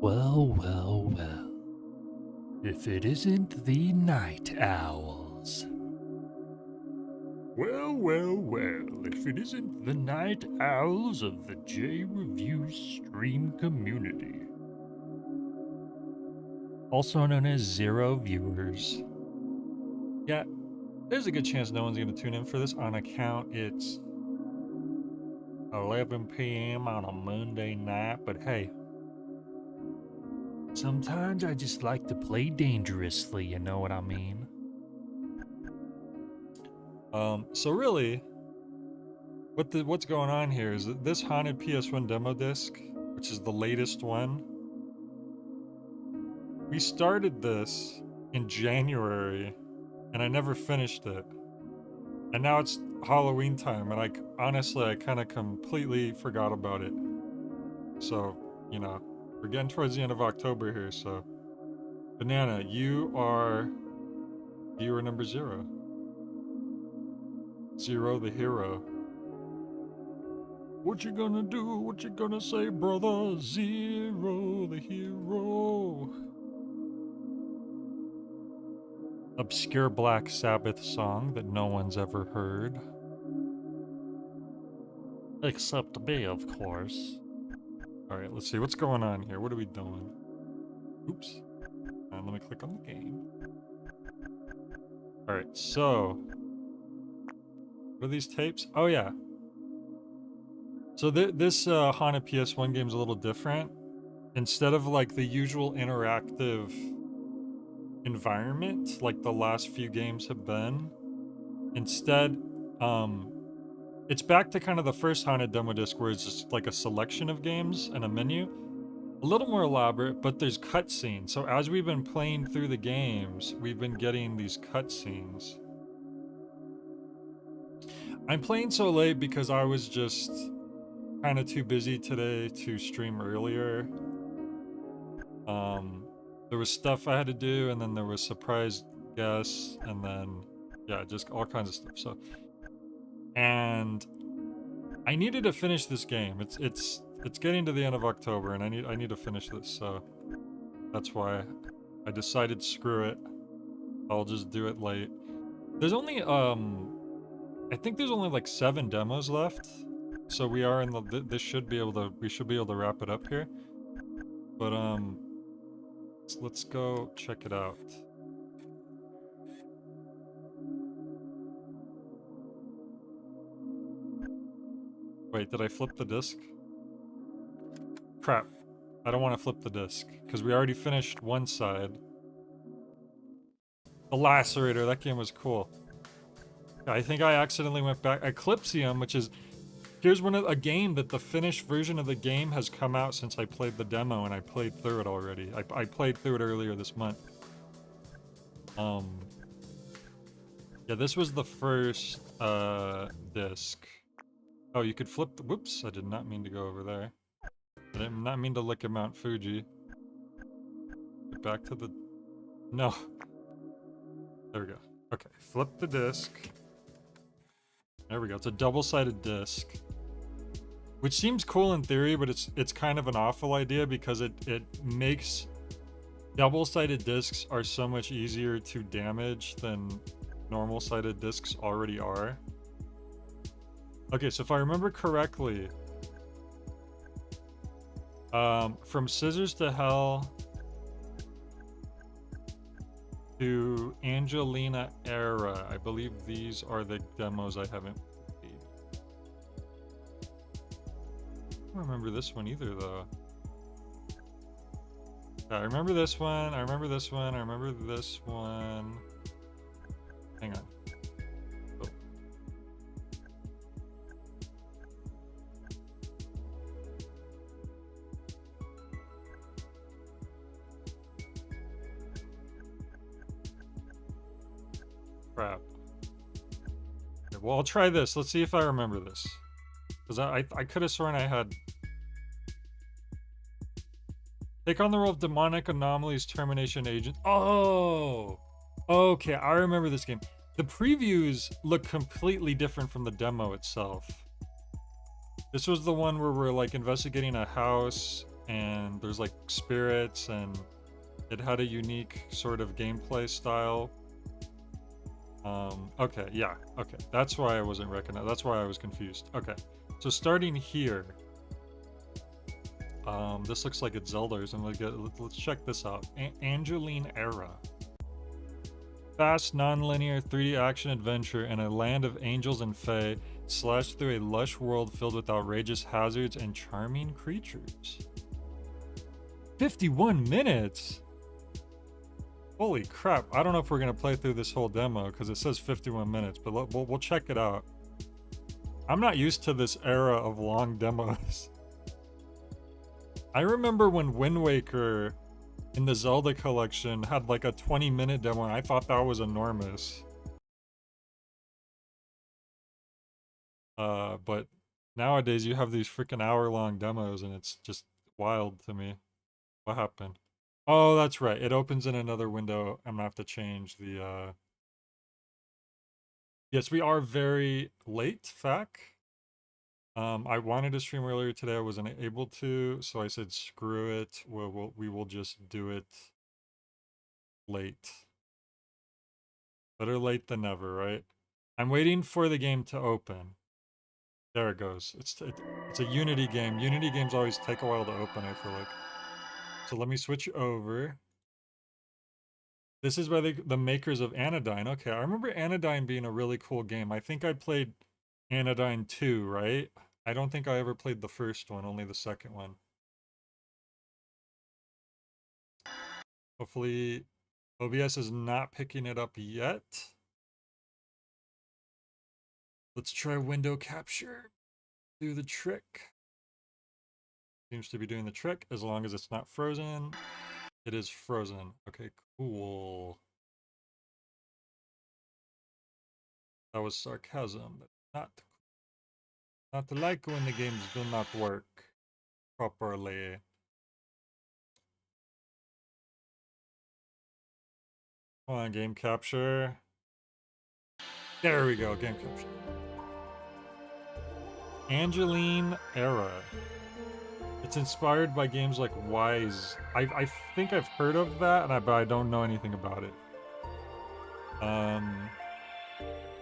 Well, well, well. If it isn't the night owls. Well, well, well. If it isn't the night owls of the J Review stream community. Also known as Zero Viewers. Yeah, there's a good chance no one's going to tune in for this on account it's 11 p.m. on a Monday night, but hey. Sometimes I just like to play dangerously, you know what I mean? So really, what's going on here is that this haunted PS1 demo disc, which is the latest one, we started this in January, and I never finished it. And now it's Halloween time, and I kind of completely forgot about it. So, you know, we're getting towards the end of October here, so... Banana, you are viewer number 0. Zero the hero. What you gonna do? What you gonna say, brother? Zero the hero. Obscure Black Sabbath song that no one's ever heard. Except me, of course. Alright, let's see. What's going on here? What are we doing? Oops. Let me click on the game. Alright, so... what are these tapes? Oh, yeah. So this haunted PS1 game's a little different. Instead of like the usual interactive environment like the last few games have been, instead it's back to kind of the first haunted demo disc where it's just like a selection of games and a menu. A little more elaborate, but there's cutscenes. So as we've been playing through the games, we've been getting these cutscenes. I'm playing so late because I was just kind of too busy today to stream earlier. There was stuff I had to do, and then there was surprise guests, and then yeah, just all kinds of stuff. So, and I needed to finish this game. It's getting to the end of October, and I need to finish this. So that's why I decided screw it. I'll just do it late. There's only I think there's only like 7 demos left. So we are in the we should be able to wrap it up here. But let's go check it out. Wait, did I flip the disc? Crap. I don't want to flip the disc because we already finished one side. The Lacerator, that game was cool. I think I accidentally went back. Eclipsium, which is... here's a game that the finished version of the game has come out since I played the demo, and I played through it already. I played through it earlier this month. Yeah, this was the first disc. Oh, you could flip the... whoops, I did not mean to go over there. I did not mean to look at Mount Fuji. Get back to the... no. There we go. Okay, flip the disc. There we go. It's a double-sided disc. Which seems cool in theory, but it's kind of an awful idea because it makes... double-sided discs are so much easier to damage than normal-sided discs already are. Okay, so if I remember correctly... from Scissors to Hell... to Angelina Era, I believe these are the demos I haven't played. I don't remember this one either, though. Yeah, I remember this one, I remember this one, I remember this one. Hang on. Oh. Crap. Okay, well, I'll try this. Let's see if I remember this. Because I could have sworn I had... take on the role of demonic anomalies termination agent. Oh! Okay, I remember this game. The previews look completely different from the demo itself. This was the one where we're like investigating a house and there's like spirits, and it had a unique sort of gameplay style. Okay, yeah, okay. That's why I wasn't recognized. That's why I was confused. Okay, so starting here, this looks like it's Zelda's, and let's check this out. Angeline Era. Fast, non-linear 3D action adventure in a land of angels and fae, slash through a lush world filled with outrageous hazards and charming creatures. 51 minutes? Holy crap. I don't know if we're going to play through this whole demo because it says 51 minutes, but we'll check it out. I'm not used to this era of long demos. I remember when Wind Waker in the Zelda collection had like a 20-minute demo, and I thought that was enormous. But nowadays you have these freaking hour-long demos, and it's just wild to me. What happened? Oh, that's right. It opens in another window. I'm gonna have to change the, Yes, we are very late, Fac. I wanted to stream earlier today. I wasn't able to, so I said, screw it. We will just do it late. Better late than never, right? I'm waiting for the game to open. There it goes. It's a Unity game. Unity games always take a while to open, I feel like. So let me switch over. This is by the makers of Anodyne. Okay, I remember Anodyne being a really cool game. I think I played Anodyne 2, right? I don't think I ever played the first one, only the second one. Hopefully OBS is not picking it up yet. Let's try window capture. Do the trick. Seems to be doing the trick as long as it's not frozen. It is frozen. Okay, cool. That was sarcasm. Not like when the games do not work properly. Come on, game capture. There we go, game capture. Angeline Era. It's inspired by games like Wise. I think I've heard of that, but I don't know anything about it.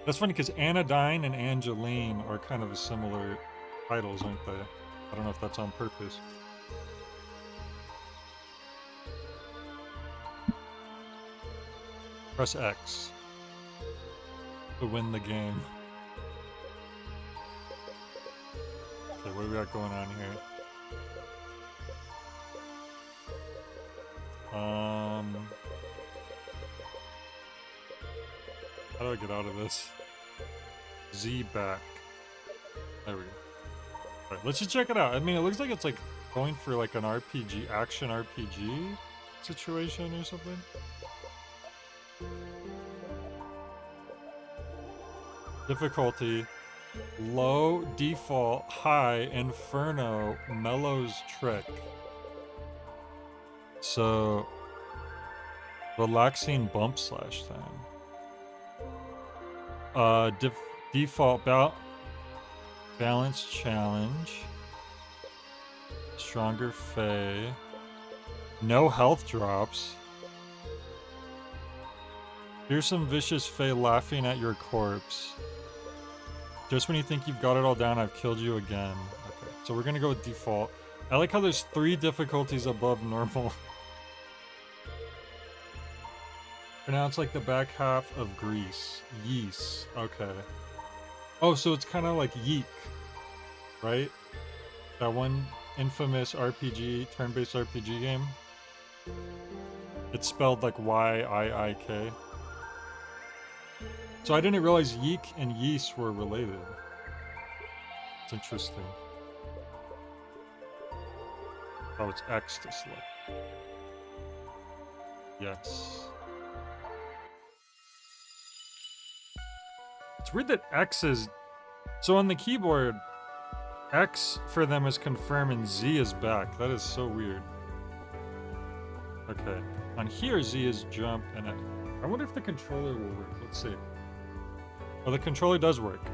That's funny because Anodyne and Angeline are kind of similar titles, aren't they? I don't know if that's on purpose. Press X to win the game. Okay, what do we got going on here? How do I get out of this? Z back. There we go. Alright, let's just check it out. I mean, it looks like it's like going for like an RPG, action RPG situation or something. Difficulty. Low, default, high, inferno, mellow's trick. So, relaxing bump slash time. Default balance challenge. Stronger Fae. No health drops. Here's some vicious Fae laughing at your corpse. Just when you think you've got it all down, I've killed you again. Okay, so we're gonna go with default. I like how there's 3 difficulties above normal. Pronounce like the back half of Greece. Yeast. Okay. Oh, so it's kind of like Yeek, right? That one infamous RPG, turn-based RPG game. It's spelled like Y-I-I-K. So I didn't realize Yeek and yeast were related. It's interesting. Oh, it's X to select. Yes. It's weird that X is... So on the keyboard, X for them is confirm and Z is back. That is so weird. Okay. On here, Z is jump, and I wonder if the controller will work. Let's see. Oh, the controller does work.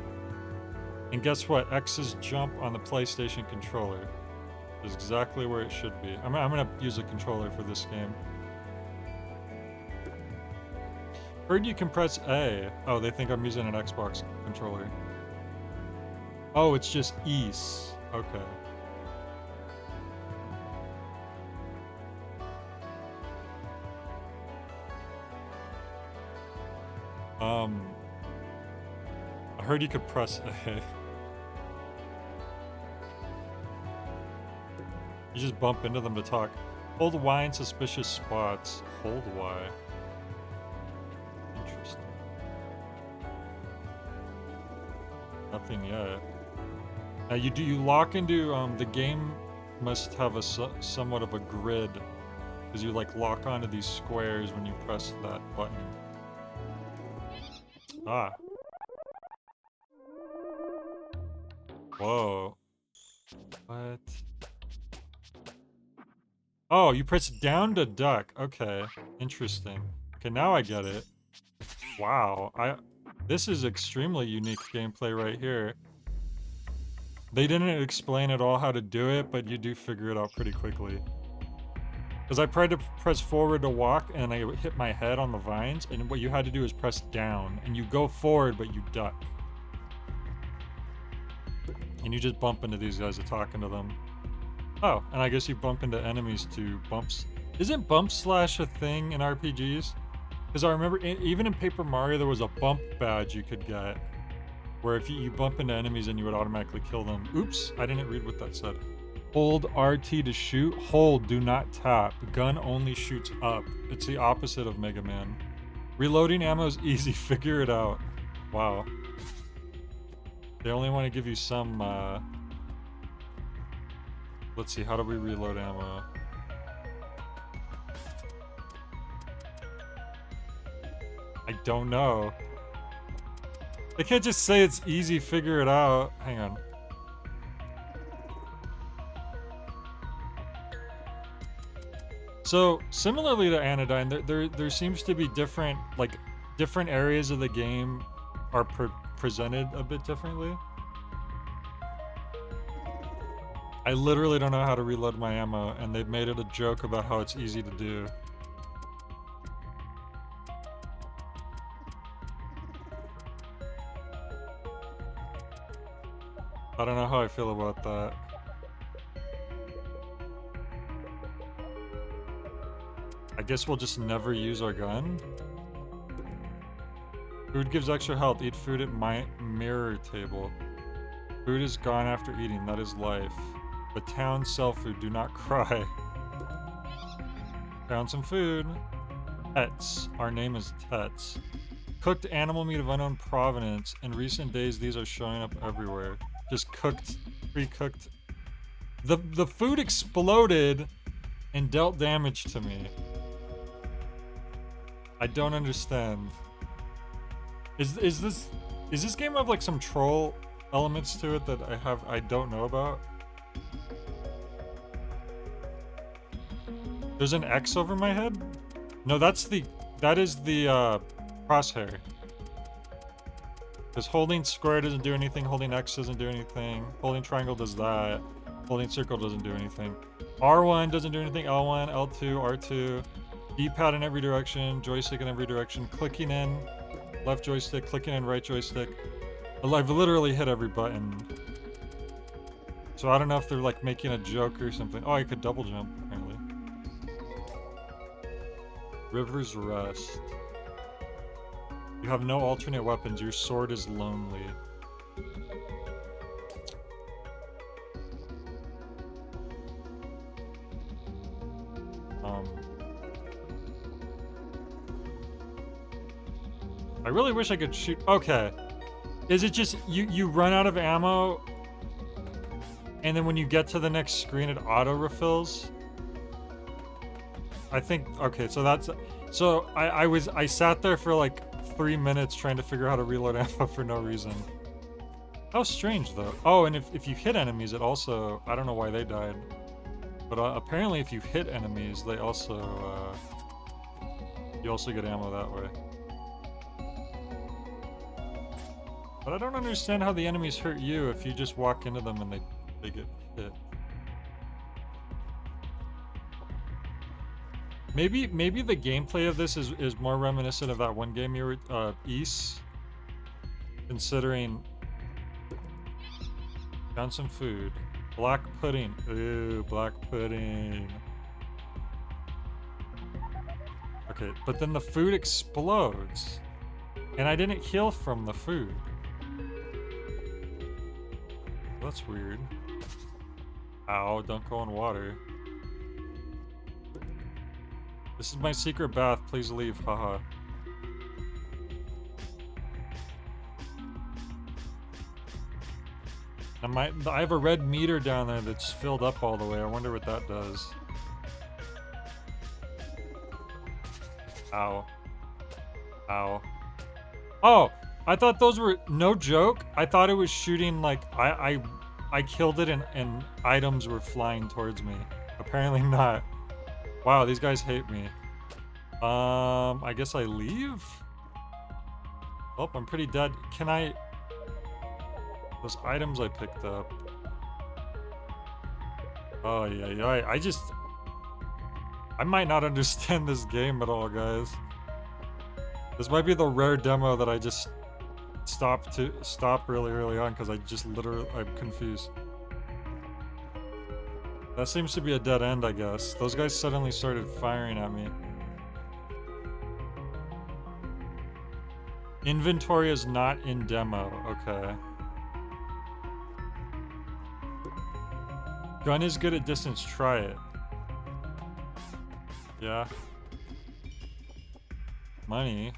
And guess what? X is jump on the PlayStation controller. Is exactly where it should be. I'm gonna use a controller for this game. Heard you can press A. Oh, they think I'm using an Xbox controller. Oh, it's just East. Okay. I heard you could press A. You just bump into them to talk. Hold Y in suspicious spots. Hold Y. Interesting. Nothing yet. Now you lock into the game must have a somewhat of a grid because you like lock onto these squares when you press that button. Ah. Whoa. What? Oh, you press down to duck. Okay. Interesting. Okay, now I get it. Wow. This is extremely unique gameplay right here. They didn't explain at all how to do it, but you do figure it out pretty quickly. Because I tried to press forward to walk, and I hit my head on the vines, and what you had to do is press down, and you go forward, but you duck. And you just bump into these guys and talking to them. Oh, and I guess you bump into enemies to bumps. Isn't bump slash a thing in RPGs? Because I remember, even in Paper Mario, there was a bump badge you could get. Where if you bump into enemies and you would automatically kill them. Oops, I didn't read what that said. Hold RT to shoot. Hold, do not tap. Gun only shoots up. It's the opposite of Mega Man. Reloading ammo is easy, figure it out. Wow. They only want to give you some, Let's see, how do we reload ammo? I don't know. They can't just say it's easy, figure it out. Hang on. So, similarly to Anodyne, there seems to be different areas of the game are presented a bit differently. I literally don't know how to reload my ammo, and they've made it a joke about how it's easy to do. I don't know how I feel about that. I guess we'll just never use our gun. Food gives extra health. Eat food at my mirror table. Food is gone after eating. That is life. But towns sell food. Do not cry. Found some food. Tets. Our name is Tets. Cooked animal meat of unknown provenance. In recent days, these are showing up everywhere. Just cooked, pre-cooked. The food exploded and dealt damage to me. I don't understand. Is this game have like some troll elements to it that I don't know about? There's an X over my head? No, that is the crosshair. Because holding square doesn't do anything, holding X doesn't do anything, holding triangle does that, holding circle doesn't do anything. R1 doesn't do anything, L1, L2, R2, D-pad in every direction, joystick in every direction, clicking in, left joystick, clicking in right joystick. I've literally hit every button. So I don't know if they're like making a joke or something. Oh, I could double jump, apparently. River's Rest. You have no alternate weapons. Your sword is lonely. I really wish I could shoot. Okay. Is it just you run out of ammo and then when you get to the next screen it auto refills? I think okay, so that's I sat there for like 3 minutes trying to figure out how to reload ammo for no reason. How strange though. Oh, and if you hit enemies it also, I don't know why they died. But apparently if you hit enemies they also you also get ammo that way. But I don't understand how the enemies hurt you if you just walk into them and they get hit. Maybe the gameplay of this is more reminiscent of that one game you were East. Considering found some food. Black pudding. Ooh, black pudding. Okay, but then the food explodes. And I didn't heal from the food. That's weird. Ow, don't go in water. This is my secret bath. Please leave. Haha. I have a red meter down there that's filled up all the way. I wonder what that does. Ow. Ow. Oh! I thought those were... No joke. I thought it was shooting like... I killed it and items were flying towards me. Apparently not. Wow, these guys hate me. I guess I leave? Oh, I'm pretty dead. Can I... Those items I picked up. Oh, yeah. I might not understand this game at all, guys. This might be the rare demo that I just stop really early on because I just literally... I'm confused. That seems to be a dead end, I guess. Those guys suddenly started firing at me. Inventory is not in demo. Okay. Gun is good at distance. Try it. Yeah. Money.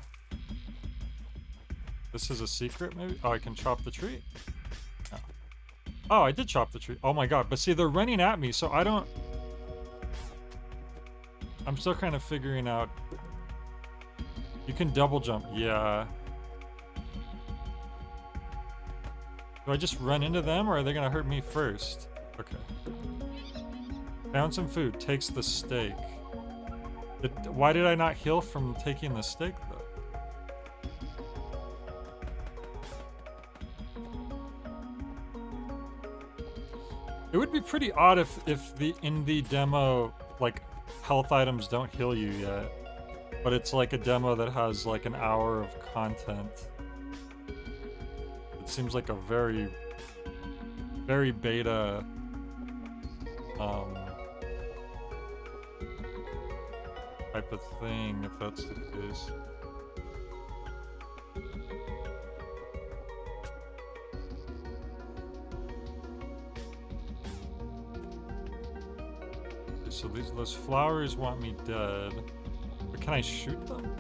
This is a secret, maybe? Oh, I can chop the tree? No. Oh, I did chop the tree. Oh my god. But see, they're running at me, so I don't... I'm still kind of figuring out... You can double jump. Yeah. Do I just run into them, or are they gonna hurt me first? Okay. Found some food. Takes the steak. Why did I not heal from taking the steak, though? It would be pretty odd if in the demo, like, health items don't heal you yet. But it's like a demo that has like an hour of content. It seems like a very beta type of thing, if that's the case. Okay, so those flowers want me dead. But can I shoot them?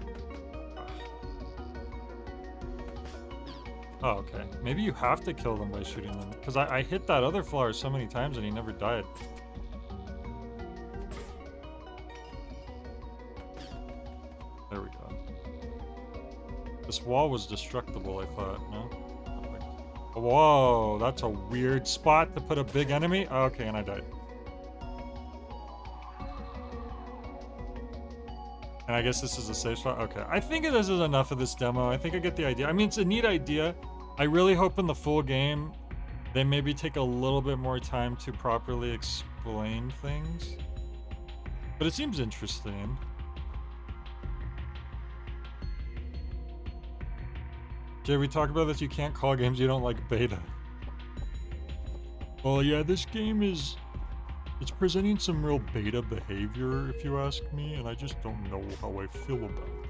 Oh, okay. Maybe you have to kill them by shooting them. Because I hit that other flower so many times and he never died. There we go. This wall was destructible, I thought, no? Whoa, that's a weird spot to put a big enemy? Oh, okay, and I died. And I guess this is a safe spot? Okay. I think this is enough of this demo. I think I get the idea. I mean, it's a neat idea. I really hope in the full game they maybe take a little bit more time to properly explain things. But it seems interesting. Jay, we talked about this. You can't call games you don't like beta. Well, yeah, this game is... It's presenting some real beta behavior, if you ask me, and I just don't know how I feel about it.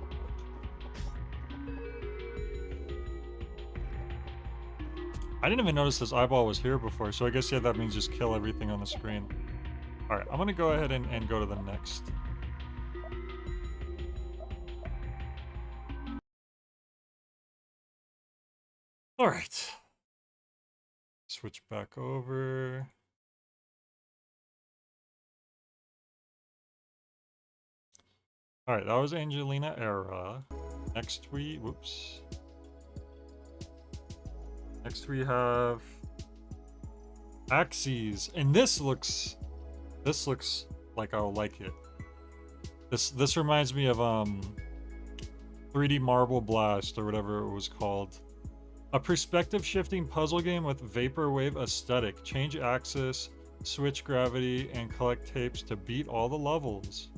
I didn't even notice this eyeball was here before, so I guess, yeah, that means just kill everything on the screen. Alright, I'm gonna go ahead and go to the next. Alright. Switch back over. Alright, that was Angelina Era. Next whoops. Next we have Axes, and this looks like I'll like it. This reminds me of 3D Marble Blast or whatever it was called. A perspective shifting puzzle game with vaporwave aesthetic. Change axis, switch gravity, and collect tapes to beat all the levels.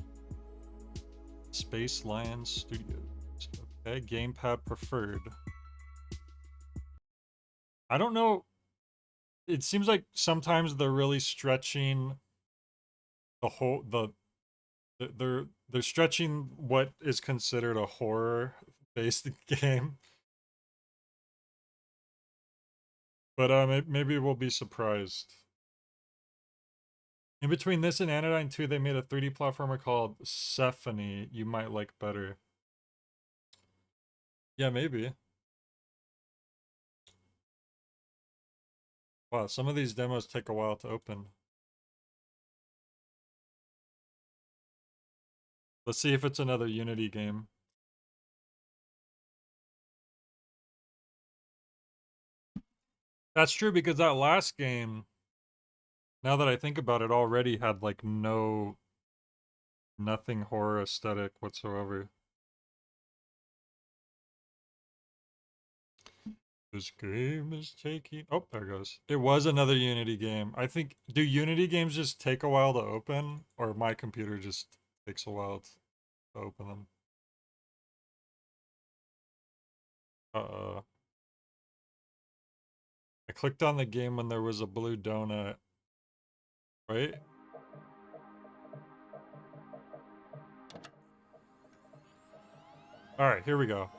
Space Lion Studios. Okay, gamepad preferred. I don't know. It seems like sometimes they're really stretching the whole they're stretching what is considered a horror based game. But maybe we'll be surprised. In between this and Anodyne 2, they made a 3D platformer called Sephony you might like better. Yeah, maybe. Wow, some of these demos take a while to open. Let's see if it's another Unity game. That's true because that last game, now that I think about it, already had like nothing horror aesthetic whatsoever. This game is taking... Oh, there it goes. It was another Unity game. I think... Do Unity games just take a while to open? Or my computer just takes a while to open them? Uh-oh. I clicked on the game when there was a blue donut. Right? Alright, here we go.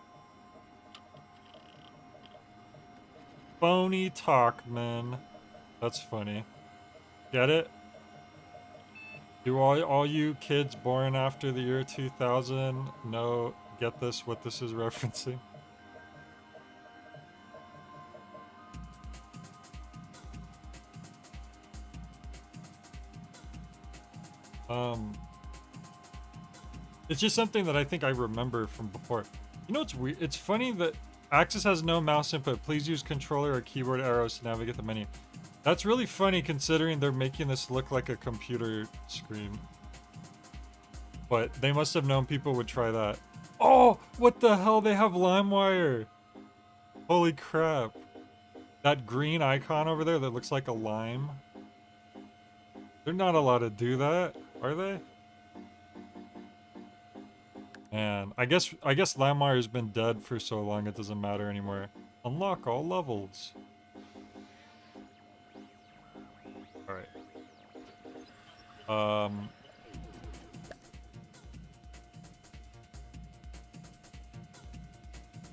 Phony Talkman. That's funny. Get it? Do all you kids born after the year 2000 know, get this, what this is referencing? It's just something that I think I remember from before. You know what's weird? It's funny that Axis has no mouse input. Please use controller or keyboard arrows to navigate the menu. That's really funny considering they're making this look like a computer screen. But they must have known people would try that. Oh, what the hell? They have LimeWire. Holy crap. That green icon over there that looks like a lime. They're not allowed to do that, are they? Man, I guess LimeWire has been dead for so long it doesn't matter anymore. Unlock all levels. Alright.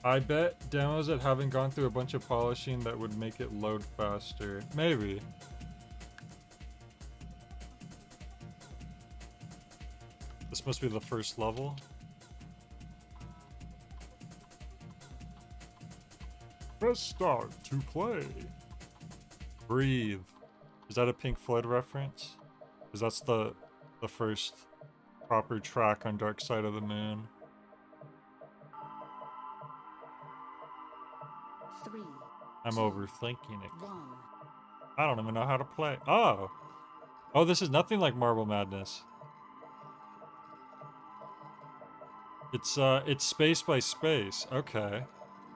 I bet demos that haven't gone through a bunch of polishing that would make it load faster. Maybe. This must be the first level. Press start to play. Breathe. Is that a Pink Floyd reference? Because that's the first proper track on Dark Side of the Moon. 3. I'm 2, overthinking it. 1. I don't even know how to play. Oh! Oh, this is nothing like Marble Madness. It's space by space. Okay.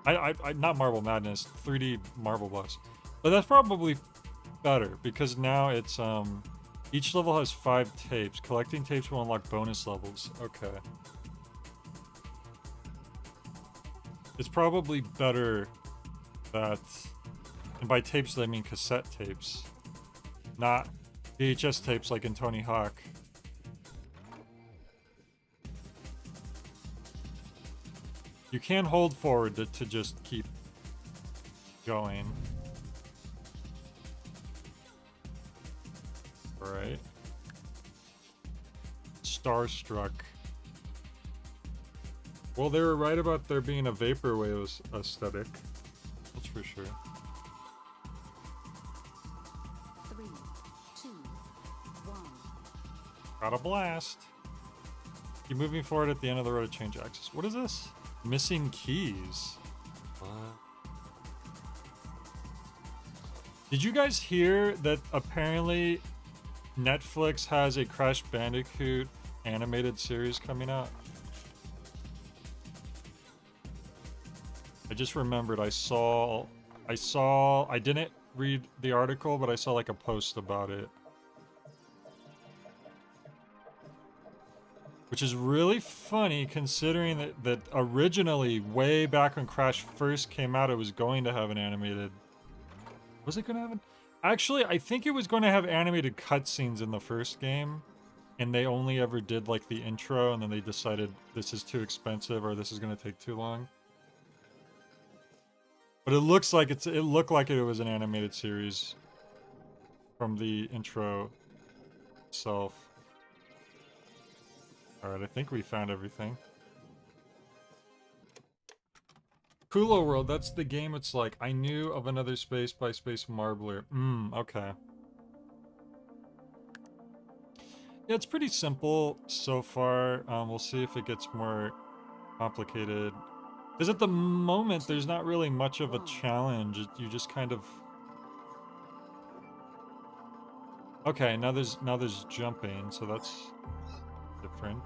I not Marble Madness, 3D Marble Blocks. But that's probably better because now it's each level has 5 tapes. Collecting tapes will unlock bonus levels. Okay. It's probably better that, and by tapes I mean cassette tapes, not VHS tapes like in Tony Hawk. You can hold forward to just keep going. Alright. Starstruck. Well, they were right about there being a vaporwave aesthetic. That's for sure. 3, 2, 1. Got a blast. Keep moving forward at the end of the road to change axis. What is this? Missing keys. What? Did you guys hear that apparently Netflix has a Crash Bandicoot animated series coming out? I just remembered I didn't read the article, but I saw like a post about it. Which is really funny considering that originally, way back when Crash first came out, it was going to have an animated... Was it going to have an... Actually, I think it was going to have animated cutscenes in the first game. And they only ever did, like, the intro, and then they decided this is too expensive or this is going to take too long. But it looks like it looked like it was an animated series from the intro itself. Alright, I think we found everything. Kulo World, that's the game it's like. I knew of another Space by Space Marbler. Okay. Yeah, it's pretty simple so far. We'll see if it gets more complicated. Because at the moment, there's not really much of a challenge. You just kind of... Okay, now there's jumping, so that's different.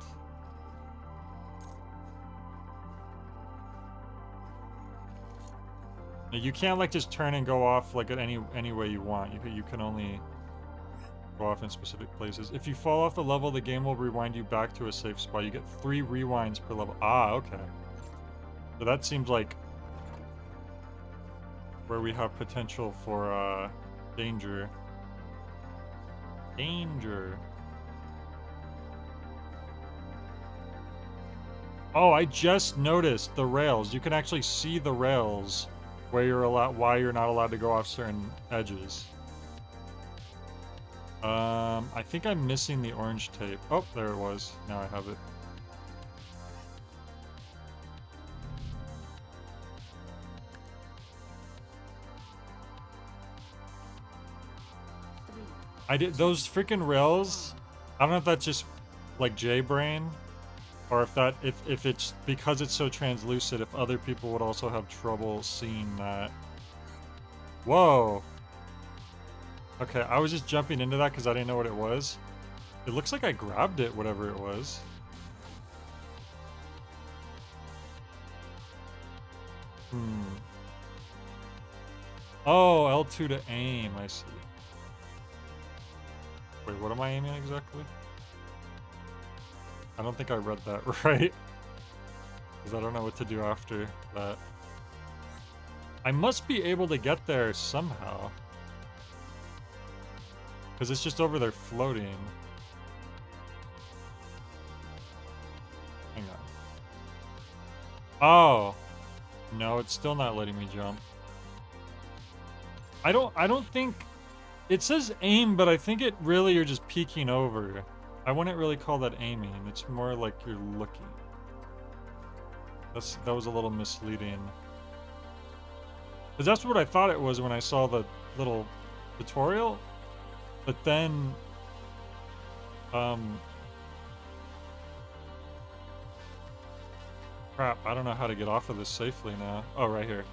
Now, you can't like just turn and go off like at any way you want. You can only go off in specific places. If you fall off the level, the game will rewind you back to a safe spot. You get 3 rewinds per level. Ah, okay. So that seems like where we have potential for danger. Danger. Oh, I just noticed the rails. You can actually see the rails where why you're not allowed to go off certain edges. I think I'm missing the orange tape. Oh, there it was. Now I have it. I did those freaking rails. I don't know if that's just like J-brain, or if it's because it's so translucent. If other people would also have trouble seeing that. Whoa. Okay, I was just jumping into that because I didn't know what it was. It looks like I grabbed it, whatever it was. Oh, L2 to aim, I see. Wait, what am I aiming exactly? I don't think I read that right. Because I don't know what to do after that. I must be able to get there somehow. Because it's just over there floating. Hang on. Oh. No, it's still not letting me jump. I don't think... It says aim, but I think it really you're just peeking over. I wouldn't really call that aiming. It's more like you're looking. That was a little misleading. Because that's what I thought it was when I saw the little tutorial. But then... Crap, I don't know how to get off of this safely now. Oh, right here.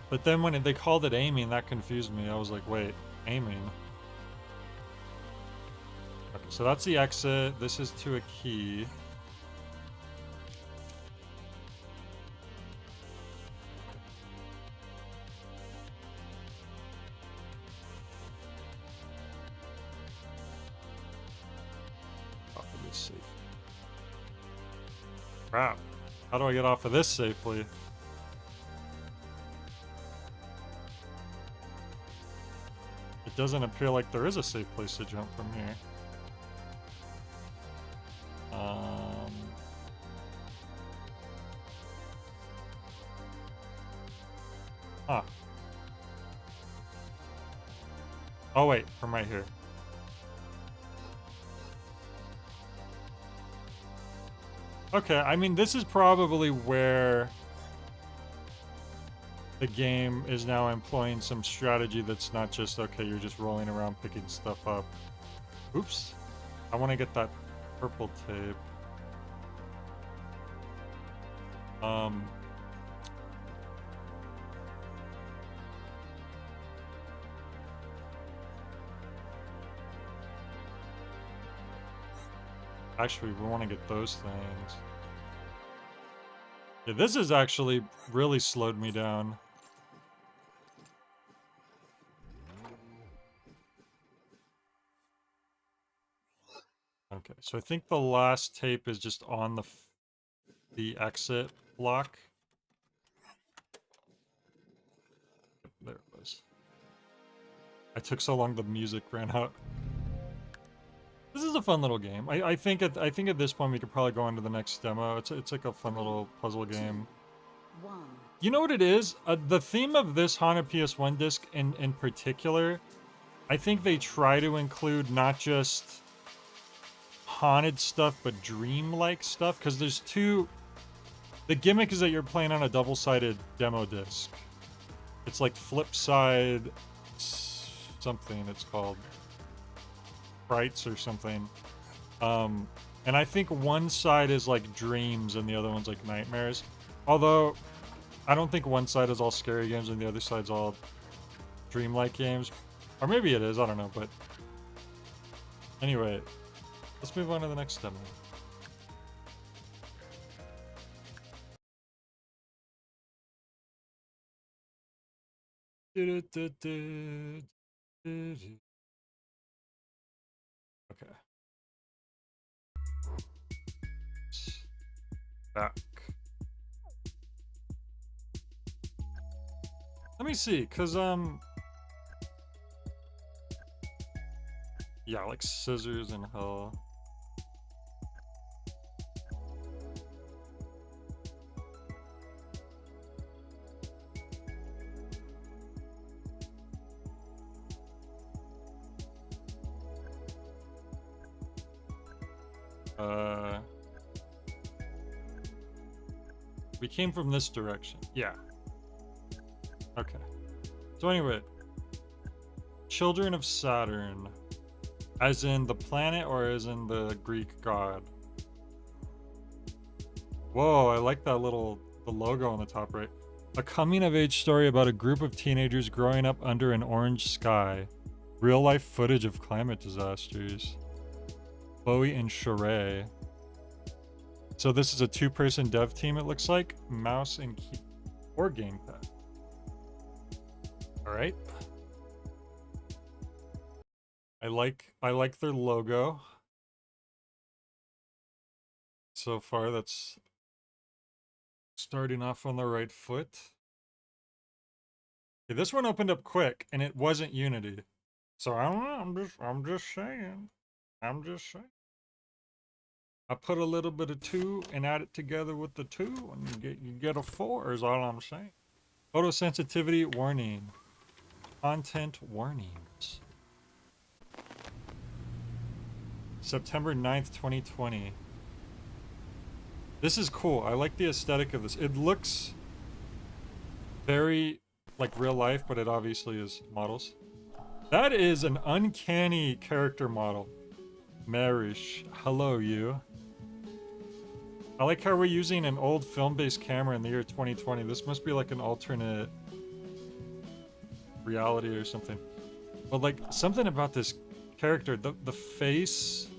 But then when they called it aiming, that confused me. I was like, wait, aiming? Okay, so that's the exit. This is to a key. Off of this safe. Crap. How do I get off of this safely? It doesn't appear like there is a safe place to jump from here. Huh. Oh wait, from right here. Okay, I mean this is probably where the game is now employing some strategy that's not just, okay, you're just rolling around picking stuff up. Oops. I want to get that purple tape. Actually, we want to get those things. Yeah, this has actually really slowed me down. Okay, so I think the last tape is just on the exit block. There it was. I took so long the music ran out. This is a fun little game. I think at this point we could probably go on to the next demo. It's like a fun little puzzle game. One. You know what it is? The theme of this haunted PS1 disc in particular, I think they try to include not just haunted stuff, but dream-like stuff. Because there's two... The gimmick is that you're playing on a double-sided demo disc. It's like Flipside... something it's called. Frights or something. And I think one side is like dreams and the other one's like nightmares. Although, I don't think one side is all scary games and the other side's all dreamlike games. Or maybe it is, I don't know, but... Anyway, let's move on to the next demo. Okay. Back. Let me see, cause yeah, like scissors and hell. We came from this direction. Yeah. Okay. So anyway, Children of Saturn, as in the planet or as in the Greek god? Whoa, I like that the logo on the top right. A coming-of-age story about a group of teenagers growing up under an orange sky. Real-life footage of climate disasters. Bowie and Sheree. So this is a two-person dev team, it looks like. Mouse and key or gamepad. All right. I like their logo. So far, that's starting off on the right foot. Okay, this one opened up quick, and it wasn't Unity. So I don't know. I'm just saying. I put a little bit of 2 and add it together with the 2, and you get a 4 is all I'm saying. Photosensitivity warning. Content warnings. September 9th, 2020. This is cool. I like the aesthetic of this. It looks very like real life, but it obviously is models. That is an uncanny character model. Marish. Hello, you. I like how we're using an old film-based camera in the year 2020. This must be like an alternate reality or something. But like something about this character, the face,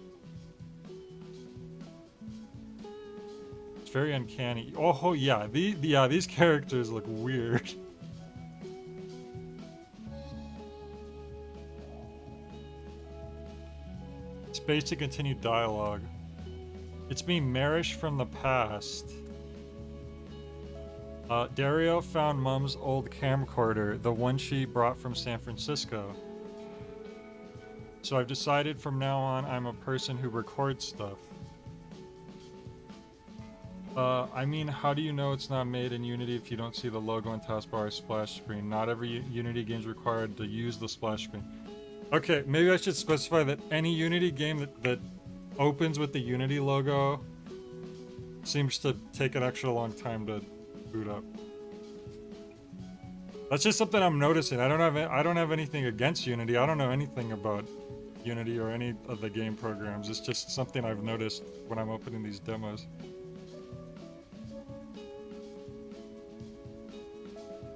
it's very uncanny. Oh yeah, these characters look weird. Space to continue dialogue. It's me, Marish from the past. Dario found Mom's old camcorder, the one she brought from San Francisco. So I've decided from now on I'm a person who records stuff. I mean, how do you know it's not made in Unity if you don't see the logo and taskbar or splash screen? Not every Unity game is required to use the splash screen. Okay, maybe I should specify that any Unity game that opens with the Unity logo seems to take an extra long time to boot up. That's just something I'm noticing. I don't have anything against Unity. I don't know anything about Unity or any of the game programs. It's just something I've noticed when I'm opening these demos.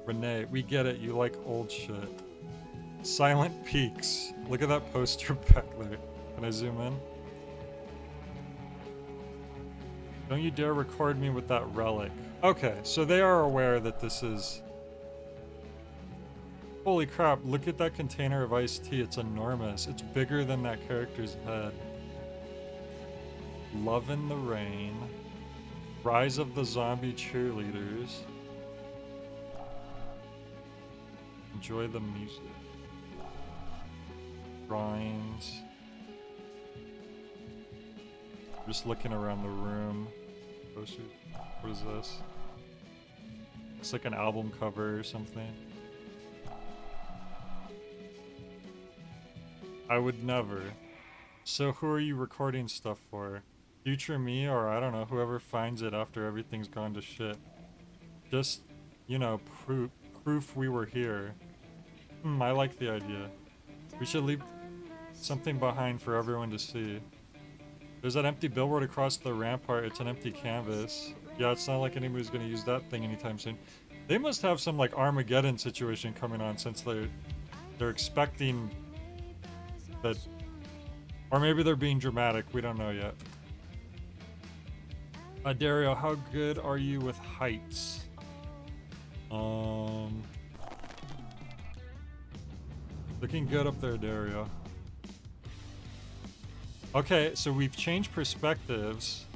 Renee, we get it. You like old shit. Silent Peaks. Look at that poster back there. Can I zoom in? Don't you dare record me with that relic. Okay, so they are aware that this is... Holy crap, look at that container of iced tea. It's enormous. It's bigger than that character's head. Love in the Rain. Rise of the Zombie Cheerleaders. Enjoy the music. Drawings. Just looking around the room. Posters. What is this? It's like an album cover or something. I would never. So who are you recording stuff for? Future me, or I don't know, whoever finds it after everything's gone to shit. Just, you know, proof we were here. I like the idea. We should leave something behind for everyone to see. There's that empty billboard across the rampart. It's an empty canvas. Yeah, it's not like anybody's gonna use that thing anytime soon. They must have some like Armageddon situation coming on, since they're expecting that, or maybe they're being dramatic. We don't know yet. Dario, how good are you with heights? Looking good up there, Dario. Okay, so we've changed perspectives.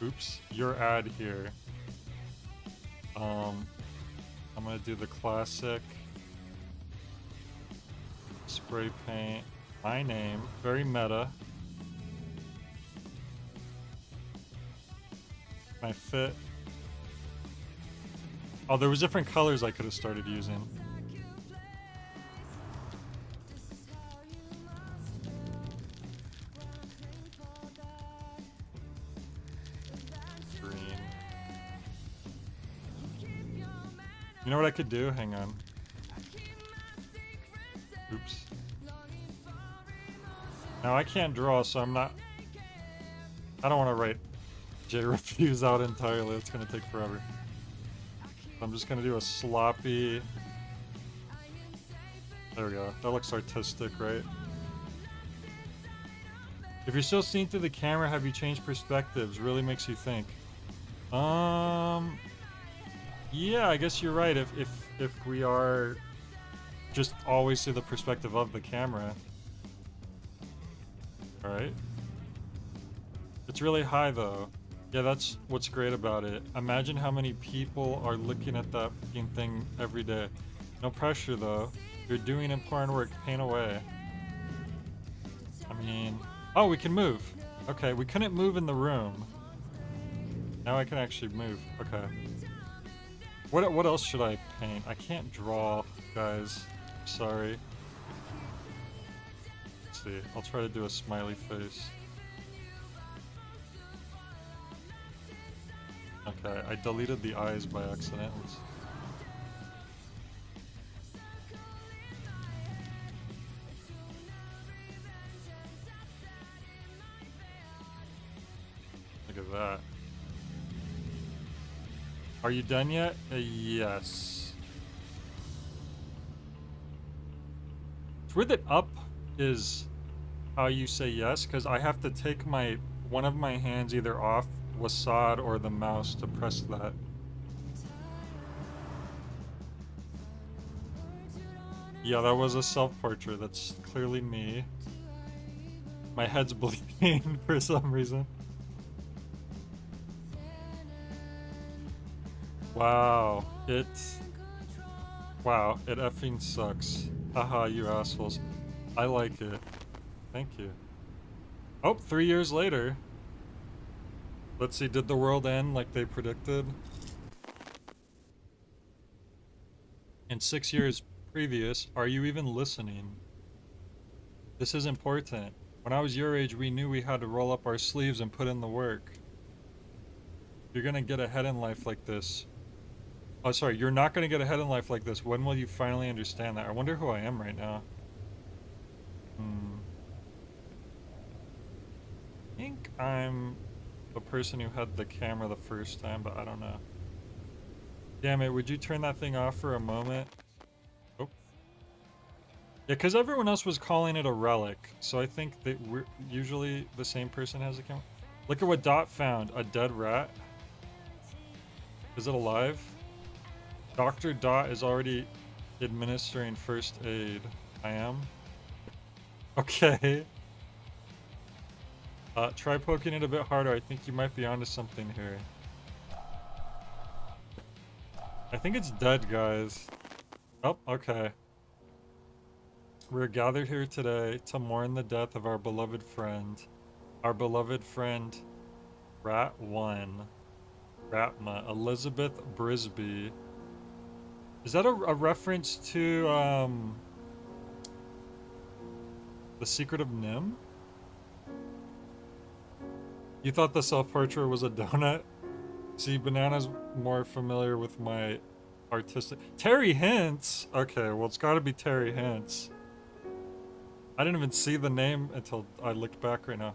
Oops, your ad here. I'm gonna do the classic spray paint. My name, very meta. My fit. Oh, there was different colors I could have started using. Green. You know what I could do? Hang on. Oops. Now I can't draw, so I'm not... I don't want to write J-Refuse out entirely. It's going to take forever. I'm just going to do a sloppy... There we go. That looks artistic, right? If you're still seeing through the camera, have you changed perspectives? Really makes you think. Yeah, I guess you're right. If we are just always through the perspective of the camera. Alright. It's really high though. Yeah, that's what's great about it. Imagine how many people are looking at that fucking thing every day. No pressure though. You're doing important work. Paint away. I mean... Oh, we can move. Okay, we couldn't move in the room. Now I can actually move. Okay. What else should I paint? I can't draw, guys. Sorry. Let's see. I'll try to do a smiley face. Okay, I deleted the eyes by accident. Look at that. Are you done yet? Yes. It's weird that up is how you say yes, because I have to take one of my hands either off Wasad or the mouse to press that. Yeah, that was a self-portrait. That's clearly me. My head's bleeding for some reason. Wow, it effing sucks. Haha, you assholes. I like it. Thank you. Oh, 3 years later. Let's see, did the world end like they predicted? In 6 years previous, are you even listening? This is important. When I was your age, we knew we had to roll up our sleeves and put in the work. You're gonna get ahead in life like this. Oh, sorry, you're not gonna get ahead in life like this. When will you finally understand that? I wonder who I am right now. I think I'm the person who had the camera the first time, but I don't know. Damn it, would you turn that thing off for a moment? Oh. Yeah, because everyone else was calling it a relic, so I think that we're usually the same person has the camera. Look at what Dot found. A dead rat. Is it alive? Dr. Dot is already administering first aid. I am? Okay. Try poking it a bit harder. I think you might be onto something here. I think it's dead, guys. Oh, okay. We're gathered here today to mourn the death of our beloved friend. Our beloved friend, Ratma, Elizabeth Brisby. Is that a reference to, The Secret of Nim? You thought the self-portrait was a donut? See, Banana's more familiar with my artistic... Terry Hintz? Okay, well, it's gotta be Terry Hintz. I didn't even see the name until I looked back right now.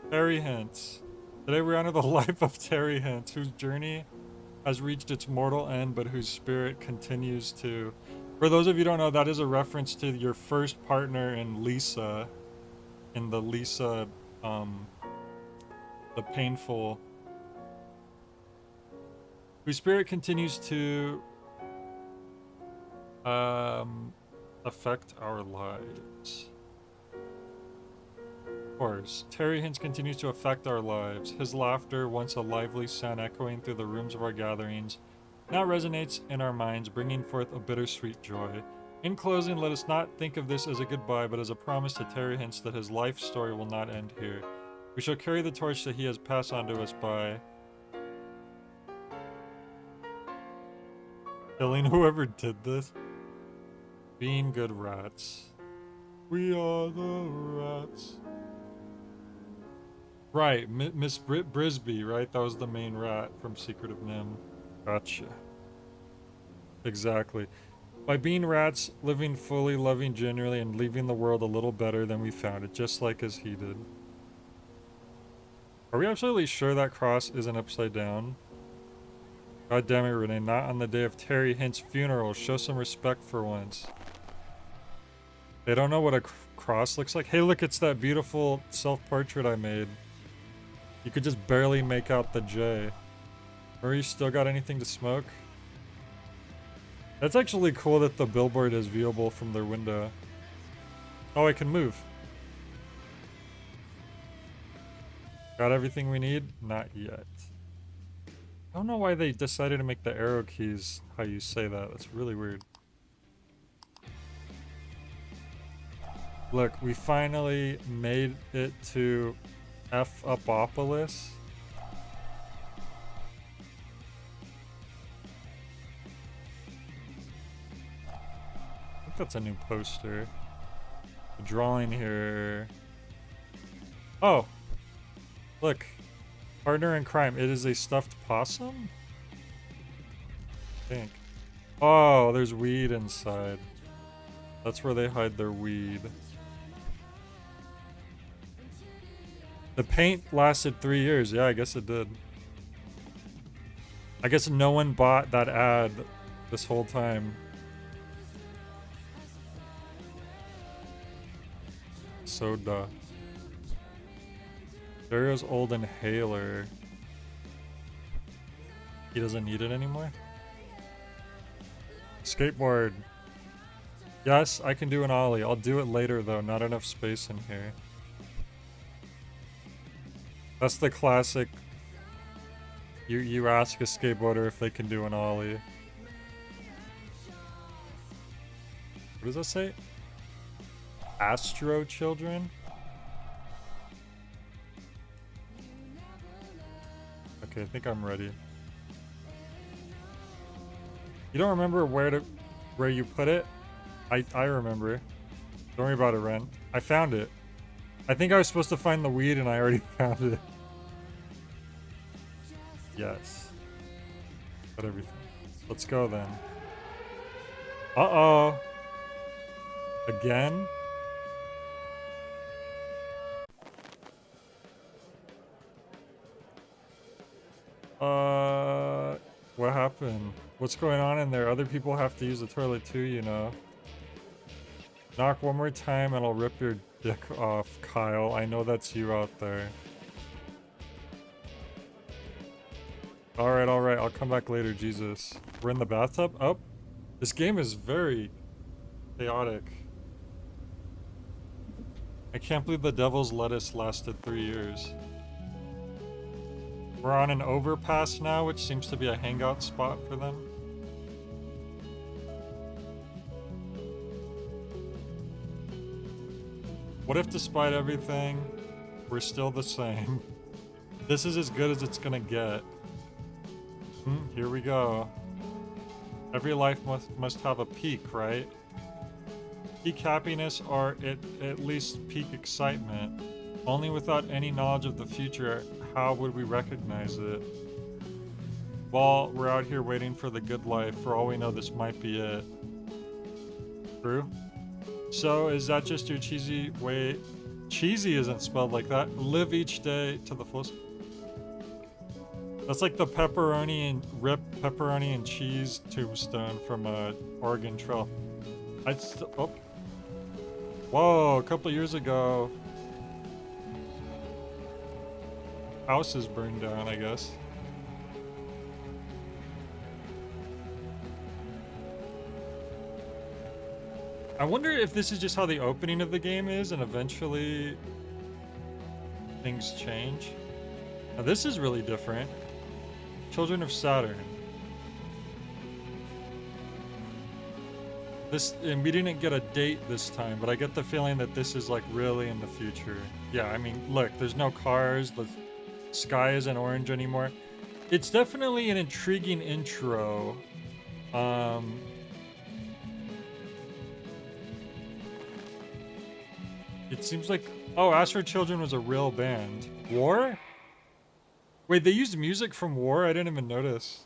Terry Hintz. Today we honor the life of Terry Hintz, whose journey has reached its mortal end, but whose spirit continues to... For those of you who don't know, that is a reference to your first partner in Lisa. In the Lisa, the painful... Whose spirit continues to... affect our lives. Of course, Terry Hintz continues to affect our lives. His laughter, once a lively sound echoing through the rooms of our gatherings, now resonates in our minds, bringing forth a bittersweet joy. In closing, let us not think of this as a goodbye, but as a promise to Terry Hintz that his life story will not end here. We shall carry the torch that he has passed on to us by killing whoever did this. Being good rats. We are the rats. Right, Miss Brisby, right? That was the main rat from Secret of Nim. Gotcha. Exactly. By being rats, living fully, loving genuinely, and leaving the world a little better than we found it, just like as he did. Are we absolutely sure that cross isn't upside down? God damn it, Renee, not on the day of Terry Hint's funeral. Show some respect for once. They don't know what a cross looks like. Hey, look, it's that beautiful self-portrait I made. You could just barely make out the J. Or you still got anything to smoke? That's actually cool that the billboard is viewable from their window. Oh, I can move. Got everything we need? Not yet. I don't know why they decided to make the arrow keys how you say that. That's really weird. Look, we finally made it to F-Upopolis. I think that's a new poster. The drawing here. Oh! Look. Partner in crime. It is a stuffed possum? I think. Oh, there's weed inside. That's where they hide their weed. The paint lasted 3 years. Yeah, I guess it did. I guess no one bought that ad this whole time. Soda. Dario's old inhaler. He doesn't need it anymore? Skateboard. Yes, I can do an ollie. I'll do it later though. Not enough space in here. That's the classic. You ask a skateboarder if they can do an ollie. What does that say? Astro children? Okay, I think I'm ready. You don't remember where you put it? I remember. Don't worry about it, Ren. I found it. I think I was supposed to find the weed and I already found it. Yes. Got everything. Let's go then. Uh-oh. Again? What happened? What's going on in there? Other people have to use the toilet too, you know. Knock one more time and I'll rip your dick off, Kyle. I know that's you out there. Alright, alright. I'll come back later, Jesus. We're in the bathtub? Oh. This game is very chaotic. I can't believe the devil's lettuce lasted 3 years. We're on an overpass now, which seems to be a hangout spot for them. What if despite everything, we're still the same? This is as good as it's gonna get. Here we go. Every life must have a peak, right? Peak happiness or at least peak excitement. Only without any knowledge of the future, how would we recognize it? Well, we're out here waiting for the good life. For all we know, this might be it. True? So, is that just your cheesy way? Cheesy isn't spelled like that. Live each day to the fullest. That's like the pepperoni and pepperoni and cheese tombstone from Oregon Trail. Oh. Whoa, a couple years ago. Houses burned down, I guess. I wonder if this is just how the opening of the game is and eventually things change. Now this is really different. Children of Saturn. And we didn't get a date this time, but I get the feeling that this is like really in the future. Yeah, I mean, look, there's no cars, the sky isn't orange anymore. It's definitely an intriguing intro. It seems like, oh, Ask for Children was a real band. War? Wait, they used music from War? I didn't even notice.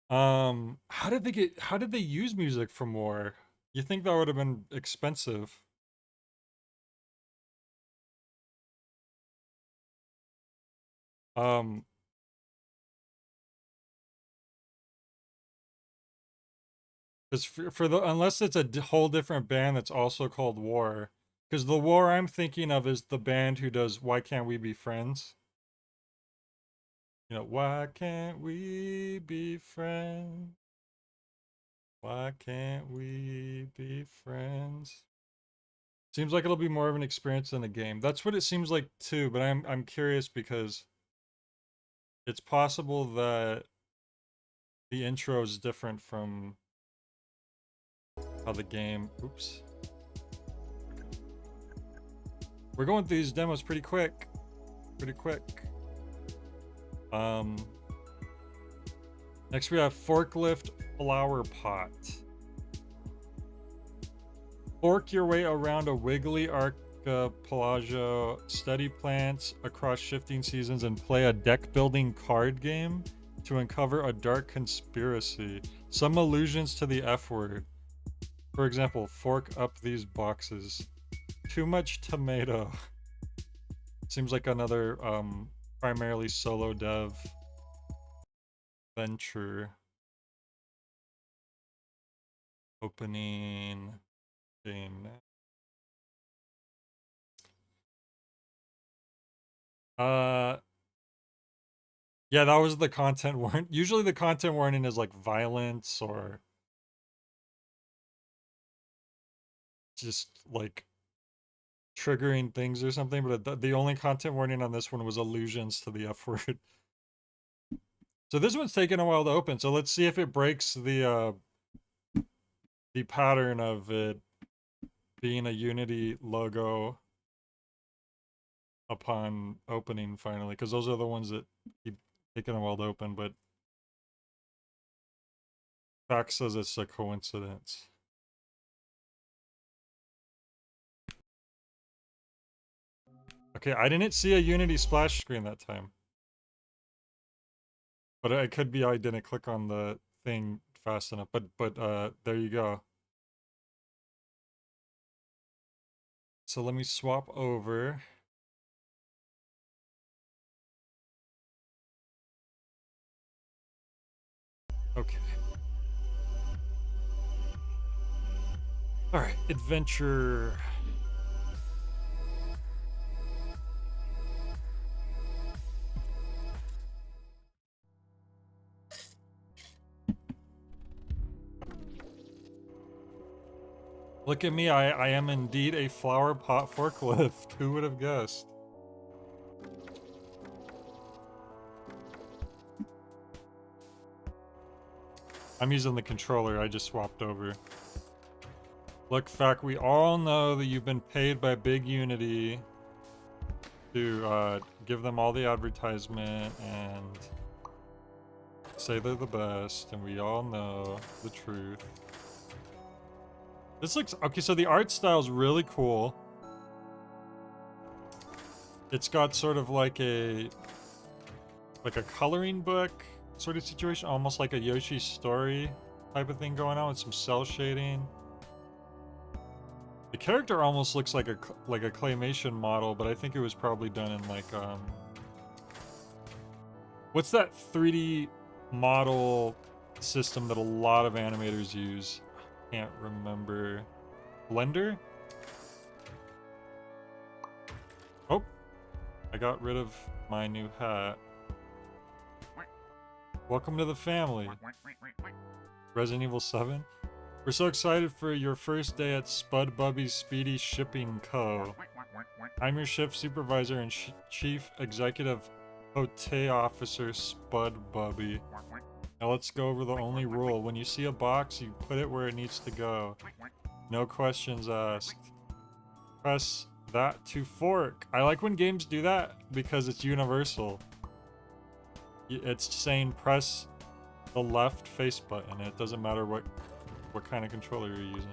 How did they use music from War? You think that would have been expensive? Because for the, unless it's a whole different band that's also called War. Because the War I'm thinking of is the band who does Why Can't We Be Friends? You know, why can't we be friends? Why can't we be friends? Seems like it'll be more of an experience than a game. That's what it seems like too, but I'm curious because it's possible that the intro is different from how the game, oops. We're going through these demos pretty quick. Next we have Forklift Flower Pot. Fork your way around a wiggly archipelago, study plants across shifting seasons, and play a deck-building card game to uncover a dark conspiracy. Some allusions to the F word. For example, fork up these boxes. Too much tomato. Seems like another primarily solo dev venture. Opening game. Yeah, that was the content warning. Usually the content warning is like violence or just like triggering things or something, but the only content warning on this one was allusions to the F word. So this one's taking a while to open, so let's see if it breaks the pattern of it being a Unity logo upon opening finally, because those are the ones that keep taking a while to open, but Fact says it's a coincidence. Okay, I didn't see a Unity splash screen that time. But it could be I didn't click on the thing fast enough, but there you go. So let me swap over. Okay. All right, adventure. Look at me, I am indeed a flower pot forklift. Who would have guessed? I'm using the controller, I just swapped over. Look, Fact, we all know that you've been paid by Big Unity to give them all the advertisement and say they're the best, and we all know the truth. This looks... Okay, so the art style's really cool. It's got sort of like a coloring book sort of situation, almost like a Yoshi's Story type of thing going on with some cell shading. The character almost looks like a claymation model, but I think it was probably done in like what's that 3D model system that a lot of animators use? Can't remember. Blender? Oh, I got rid of my new hat. Welcome to the family. Resident Evil 7? We're so excited for your first day at Spud Bubby's Speedy Shipping Co. I'm your shift supervisor and chief executive hotel officer, Spud Bubby. Now let's go over the only rule. When you see a box, you put it where it needs to go. No questions asked. Press that to fork. I like when games do that because it's universal. It's saying press the left face button. It doesn't matter what kind of controller you're using.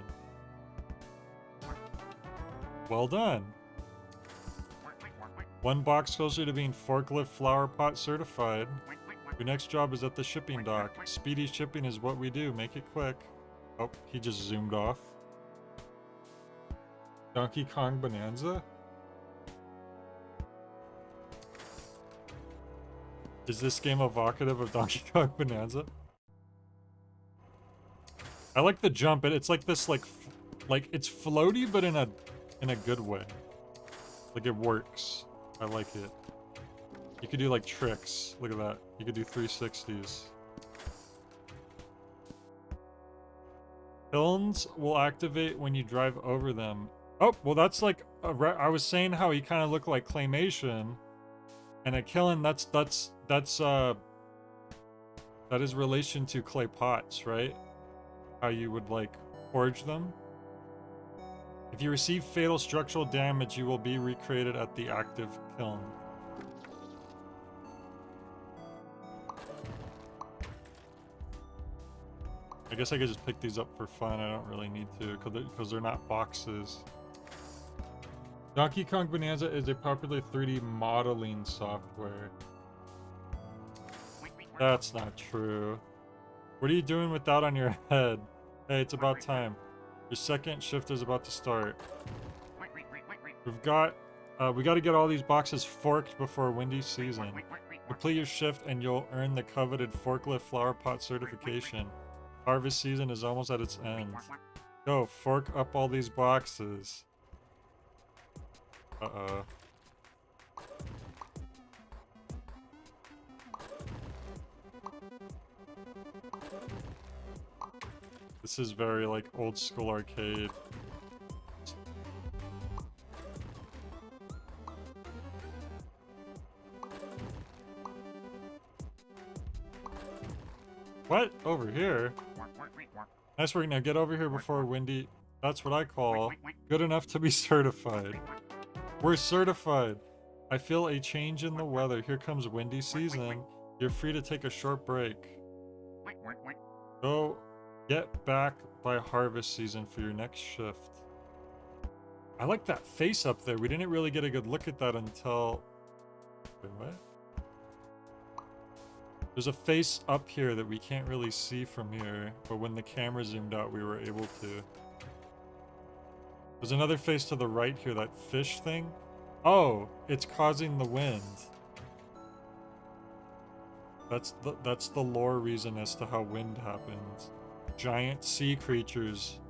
Well done. One box closer to being forklift flower pot certified. Your next job is at the shipping dock. Speedy shipping is what we do. Make it quick. Oh, he just zoomed off. Donkey Kong Bonanza? Is this game evocative of Donkey Kong Bonanza? I like the jump. It's like this, like it's floaty, but in a good way. Like it works. I like it. You could do like tricks. Look at that. You could do 360s. Kilns will activate when you drive over them. Oh, well that's like I was saying how he kind of looked like claymation, and a kiln that is relation to clay pots, right? How you would like forge them. If you receive fatal structural damage, you will be recreated at the active kiln. I guess I could just pick these up for fun. I don't really need to because they're not boxes. Donkey Kong Bonanza is a popular 3D modeling software. That's not true. What are you doing with that on your head? Hey, it's about time. Your second shift is about to start. We got to get all these boxes forked before windy season. Complete your shift and you'll earn the coveted forklift flower pot certification. Harvest season is almost at its end. Go, fork up all these boxes. Uh-oh. This is very, like, old school arcade. What? Over here? Nice work. Now get over here before windy... That's what I call good enough to be certified. We're certified. I feel a change in the weather. Here comes windy season. You're free to take a short break. Go get back by harvest season for your next shift. I like that face up there. We didn't really get a good look at that until... Wait, what? There's a face up here that we can't really see from here, but when the camera zoomed out, we were able to. There's another face to the right here, that fish thing. Oh, it's causing the wind. That's the lore reason as to how wind happens. Giant sea creatures.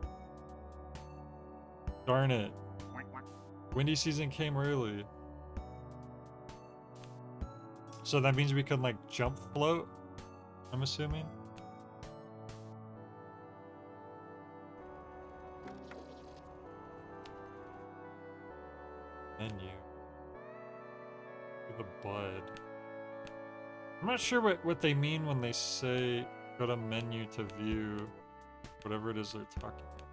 Darn it. Windy season came early. So that means we can like jump float, I'm assuming. Menu. The bud. I'm not sure what they mean when they say go to menu to view whatever it is they're talking about.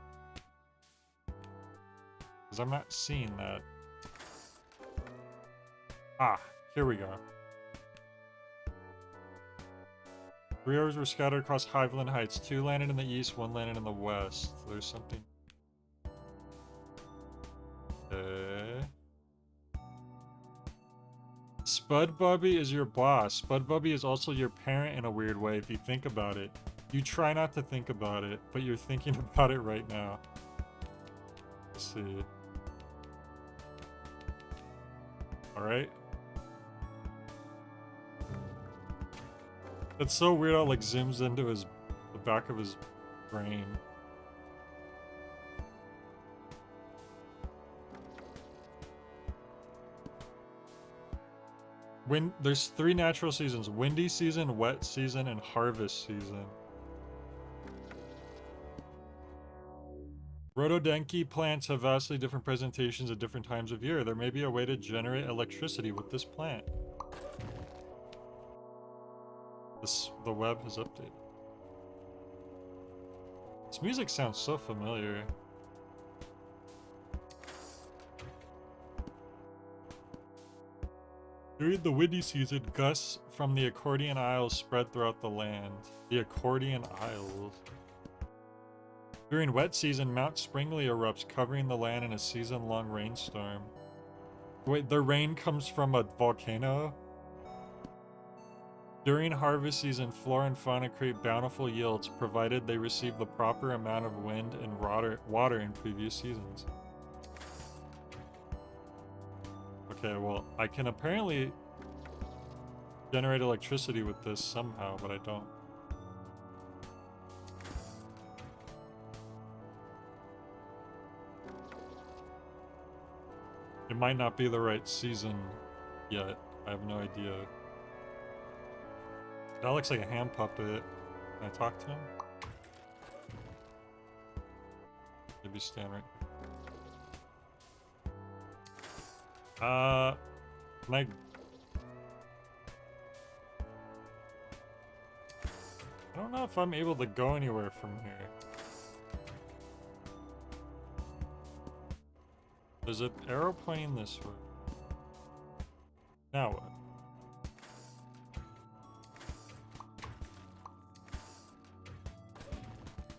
Because I'm not seeing that. Ah, here we go. 3 orbs were scattered across Hiveland Heights. 2 landed in the east, 1 landed in the west. There's something. Okay. Spud Bubby is your boss. Spud Bubby is also your parent in a weird way if you think about it. You try not to think about it, but you're thinking about it right now. Let's see. Alright. It's so weird how it like zooms into the back of his brain. There's 3 natural seasons: windy season, wet season, and harvest season. Rhododenki plants have vastly different presentations at different times of year. There may be a way to generate electricity with this plant. The web has updated. This music sounds so familiar. During the windy season, gusts from the Accordion Isles spread throughout the land. The Accordion Isles. During wet season, Mount Springley erupts, covering the land in a season-long rainstorm. Wait, the rain comes from a volcano? During harvest season, flora and fauna create bountiful yields, provided they receive the proper amount of wind and water in previous seasons. Okay, well, I can apparently generate electricity with this somehow, but I don't. It might not be the right season yet. I have no idea. That looks like a hand puppet. Can I talk to him? Maybe stand right there. Can I don't know if I'm able to go anywhere from here. There's an arrow pointing this way. Now what?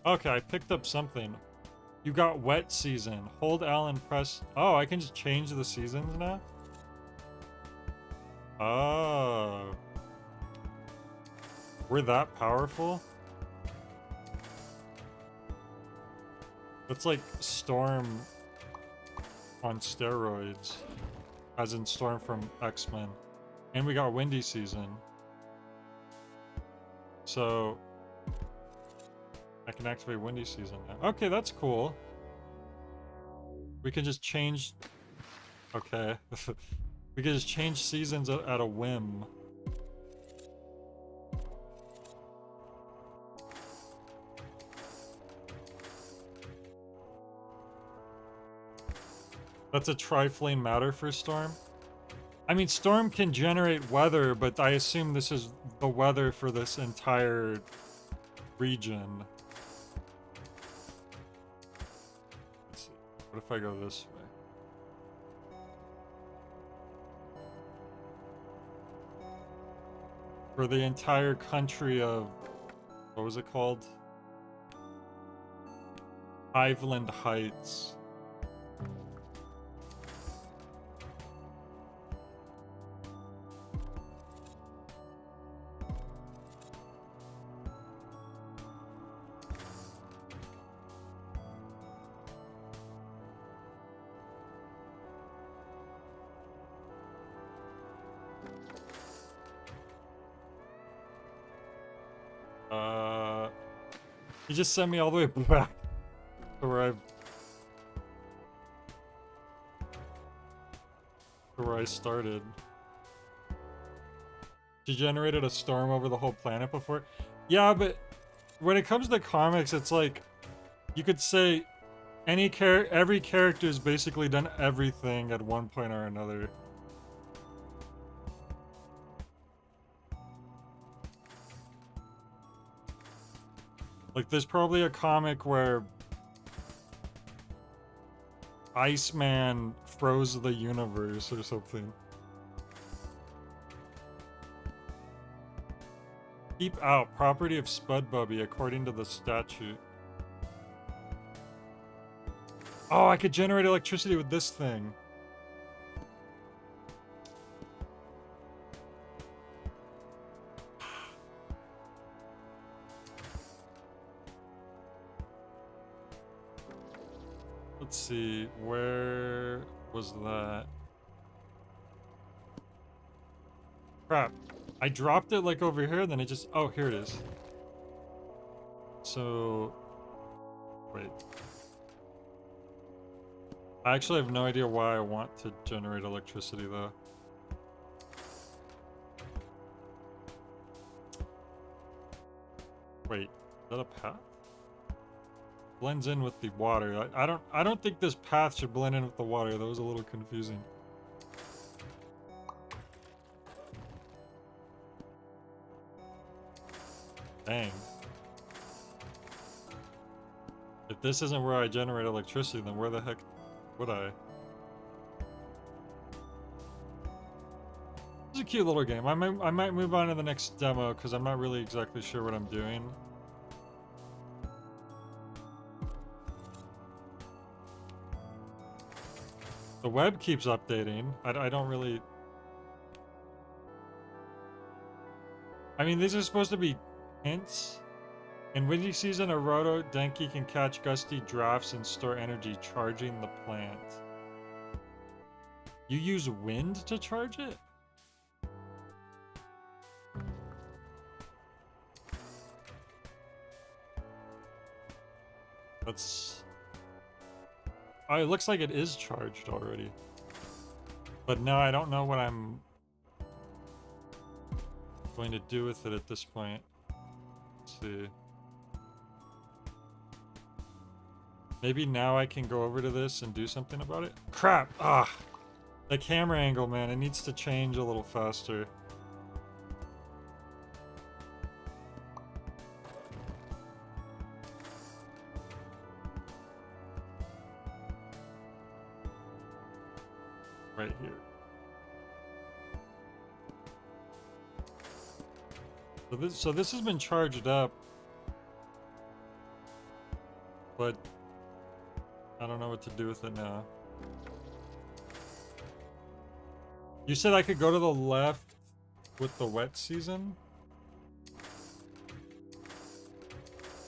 Okay, I picked up something. You got wet season. Hold L and press... Oh, I can just change the seasons now? Oh. We're that powerful? That's like Storm on steroids. As in Storm from X-Men. And we got windy season. So... I can activate windy season now. Okay, that's cool. We can just change... Okay. We can just change seasons at a whim. That's a trifling matter for Storm. I mean, Storm can generate weather, but I assume this is the weather for this entire region. Let's see. What if I go this way? For the entire country of... What was it called? Hiveland Heights. You just sent me all the way back to where I started. She generated a storm over the whole planet before. Yeah, but when it comes to comics, it's like you could say every character's basically done everything at one point or another. Like, there's probably a comic where Iceman froze the universe or something. Keep out, property of Spudbubby according to the statute. Oh, I could generate electricity with this thing. Let's see, where was that? Crap. I dropped it like over here, then it just... Oh, here it is. So... Wait. I actually have no idea why I want to generate electricity, though. Wait, is that a path? Blends in with the water. I don't think this path should blend in with the water. That was a little confusing. Dang. If this isn't where I generate electricity, then where the heck would I? This is a cute little game. I might move on to the next demo because I'm not really exactly sure what I'm doing. The web keeps updating. I don't really... I mean, these are supposed to be hints. In windy season, a roto denki can catch gusty drafts and store energy, charging the plant. You use wind to charge it? That's... Oh, it looks like it is charged already. But no, I don't know what I'm going to do with it at this point. Let's see. Maybe now I can go over to this and do something about it? Crap! Ah! The camera angle, man, it needs to change a little faster. Right here. So this has been charged up, but I don't know what to do with it now. You said I could go to the left with the wet season?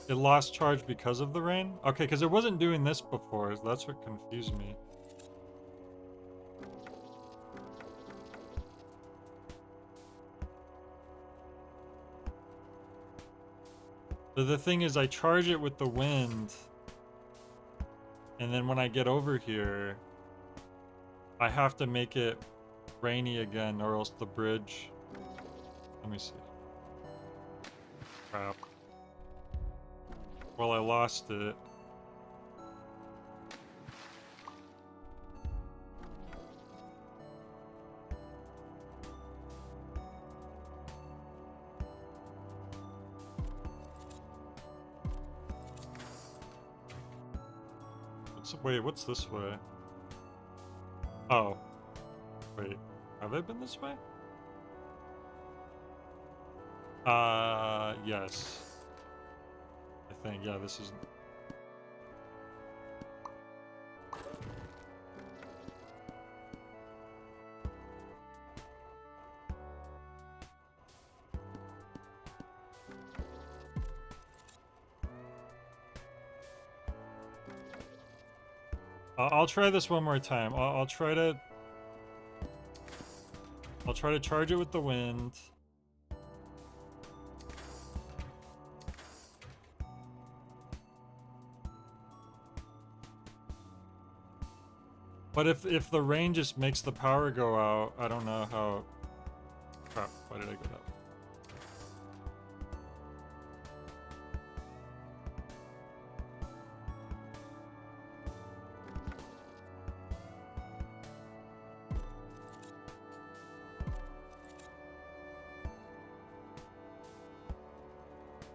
It lost charge because of the rain? Okay, because it wasn't doing this before. That's what confused me. So the thing is, I charge it with the wind, and then when I get over here, I have to make it rainy again, or else the bridge... Let me see. Crap. Well, I lost it. Wait, what's this way? Oh. Wait, have I been this way? Yes. I think, yeah, this is... I'll try this one more time. I'll try to charge it with the wind. But if the rain just makes the power go out, I don't know how... Crap, why did I go that way?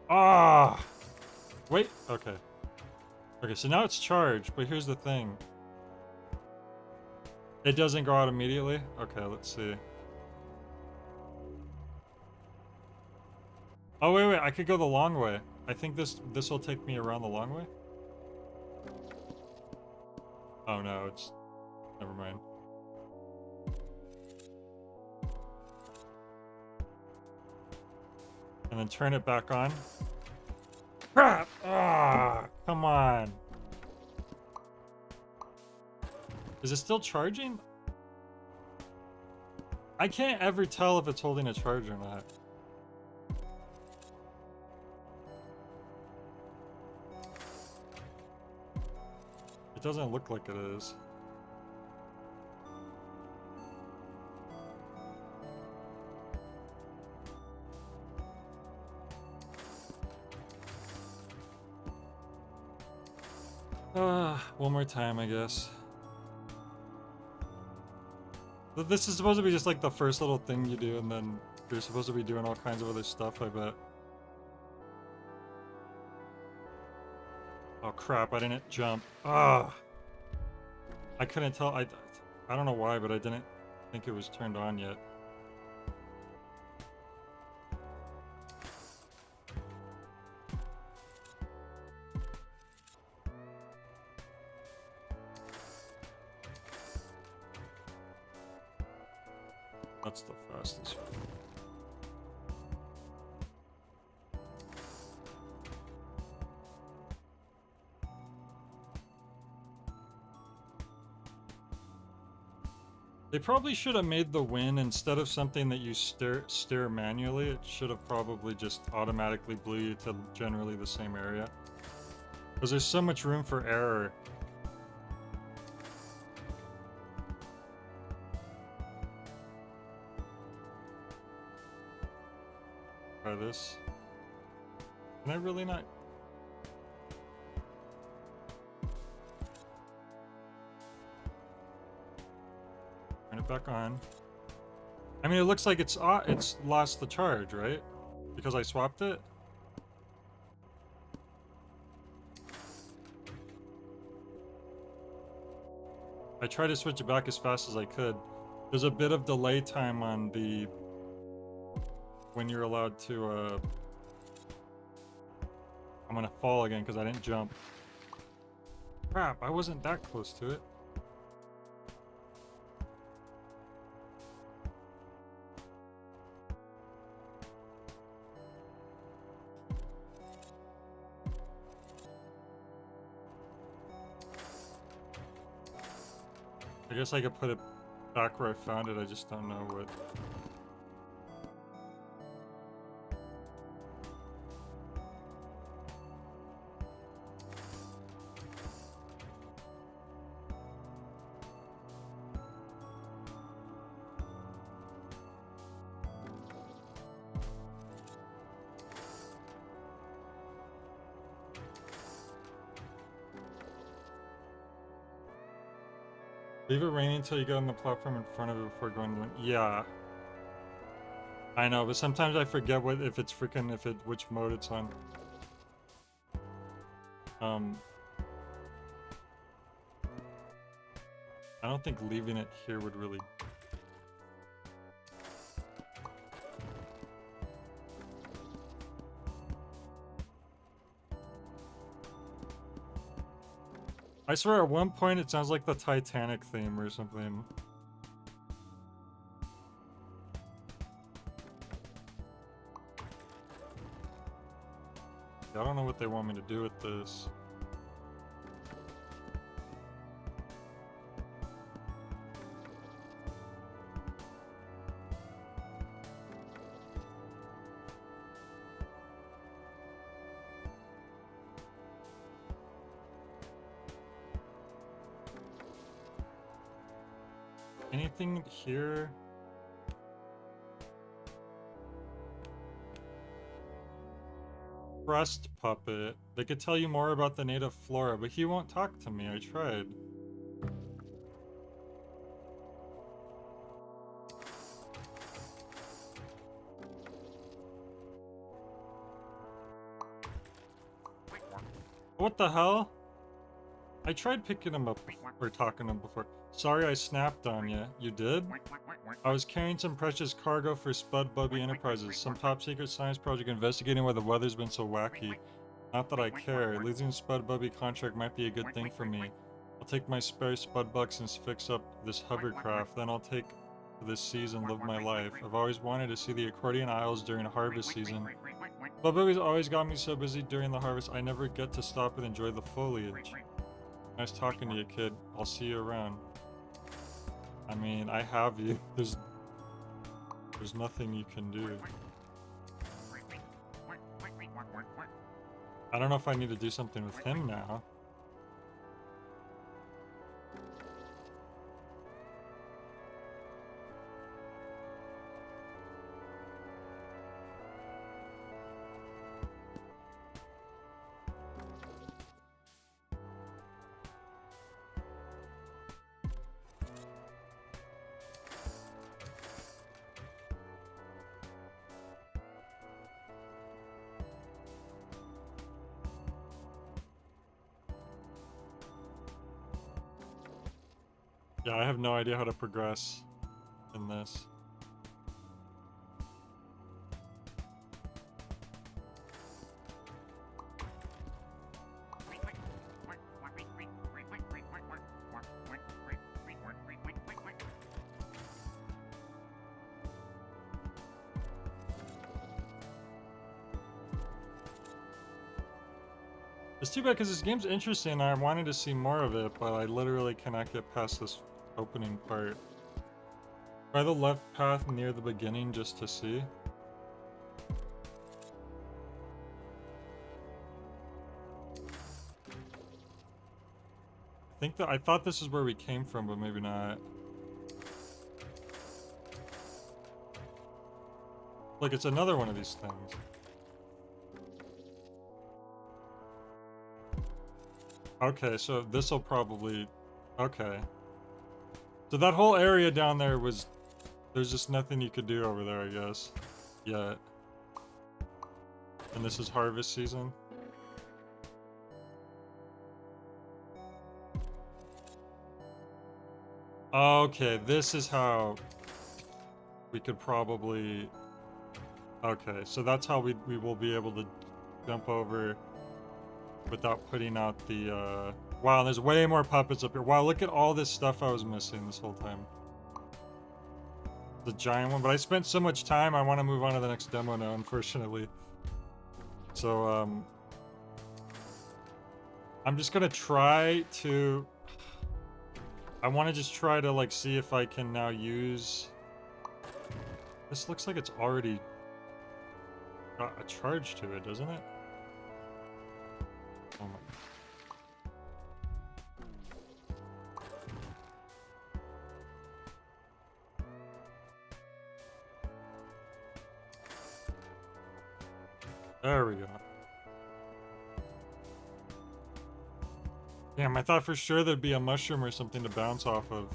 Ah! Wait, okay. Okay, so now it's charged, but here's the thing. It doesn't go out immediately? Okay, let's see. Oh, wait, I could go the long way. I think this will take me around the long way. Oh no, it's... Never mind. And then turn it back on. Crap! Ah, come on. Is it still charging? I can't ever tell if it's holding a charge or not. It doesn't look like it is. One more time, I guess. But this is supposed to be just like the first little thing you do, and then you're supposed to be doing all kinds of other stuff, I bet. Oh crap, I didn't jump. Ah! I couldn't tell, I don't know why, but I didn't think it was turned on yet. That's the fastest one. They probably should have made the win, instead of something that you steer manually, it should have probably just automatically blew you to generally the same area. Because there's so much room for error. Try this. Can I really not? Turn it back on. I mean, it looks like it's lost the charge, right? Because I swapped it? I tried to switch it back as fast as I could. There's a bit of delay time on the... when you're allowed to, I'm gonna fall again because I didn't jump. Crap, I wasn't that close to it. I guess I could put it back where I found it, I just don't know what... Leave it raining until you get on the platform in front of it before going to... Yeah. I know, but sometimes I forget if it's freaking, which mode it's on. I don't think leaving it here would really... I swear at one point it sounds like the Titanic theme or something. I don't know what they want me to do with this. Anything here? Rust puppet. They could tell you more about the native flora, but he won't talk to me. I tried. What the hell? I tried picking him up or talking to him before. Sorry I snapped on you. You did? I was carrying some precious cargo for Spud Bubby Enterprises, some top secret science project investigating why the weather's been so wacky. Not that I care. Losing Spud Bubby contract might be a good thing for me. I'll take my spare Spud Bucks and fix up this hovercraft, then I'll take this season live my life. I've always wanted to see the accordion isles during harvest season. Spud Bubby's always got me so busy during the harvest I never get to stop and enjoy the foliage. Nice talking to you, kid. I'll see you around. I mean, I have you. There's nothing you can do. I don't know if I need to do something with him now. Yeah, I have no idea how to progress in this. It's too bad because this game's interesting and I wanted to see more of it, but I literally cannot get past this opening part. Try the left path near the beginning just to see. I thought this is where we came from, but maybe not. Like, it's another one of these things. Okay, so this'll probably... Okay. So that whole area down there was... There's just nothing you could do over there, I guess. Yet. And this is harvest season. Okay, this is how... We could probably... Okay, so that's how we will be able to jump over without putting out the, Wow, there's way more puppets up here. Wow, look at all this stuff I was missing this whole time. The giant one, but I spent so much time, I want to move on to the next demo now, unfortunately. So, I'm just gonna try to... I want to just try to, like, see if I can now use... This looks like it's already got a charge to it, doesn't it? Oh my... There we go. Damn, I thought for sure there'd be a mushroom or something to bounce off of.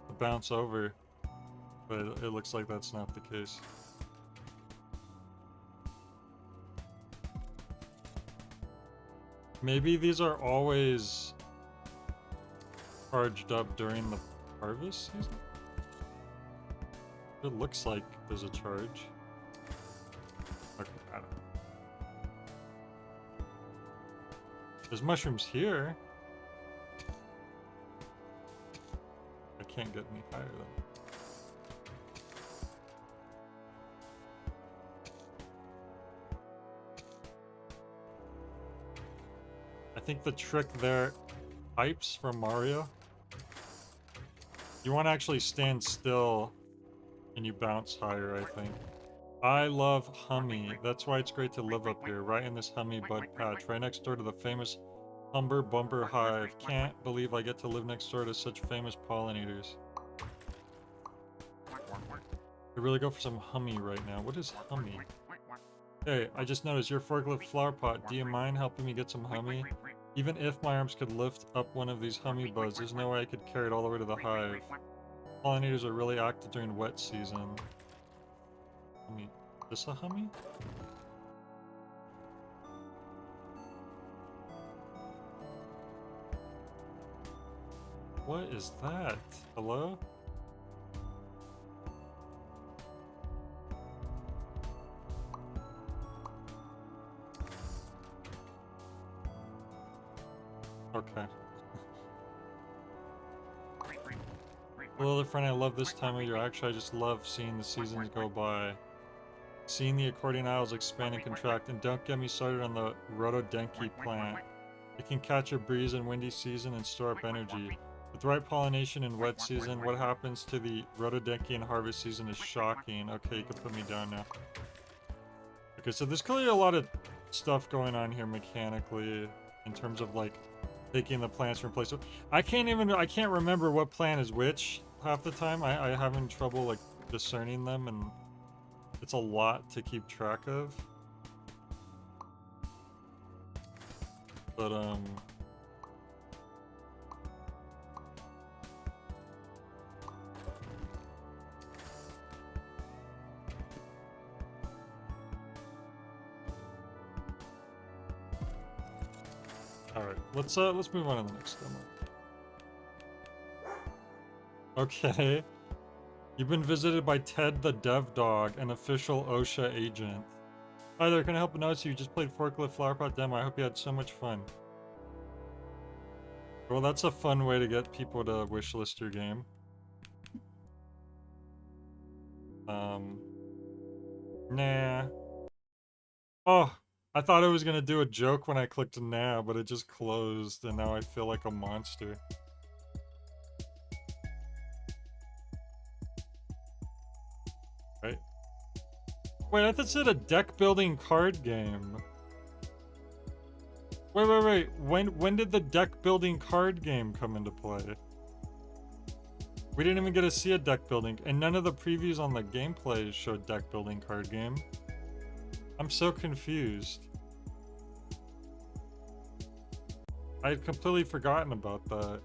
To bounce over. But it looks like that's not the case. Maybe these are always charged up during the harvest season? It looks like there's a charge. Okay, I don't know. There's mushrooms here. I can't get any higher though. I think the trick there, pipes from Mario. You want to actually stand still and you bounce higher, I think. I love Hummy. That's why it's great to live up here, right in this Hummy Bud patch, right next door to the famous Humber Bumper Hive. Can't believe I get to live next door to such famous pollinators. I really go for some Hummy right now. What is Hummy? Hey, I just noticed your forklift flower pot. Do you mind helping me get some Hummy? Even if my arms could lift up one of these Hummy buds, there's no way I could carry it all the way to the hive. Pollinators are really active during wet season. Hummy. Is this a Hummy? What is that? Hello? Okay. Hello, little friend, I love this time of year. Actually, I just love seeing the seasons go by. Seeing the accordion isles expand and contract. And don't get me started on the rhododendron plant. It can catch a breeze in windy season and store up energy. With the right pollination in wet season, what happens to the rhododendron harvest season is shocking. Okay, you can put me down now. Okay, so there's clearly a lot of stuff going on here mechanically in terms of like taking the plants from place. I can't remember what plant is which half the time. I having trouble like discerning them, and it's a lot to keep track of. But alright, let's move on to the next demo. Okay. You've been visited by Ted the Dev Dog, an official OSHA agent. Hi there, can I help announce you just played Forklift Flower Pot demo? I hope you had so much fun. Well, that's a fun way to get people to wishlist your game. Nah. Oh, I thought I was gonna do a joke when I clicked nah, but it just closed, and now I feel like a monster. Right? Wait, I thought it said a deck building card game. Wait. When did the deck building card game come into play? We didn't even get to see a deck building, and none of the previews on the gameplay showed deck building card game. I'm so confused. I had completely forgotten about that.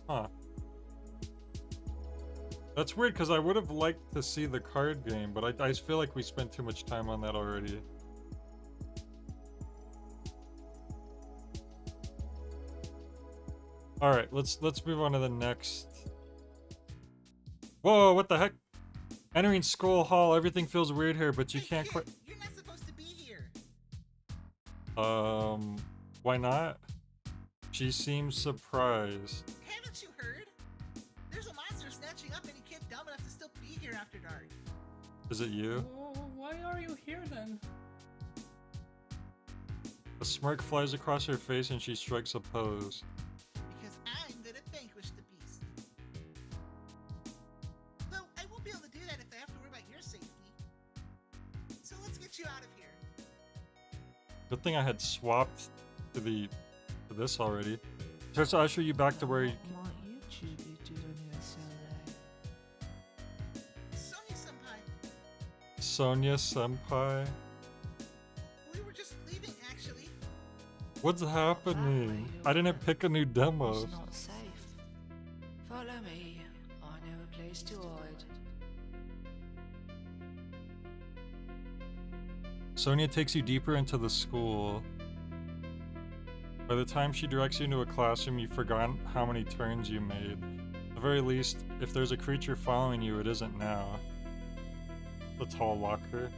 Huh. That's weird, because I would have liked to see the card game, but I feel like we spent too much time on that already. Alright, let's move on to the next. Whoa, what the heck? Entering Skull Hall, everything feels weird here, but you can't quite. You're not supposed to be here. Why not? She seems surprised. Haven't you heard? There's a monster snatching up any kid dumb enough to still be here after dark. Is it you? Oh, why are you here then? A smirk flies across her face and she strikes a pose. Because I'm gonna vanquish the beast. Though I won't be able to do that if I have to worry about your safety. So let's get you out of here. Good thing I had swapped to this already. Starts to usher you back to where you. What might you two be doing here so late? Sonia Senpai. Sonia Senpai? We were just leaving, actually. What's happening? I didn't pick a new demo. It's not safe. Follow me. I know a place to hide. Sonia takes you deeper into the school. By the time she directs you into a classroom, you've forgotten how many turns you made. At the very least, if there's a creature following you, it isn't now. The tall walker.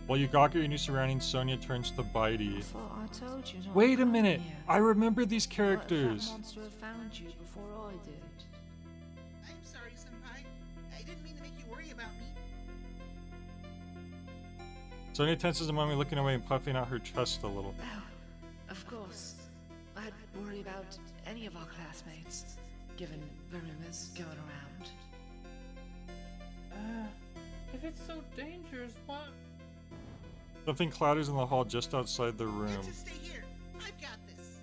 While you gawk at your new surroundings, Sonia turns to Bitey. I thought I told you not Wait to a come minute! here. I remember these What if characters! that monster had found you before I did? I'm sorry, Senpai. I didn't mean to make you worry about me. Sonia tenses a moment, looking away and puffing out her chest a little. Well, of course. I'd worry about any of our classmates, given the rumors going around. If it's so dangerous, what? Something clatters in the hall just outside the room. Let's just stay here. I've got this.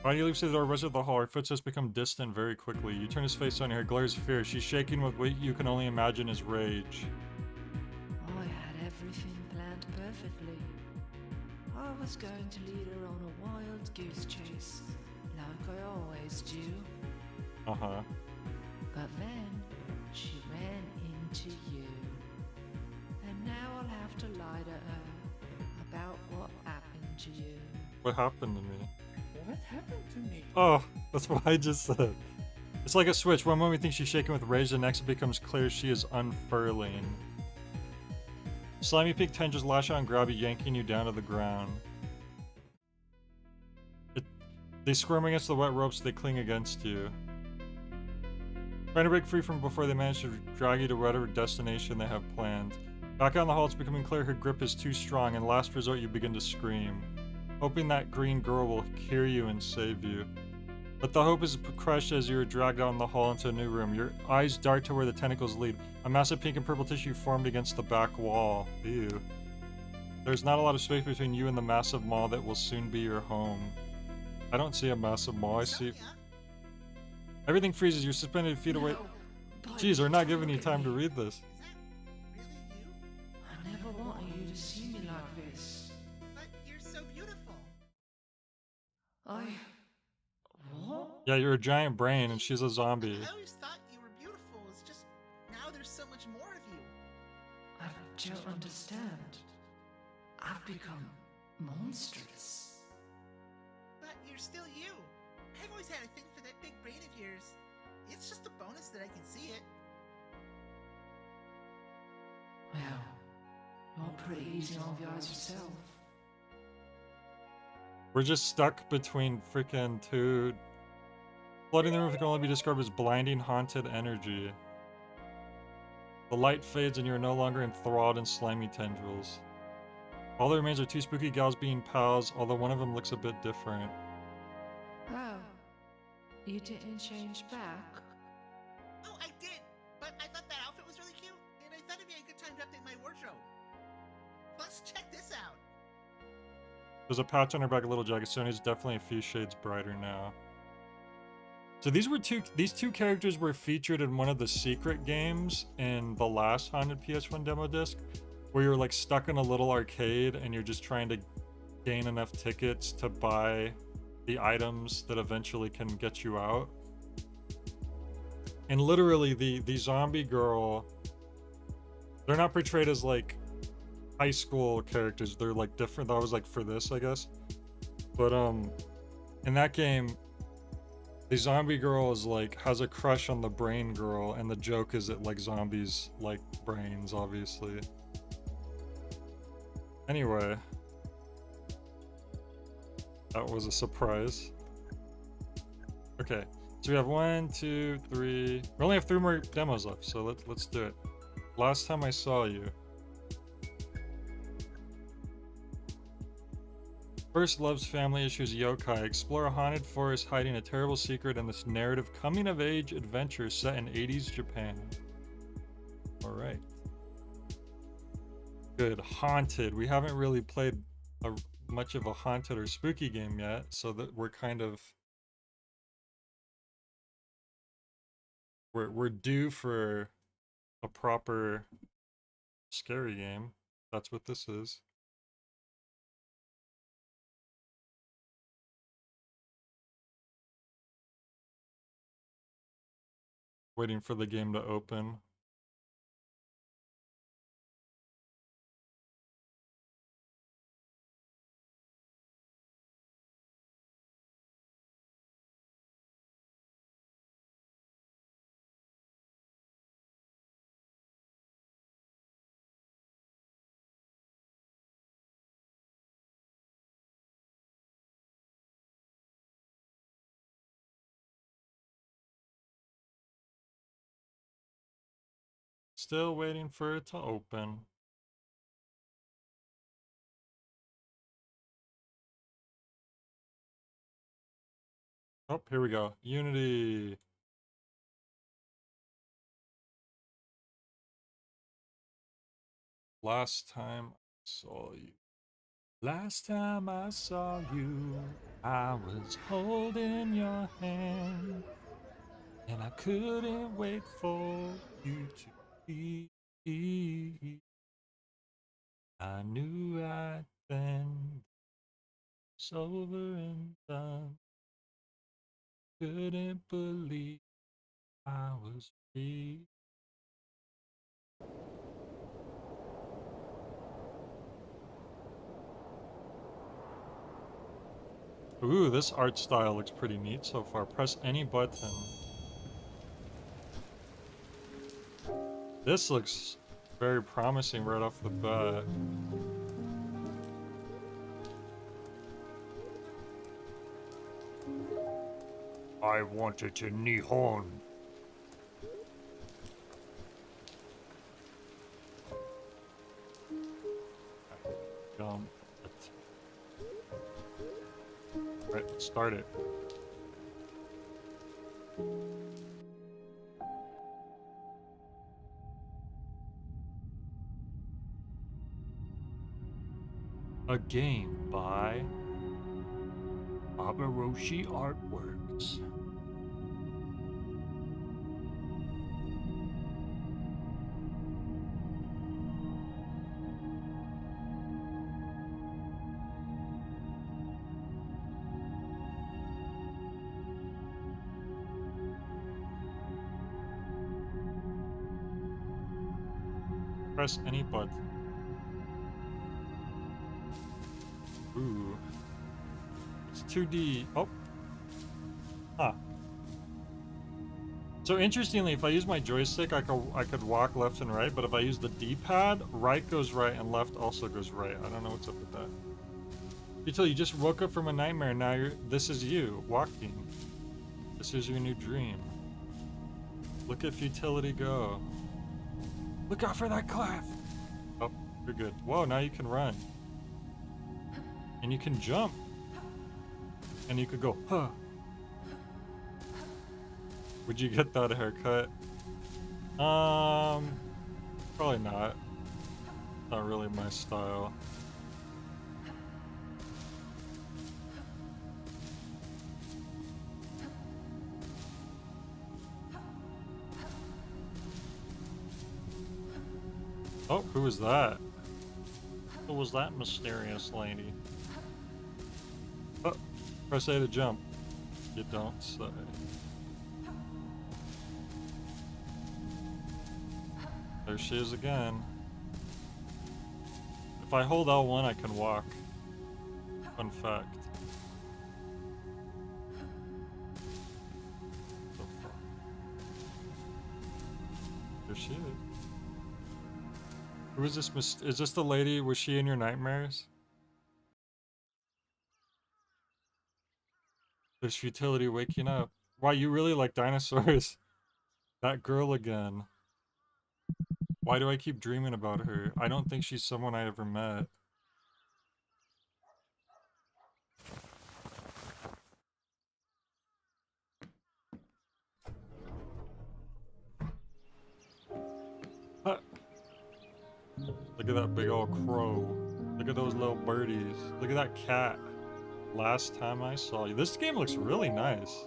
Bitey leaps through the door, rushes at the hall. Her footsteps become distant very quickly. You turn his face on her, glares fear. She's shaking with what you can only imagine is rage. I had everything planned perfectly. I was going to lead her on a wild goose chase, like I always do. Uh-huh. But then she ran into you. And now I'll have to lie to her about what happened to you. What happened to me? What happened to me? Oh, that's what I just said. It's like a switch. One moment we think she's shaking with rage, the next it becomes clear she is unfurling. Slimy pink tendrils lash out and grab you, yanking you down to the ground. They squirm against the wet ropes, they cling against you. Trying to break free from before they manage to drag you to whatever destination they have planned. Back out in the hall, it's becoming clear her grip is too strong, and last resort you begin to scream, hoping that green girl will hear you and save you. But the hope is crushed as you are dragged out in the hall into a new room. Your eyes dart to where the tentacles lead. A massive pink and purple tissue formed against the back wall. Ew. There's not a lot of space between you and the massive maw that will soon be your home. I don't see a massive maw, I see... Sonia, Everything freezes, you're suspended feet away. Jeez, we're not giving you time to read this. is that really you? I never wanted you to see me like this. But you're so beautiful. What? Yeah, you're a giant brain and she's a zombie. I always thought you were beautiful. It's just now there's so much more of you. I don't understand. I've become monstrous. But you're still you. I've always had a thing for that big brain of yours. It's just a bonus that I can see it. Well, you're pretty easy on the eyes yourself. We're just stuck between freaking two... Flooding the room can only be described as blinding, haunted energy. The light fades and you are no longer enthralled in slimy tendrils. All that remains are two spooky gals being pals, although one of them looks a bit different. Oh, you didn't change back? Oh, I did. But I thought that outfit was really cute, and I thought it'd be a good time to update my wardrobe. Plus, check this out. There's a patch on her back, a little jacket. Sonia's definitely a few shades brighter now. So these two characters were featured in one of the secret games in the last Haunted PS1 demo disc, where you're like stuck in a little arcade and you're just trying to gain enough tickets to buy the items that eventually can get you out. And literally the zombie girl, they're not portrayed as like high school characters, they're like different. That was like for this, I guess. But in that game, the zombie girl is like has a crush on the brain girl, and the joke is that like zombies like brains, obviously. Anyway, that was a surprise. Okay, so we have 1, 2, 3. We only have 3 more demos left, so let's do it. Last time I saw you. First loves family issues yokai. Explore a haunted forest hiding a terrible secret in this narrative coming-of-age adventure set in 80s Japan. Alright. Good. Haunted. We haven't really played much of a haunted or spooky game yet, so that we're kind of... We're due for a proper scary game. That's what this is. Waiting for the game to open. Still waiting for it to open. Oh, here we go. Unity. Last time I saw you. Last time I saw you, I was holding your hand. And I couldn't wait for you to be. I knew right then it's over and done. Couldn't believe I was free. Ooh, this art style looks pretty neat so far. Press any button. This looks very promising right off the bat. I want it in Nihon. Jump. Right, start it. A game by Abaroshi Artworks. Press any button. Ooh. It's 2D. Oh. Huh. So interestingly, if I use my joystick, I could walk left and right, but if I use the D-pad, right goes right and left also goes right. I don't know what's up with that. Until you just woke up from a nightmare, now this is you, walking. This is your new dream. Look at futility go. Look out for that cliff! Oh, you're good. Whoa, now you can run. And you can jump. And you could go, huh. Would you get that haircut? Probably not. Not really my style. Oh, who was that? Who was that mysterious lady? Oh, press A to jump. You don't say. There she is again. If I hold L1, I can walk. Fun fact. So far. There she is. Who is this? Is this the lady? Was she in your nightmares? There's futility waking up. Why, you really like dinosaurs? That girl again. Why do I keep dreaming about her? I don't think she's someone I ever met. Huh. Look at that big old crow. Look at those little birdies. Look at that cat. Last time I saw you. This game looks really nice.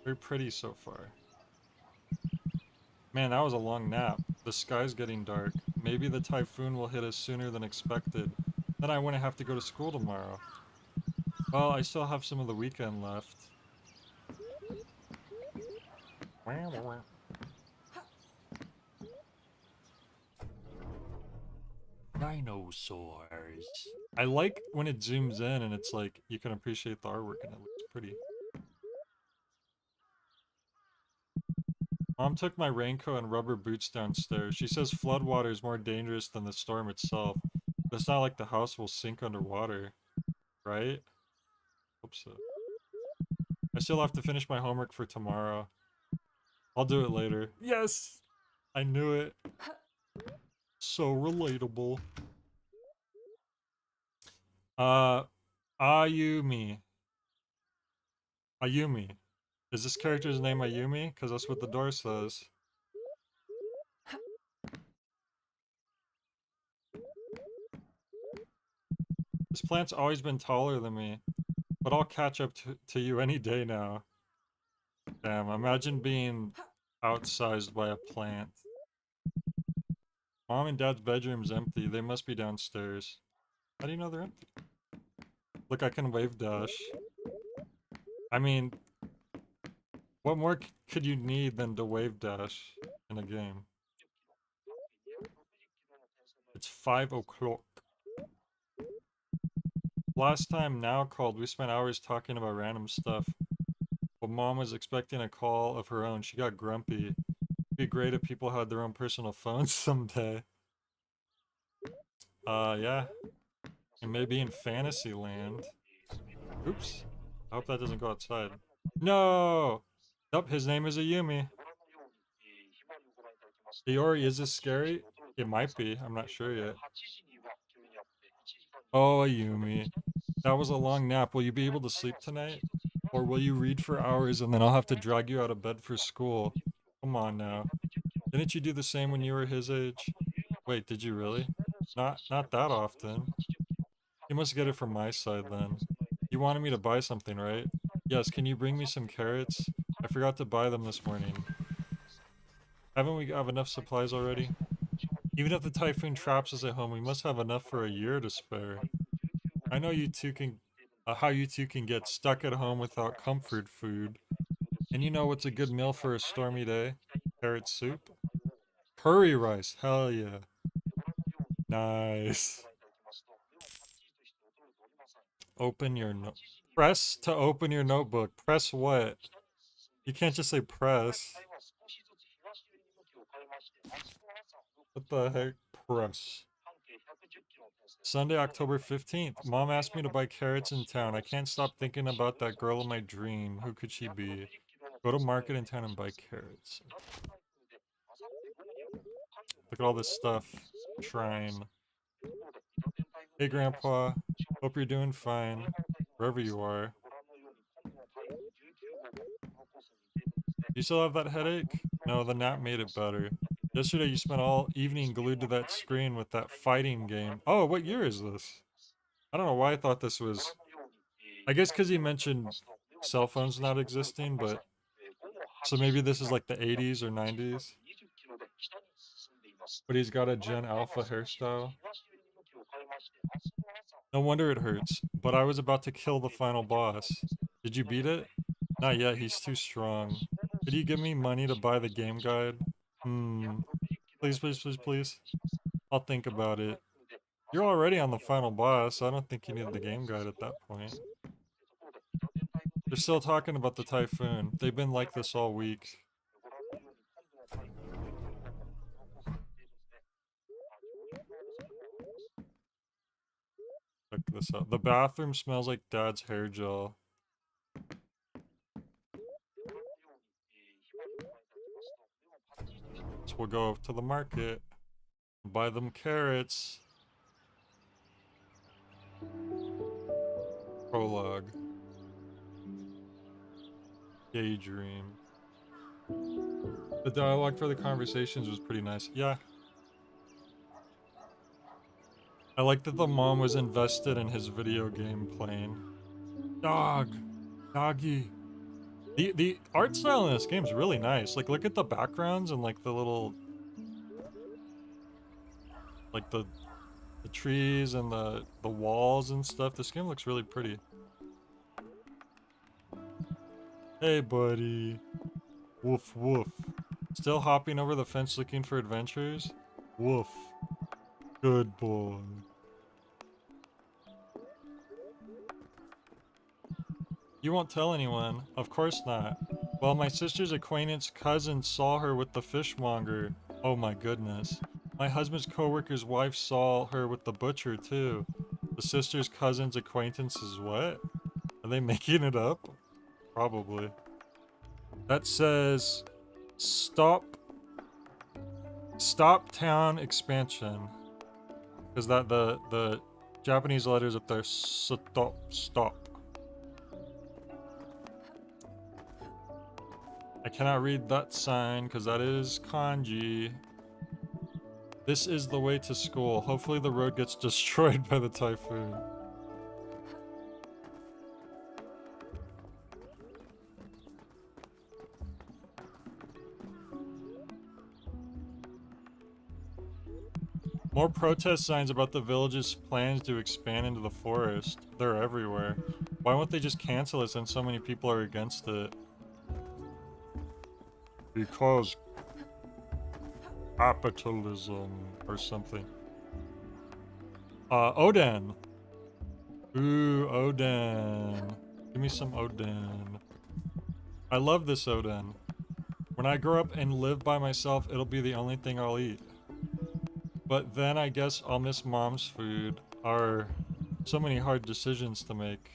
Very pretty so far. Man, that was a long nap. The sky's getting dark. Maybe the typhoon will hit us sooner than expected. Then I wouldn't have to go to school tomorrow. Well, I still have some of the weekend left. Dinosaurs. I like when it zooms in and it's like, you can appreciate the artwork and it looks pretty. Mom took my raincoat and rubber boots downstairs. She says floodwater is more dangerous than the storm itself. But it's not like the house will sink underwater, right? Hope so. I still have to finish my homework for tomorrow. I'll do it later. Yes! I knew it. So relatable. Ayumi. Ayumi. Is this character's name Ayumi? Because that's what the door says. This plant's always been taller than me. But I'll catch up to you any day now. Damn, imagine being outsized by a plant. Mom and Dad's bedroom's empty. They must be downstairs. How do you know they're empty? Look, I can wave dash. I mean, what more could you need than to wave dash in a game? It's 5 o'clock. Last time Now called, we spent hours talking about random stuff. But Mom was expecting a call of her own. She got grumpy. It'd be great if people had their own personal phones someday. Yeah. And maybe in Fantasyland. Oops. I hope that doesn't go outside. No! Nope, his name is Ayumi. Iori, is this scary? It might be. I'm not sure yet. Oh, Ayumi. That was a long nap. Will you be able to sleep tonight? Or will you read for hours and then I'll have to drag you out of bed for school? Come on now. Didn't you do the same when you were his age? Wait, did you really? Not that often. You must get it from my side then. You wanted me to buy something, right? Yes, can you bring me some carrots? I forgot to buy them this morning. Haven't we have enough supplies already? Even if the typhoon traps us at home, we must have enough for a year to spare. I know you two can, how you two can get stuck at home without comfort food. And you know what's a good meal for a stormy day? Carrot soup? Curry rice, hell yeah. Nice. Open your press to open your notebook. Press what? You can't just say press. What the heck? Press. Sunday, October 15th. Mom asked me to buy carrots in town. I can't stop thinking about that girl in my dream. Who could she be? Go to market in town and buy carrots. Look at all this stuff. Shrine. Hey, Grandpa. Hope you're doing fine. Wherever you are. You still have that headache? No, the nap made it better. Yesterday you spent all evening glued to that screen with that fighting game. Oh, what year is this? I don't know why I thought this was... I guess because he mentioned cell phones not existing, but... So maybe this is like the 80s or 90s? But he's got a Gen Alpha hairstyle. No wonder it hurts. But I was about to kill the final boss. Did you beat it? Not yet, he's too strong. Could you give me money to buy the game guide? Please, please, please, please. I'll think about it. You're already on the final boss, so I don't think you need the game guide at that point. They're still talking about the typhoon. They've been like this all week. Check this out. The bathroom smells like Dad's hair gel. So we'll go to the market. Buy them carrots. Prologue. Daydream. The dialogue for the conversations was pretty nice. Yeah. I like that the mom was invested in his video game playing. Dog. Doggy. The art style in this game is really nice. Like, look at the backgrounds and like the little... Like the trees and the walls and stuff. This game looks really pretty. Hey, buddy. Woof, woof. Still hopping over the fence looking for adventures? Woof. Good boy. You won't tell anyone? Of course not. Well, my sister's acquaintance cousin saw her with the fishmonger. Oh my goodness. My husband's coworker's wife saw her with the butcher too. The sister's cousin's acquaintance is what? Are they making it up? Probably. That says stop town expansion. Because that the Japanese letters up there, stop. I cannot read that sign because that is kanji. This is the way to school. Hopefully the road gets destroyed by the typhoon. More protest signs about the village's plans to expand into the forest. They're everywhere. Why Why won't they just cancel it since so many people are against it? Because capitalism or something. Oden. Ooh, Oden. Give me some Oden. I love this Oden. When I grow up and live by myself, it'll be the only thing I'll eat. But then I guess I'll miss mom's food. Are so many hard decisions to make.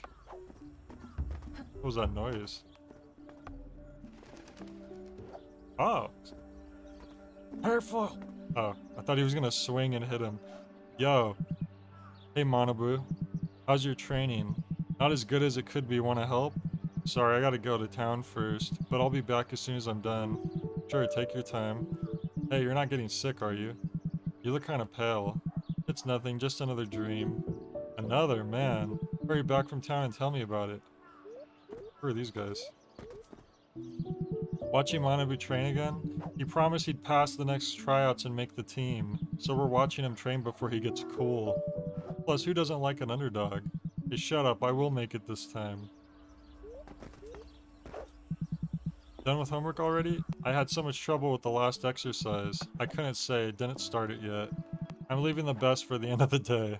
What was that noise? Oh. Careful! Oh, I thought he was gonna swing and hit him. Yo. Hey, Manabu. How's your training? Not as good as it could be. Wanna help? Sorry, I gotta go to town first, but I'll be back as soon as I'm done. Sure, take your time. Hey, you're not getting sick, are you? You look kinda pale. It's nothing, just another dream. Another? Man. Hurry back from town and tell me about it. Who are these guys? Watching Manabu train again? He promised he'd pass the next tryouts and make the team, so we're watching him train before he gets cool. Plus, who doesn't like an underdog? Hey, shut up, I will make it this time. Done with homework already? I had so much trouble with the last exercise. I couldn't say, didn't start it yet. I'm leaving the best for the end of the day.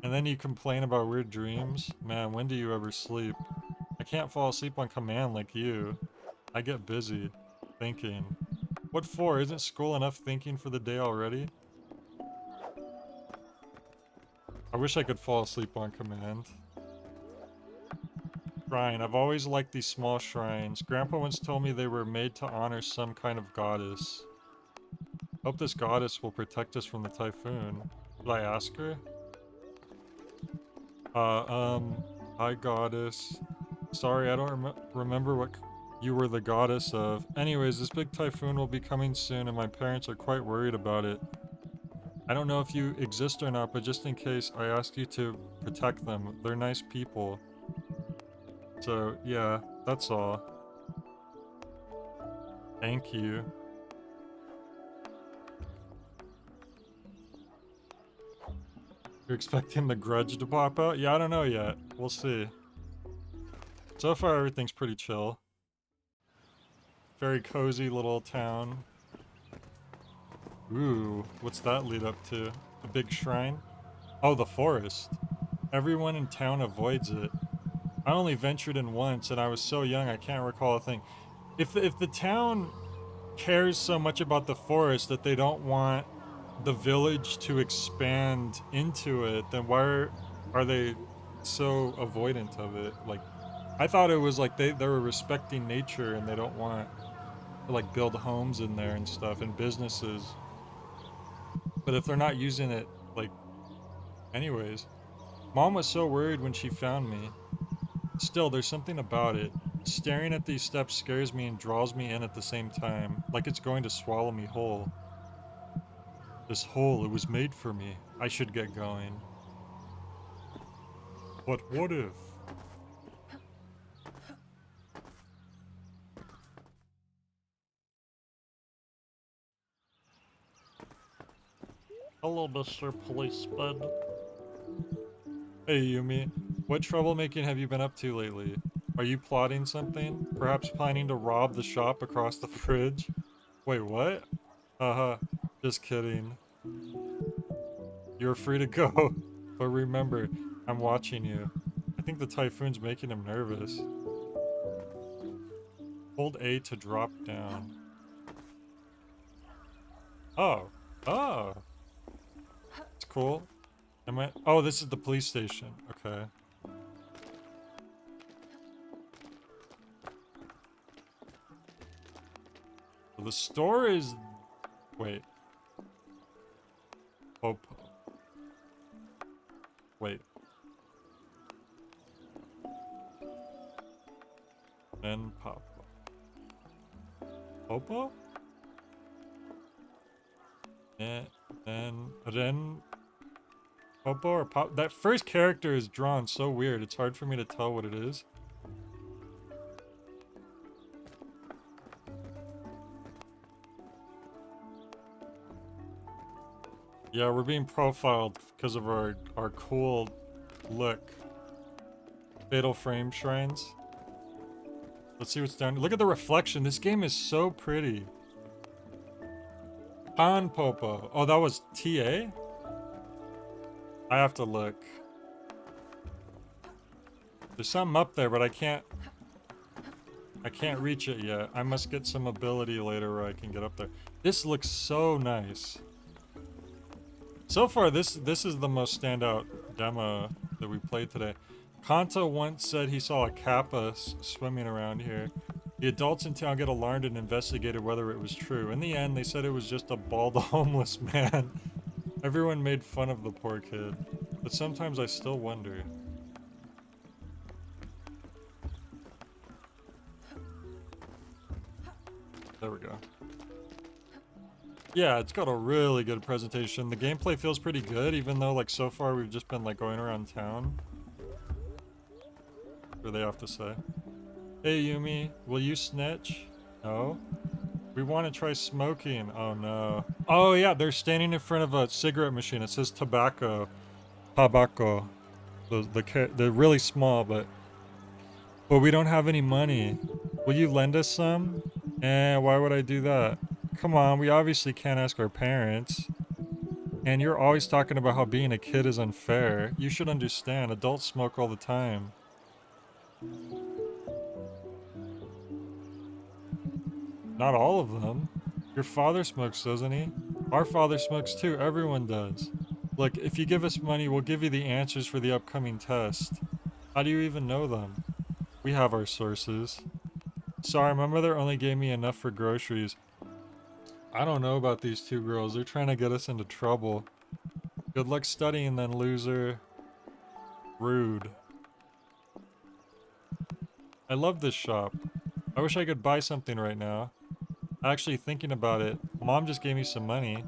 And then you complain about weird dreams? Man, when do you ever sleep? I can't fall asleep on command like you. I get busy. Thinking. What for? Isn't school enough thinking for the day already? I wish I could fall asleep on command. Shrine. I've always liked these small shrines. Grandpa once told me they were made to honor some kind of goddess. Hope this goddess will protect us from the typhoon. Should I ask her? Hi goddess. Sorry, I don't remember what you were the goddess of. Anyways, this big typhoon will be coming soon and my parents are quite worried about it. I don't know if you exist or not, but just in case, I ask you to protect them. They're nice people. So, yeah, that's all. Thank you. You're expecting the grudge to pop out? Yeah, I don't know yet. We'll see. So far, everything's pretty chill. Very cozy little town. Ooh, what's that lead up to? A big shrine? Oh, the forest. Everyone in town avoids it. I only ventured in once, and I was so young I can't recall a thing. If the town cares so much about the forest that they don't want the village to expand into it, then why are they so avoidant of it? Like, I thought it was like they were respecting nature and they don't want to like build homes in there and stuff and businesses. But if they're not using it, like, anyways. Mom was so worried when she found me. Still, there's something about it. Staring at these steps scares me and draws me in at the same time, like it's going to swallow me whole. This hole, it was made for me. I should get going. But what if? Hello, Mr. Policeman. Hey, Yumi. What troublemaking have you been up to lately? Are you plotting something? Perhaps planning to rob the shop across the bridge? Wait, what? Haha, just kidding. You're free to go, but remember, I'm watching you. I think the typhoon's making him nervous. Hold A to drop down. Oh. Oh. It's cool. Am I? Oh, this is the police station. Okay. So the store is... Wait. Hope. Wait. Then Papa. Popo? Then Popo or Pop? That first character is drawn so weird, it's hard for me to tell what it is. Yeah, we're being profiled because of our cool look. Fatal Frame Shrines. Let's see what's down. Look at the reflection. This game is so pretty. Han Popo. Oh, that was TA? I have to look. There's something up there, but I can't reach it yet. I must get some ability later where I can get up there. This looks so nice. So far, this is the most standout demo that we played today. Kanta once said he saw a kappa swimming around here. The adults in town get alarmed and investigated whether it was true. In the end, they said it was just a bald homeless man. Everyone made fun of the poor kid. But sometimes I still wonder. There we go. Yeah, it's got a really good presentation. The gameplay feels pretty good, even though, like, so far we've just been, like, going around town. What do they have to say? Hey, Yumi, will you snitch? No? We want to try smoking. Oh, no. Oh, yeah, they're standing in front of a cigarette machine. It says tobacco. Tobacco. They're really small, but we don't have any money. Will you lend us some? Why would I do that? Come on, we obviously can't ask our parents. And you're always talking about how being a kid is unfair. You should understand, adults smoke all the time. Not all of them. Your father smokes, doesn't he? Our father smokes too, everyone does. Look, if you give us money, we'll give you the answers for the upcoming test. How do you even know them? We have our sources. Sorry, my mother only gave me enough for groceries. I don't know about these two girls. They're trying to get us into trouble. Good luck studying then, loser. Rude. I love this shop. I wish I could buy something right now. Actually thinking about it, Mom just gave me some money.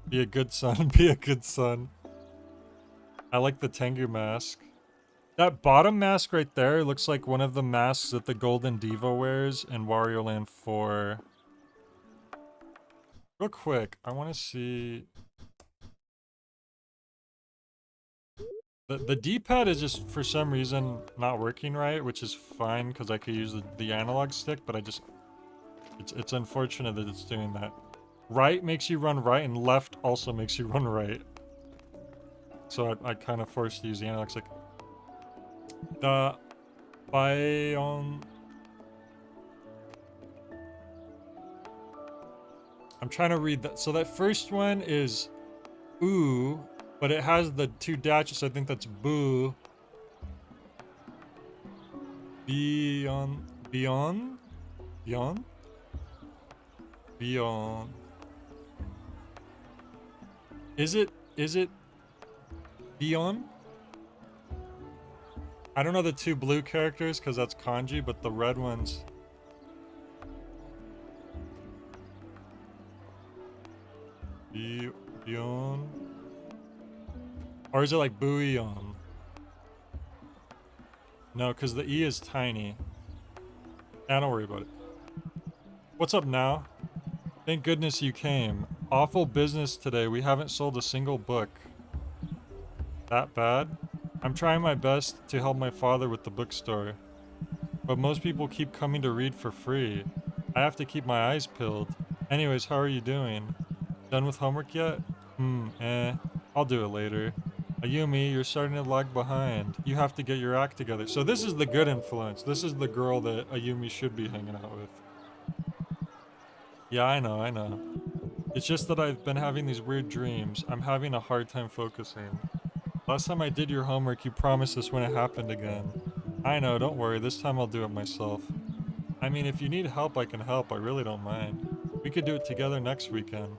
Be a good son, be a good son. I like the Tengu mask. That bottom mask right there looks like one of the masks that the Golden Diva wears in Wario Land 4. Real quick, I want to see... The D-pad is just, for some reason, not working right, which is fine, because I could use the analog stick, but I just... It's unfortunate that it's doing that. Right makes you run right, and left also makes you run right. So I kind of forced to use the analog stick. The... Bion... I'm trying to read that. So that first one is ooh, but it has the two dashes. So I think that's boo. Beyond. Is it beyond? I don't know the two blue characters because that's kanji, but the red ones. Beyond? Or is it like Buion? No, because the E is tiny. Don't worry about it. What's up now? Thank goodness you came. Awful business today. We haven't sold a single book. That bad? I'm trying my best to help my father with the bookstore. But most people keep coming to read for free. I have to keep my eyes peeled. Anyways, how are you doing? Done with homework yet? I'll do it later. Ayumi, you're starting to lag behind. You have to get your act together. So this is the good influence. This is the girl that Ayumi should be hanging out with. Yeah, I know. It's just that I've been having these weird dreams. I'm having a hard time focusing. Last time I did your homework, you promised this when it happened again. I know, don't worry. This time I'll do it myself. I mean, if you need help, I can help. I really don't mind. We could do it together next weekend.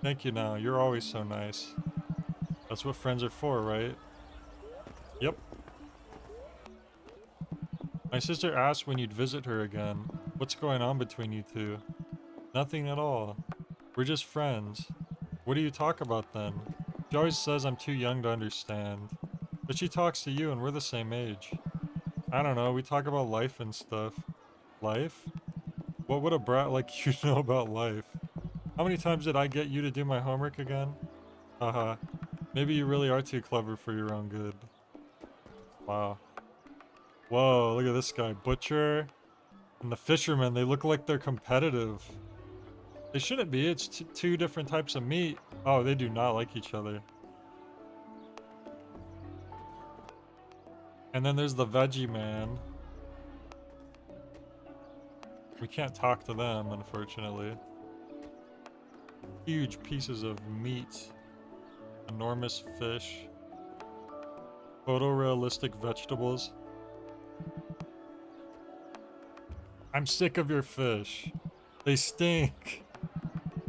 Thank you now. You're always so nice. That's what friends are for, right? Yep. My sister asked when you'd visit her again. What's going on between you two? Nothing at all. We're just friends. What do you talk about then? She always says I'm too young to understand. But she talks to you and we're the same age. I don't know, we talk about life and stuff. Life? What would a brat like you know about life? How many times did I get you to do my homework again? Haha. Maybe you really are too clever for your own good. Wow. Whoa, look at this guy. Butcher and the fisherman, they look like they're competitive. They shouldn't be. It's two different types of meat. Oh, they do not like each other. And then there's the veggie man. We can't talk to them, unfortunately. Huge pieces of meat. Enormous fish. Photorealistic vegetables. I'm sick of your fish. They stink.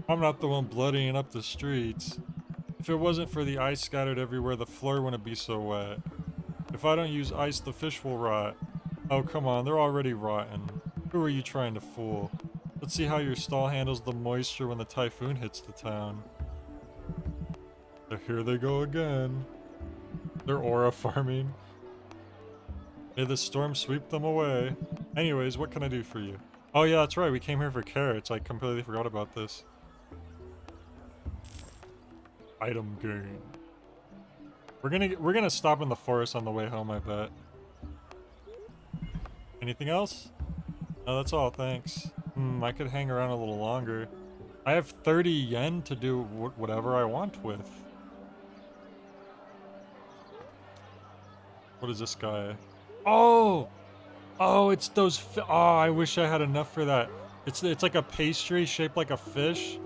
I'm not the one bloodying up the streets. If it wasn't for the ice scattered everywhere, the floor wouldn't be so wet. If I don't use ice, the fish will rot. Oh, come on, they're already rotten. Who are you trying to fool? Let's see how your stall handles the moisture when the typhoon hits the town. So here they go again. They're aura farming. May the storm sweep them away. Anyways, what can I do for you? Oh yeah, that's right, we came here for carrots. I completely forgot about this. Item gain. We're gonna stop in the forest on the way home, I bet. Anything else? No, that's all, thanks. I could hang around a little longer. I have 30 yen to do whatever I want with. What is this guy? Oh! Oh, it's those oh, I wish I had enough for that. It's like a pastry shaped like a fish.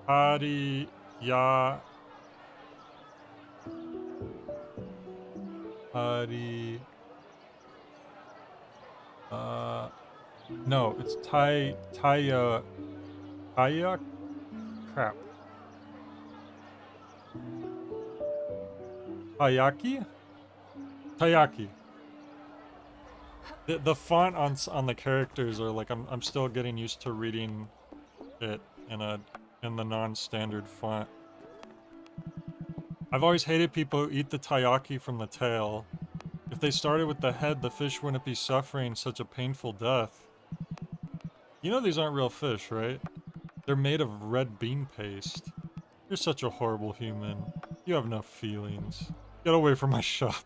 Hari ya Hari no, it's Taya crap. Tayaki? Tayaki. The font on the characters are like I'm still getting used to reading it in the non-standard font. I've always hated people who eat the taiyaki from the tail. If they started with the head, the fish wouldn't be suffering such a painful death. You know these aren't real fish, right? They're made of red bean paste. You're such a horrible human. You have no feelings. Get away from my shop.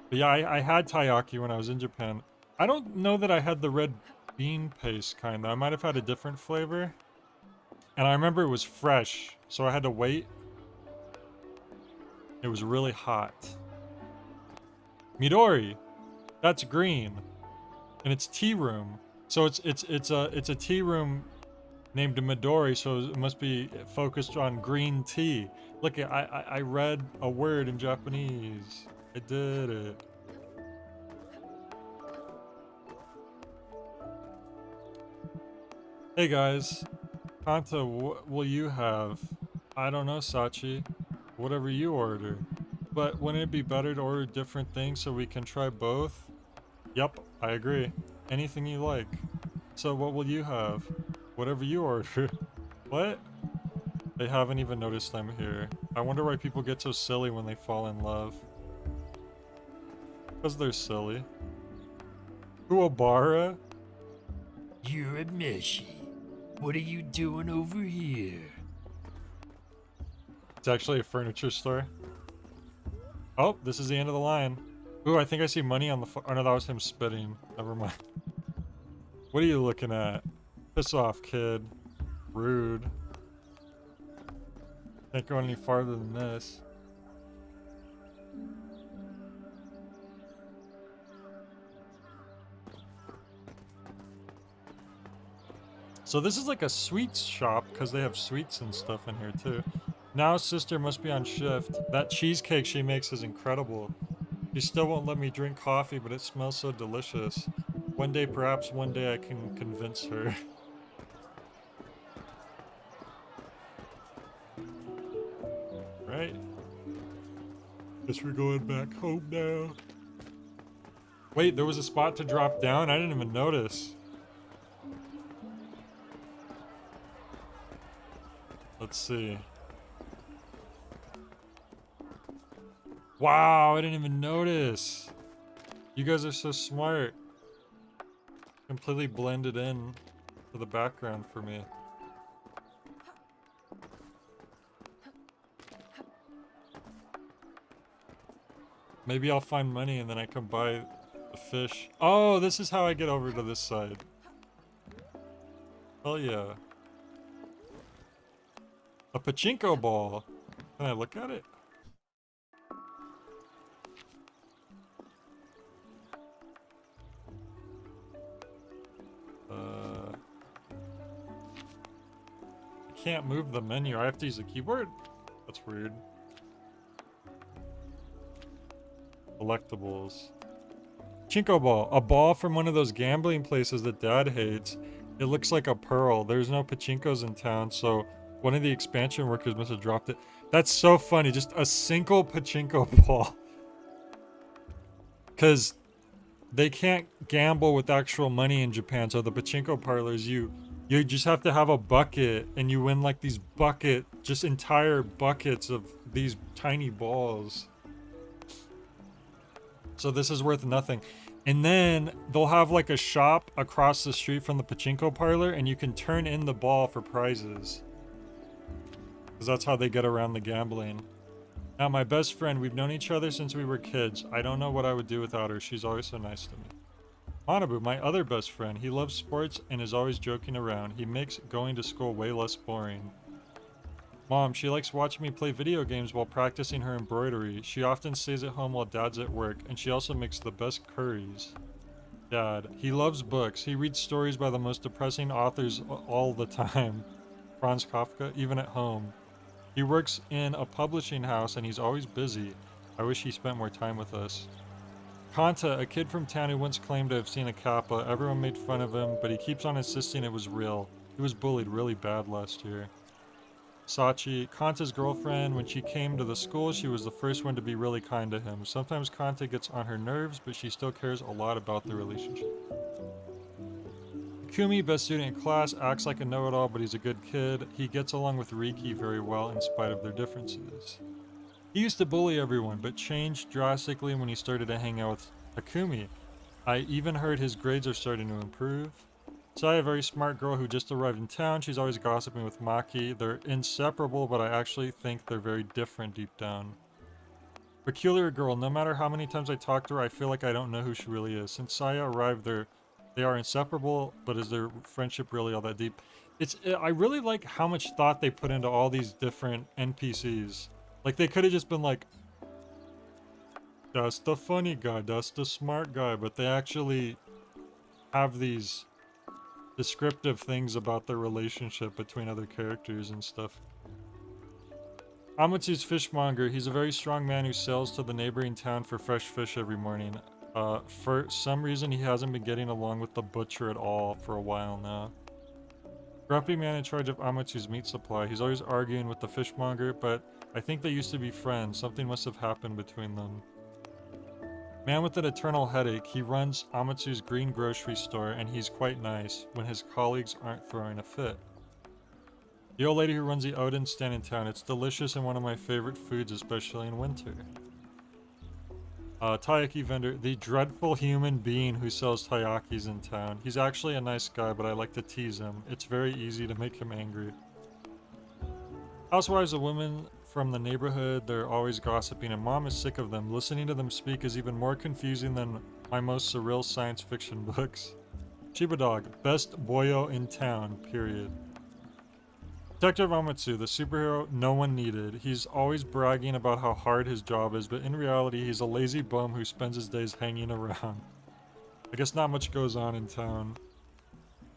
But yeah, I had taiyaki when I was in Japan. I don't know that I had the red bean paste kind though. I might have had a different flavor. And I remember it was fresh, so I had to wait. It was really hot. Midori. That's green. And it's tea room. So it's a tea room named Midori, so it must be focused on green tea. Look, I read a word in Japanese. I did it. Hey guys, Kanta, what will you have? I don't know, Sachi. Whatever you order. But wouldn't it be better to order different things so we can try both? Yep, I agree. Anything you like. So what will you have? Whatever you order. What? They haven't even noticed I'm here. I wonder why people get so silly when they fall in love. Because they're silly. Kuwabara? You're a Meshi. What are you doing over here? It's actually a furniture store. Oh, this is the end of the line. Ooh, I think I see money on the oh no, that was him spitting. Never mind. What are you looking at? Piss off, kid. Rude. Can't go any farther than this. So this is like a sweets shop because they have sweets and stuff in here too. Now sister must be on shift. That cheesecake she makes is incredible. She still won't let me drink coffee, but it smells so delicious. One day, perhaps one day I can convince her. Right? Guess we're going back home now. Wait, there was a spot to drop down? I didn't even notice. Let's see. Wow, I didn't even notice. You guys are so smart. Completely blended in to the background for me. Maybe I'll find money and then I can buy the fish. Oh, this is how I get over to this side. Oh yeah. A pachinko ball. Can I look at it? I can't move the menu. I have to use a keyboard? That's weird. Collectibles. Chinko ball. A ball from one of those gambling places that Dad hates. It looks like a pearl. There's no pachinkos in town, so one of the expansion workers must have dropped it. That's so funny. Just a single pachinko ball. Because they can't gamble with actual money in Japan, so the pachinko parlors, you just have to have a bucket, and you win like these just entire buckets of these tiny balls. So this is worth nothing. And then they'll have like a shop across the street from the pachinko parlor, and you can turn in the ball for prizes. Because that's how they get around the gambling. Now, my best friend, we've known each other since we were kids. I don't know what I would do without her. She's always so nice to me. Manabu, my other best friend. He loves sports and is always joking around. He makes going to school way less boring. Mom, she likes watching me play video games while practicing her embroidery. She often stays at home while Dad's at work, and she also makes the best curries. Dad, he loves books. He reads stories by the most depressing authors all the time. Franz Kafka, even at home. He works in a publishing house and he's always busy. I wish he spent more time with us. Kanta, a kid from town who once claimed to have seen a kappa. Everyone made fun of him, but he keeps on insisting it was real. He was bullied really bad last year. Sachi, Kanta's girlfriend, when she came to the school, she was the first one to be really kind to him. Sometimes Kanta gets on her nerves, but she still cares a lot about the relationship. Kumi, best student in class, acts like a know-it-all, but he's a good kid. He gets along with Riki very well in spite of their differences. He used to bully everyone, but changed drastically when he started to hang out with Takumi. I even heard his grades are starting to improve. Saya, a very smart girl who just arrived in town. She's always gossiping with Maki. They're inseparable, but I actually think they're very different deep down. Peculiar girl, no matter how many times I talk to her, I feel like I don't know who she really is. Since Saya arrived, they are inseparable, but is their friendship really all that deep? I really like how much thought they put into all these different NPCs. Like, they could have just been like, that's the funny guy, that's the smart guy, but they actually have these descriptive things about their relationship between other characters and stuff. Amatsu's fishmonger. He's a very strong man who sells to the neighboring town for fresh fish every morning. For some reason, he hasn't been getting along with the butcher at all for a while now. Grumpy man in charge of Amatsu's meat supply. He's always arguing with the fishmonger, but I think they used to be friends. Something must have happened between them. Man with an eternal headache. He runs Amatsu's green grocery store, and he's quite nice when his colleagues aren't throwing a fit. The old lady who runs the Odin stand in town. It's delicious and one of my favorite foods, especially in winter. Taiyaki vendor. The dreadful human being who sells taiyakis in town. He's actually a nice guy, but I like to tease him. It's very easy to make him angry. Housewives, a woman from the neighborhood. They're always gossiping, and Mom is sick of them. Listening to them speak is even more confusing than my most surreal science fiction books. Chiba Dog. Best boyo in town, period. Detective Amatsu, the superhero no one needed. He's always bragging about how hard his job is, but in reality, he's a lazy bum who spends his days hanging around. I guess not much goes on in town.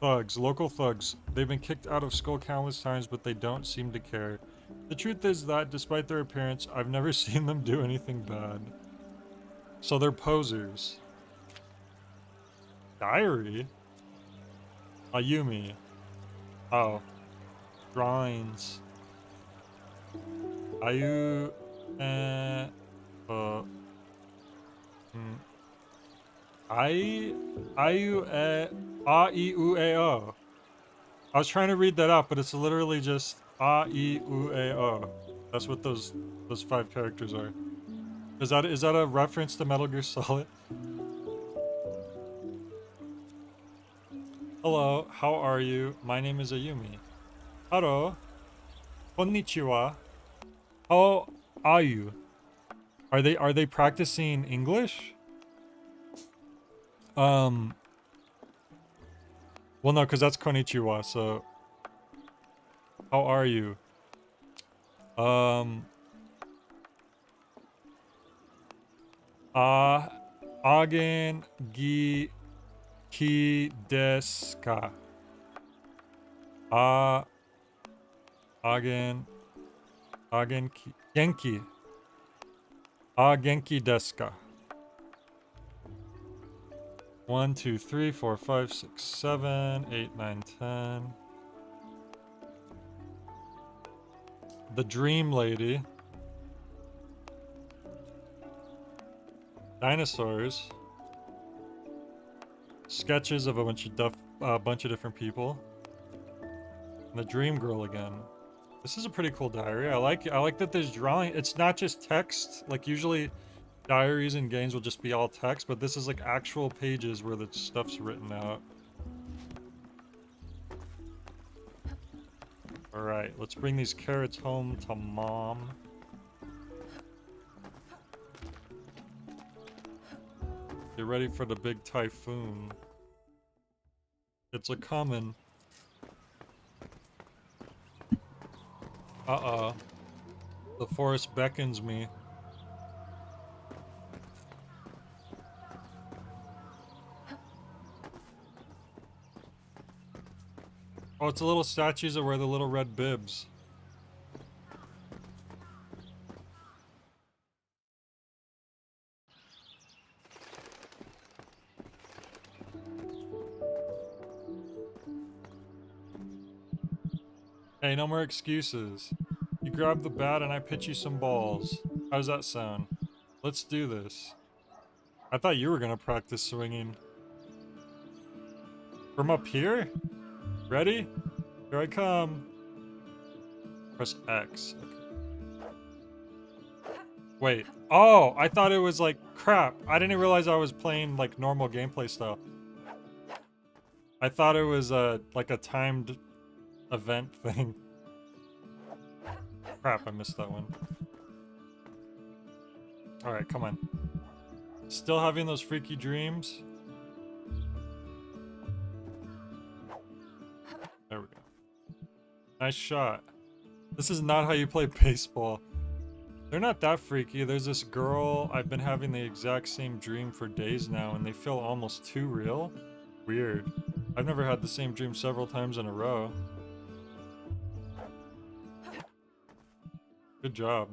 Thugs, local thugs. They've been kicked out of school countless times, but they don't seem to care. The truth is that, despite their appearance, I've never seen them do anything bad. So they're posers. Diary? Ayumi. Oh. Drawings. Ayu, A, I, U, A, O. I was trying to read that out, but it's literally just A, I, U, A, O. That's what those 5 characters are. Is that a reference to Metal Gear Solid? Hello, how are you? My name is Ayumi. Hello. Konnichiwa. How are you? Are they practicing English? Well, no, because that's konnichiwa, so... How are you? Agen gi ki desu ka? Agen ki... Genki. Genki desu ka? 1, 2, 3, 4, 5, 6, 7, 8, 9, 10. The Dream Lady. Dinosaurs. Sketches of a bunch of different people. And the Dream Girl again. This is a pretty cool diary. I like that there's drawing. It's not just text. Like usually diaries in games will just be all text, but this is like actual pages where the stuff's written out. Alright, let's bring these carrots home to Mom. Get ready for the big typhoon. It's a coming. Uh-oh. The forest beckons me. Oh, it's the little statues that wear the little red bibs. Hey, no more excuses. You grab the bat and I pitch you some balls. How does that sound? Let's do this. I thought you were gonna practice swinging. From up here? Ready? Here I come. Press X. Okay. Wait. Oh, I thought it was like crap. I didn't realize I was playing like normal gameplay style. I thought it was like a timed event thing. Crap, I missed that one. Alright, come on. Still having those freaky dreams? There we go. Nice shot. This is not how you play baseball. They're not that freaky. There's this girl. I've been having the exact same dream for days now, and they feel almost too real. Weird. I've never had the same dream several times in a row. Good job.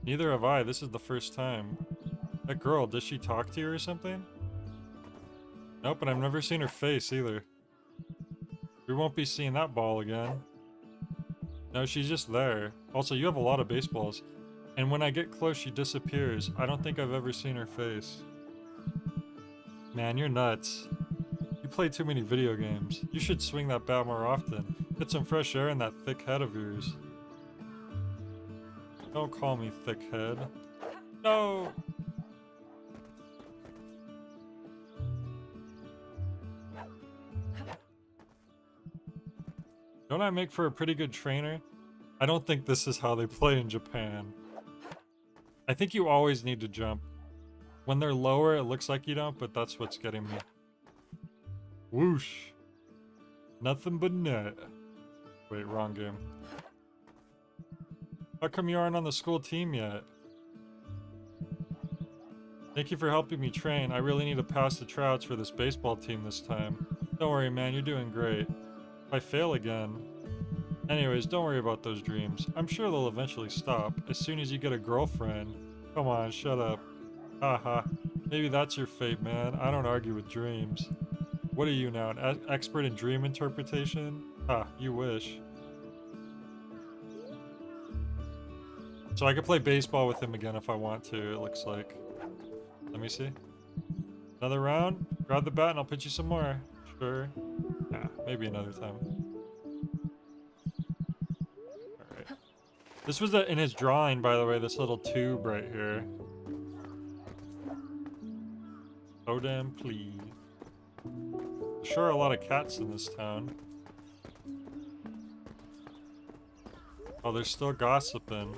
Neither have I. This is the first time. That girl, does she talk to you or something? Nope, and I've never seen her face either. We won't be seeing that ball again. No, she's just there. Also, you have a lot of baseballs. And when I get close, she disappears. I don't think I've ever seen her face. Man, you're nuts. You play too many video games. You should swing that bat more often. Get some fresh air in that thick head of yours. Don't call me thick head. No! Don't I make for a pretty good trainer? I don't think this is how they play in Japan. I think you always need to jump. When they're lower, it looks like you don't, but that's what's getting me. Whoosh. Nothing but net. Wait, wrong game. How come you aren't on the school team yet? Thank you for helping me train. I really need to pass the tryouts for this baseball team this time. Don't worry, man, you're doing great. If I fail again... Anyways, don't worry about those dreams. I'm sure they'll eventually stop, as soon as you get a girlfriend. Come on, shut up. Haha. Maybe that's your fate, man. I don't argue with dreams. What are you now, an expert in dream interpretation? Ha, you wish. So I could play baseball with him again if I want to, it looks like. Let me see. Another round? Grab the bat and I'll pitch you some more. Sure. Nah, maybe another time. Alright. This was in his drawing, by the way, this little tube right here. Oh damn, please. Sure, a lot of cats in this town. Oh, they're still gossiping.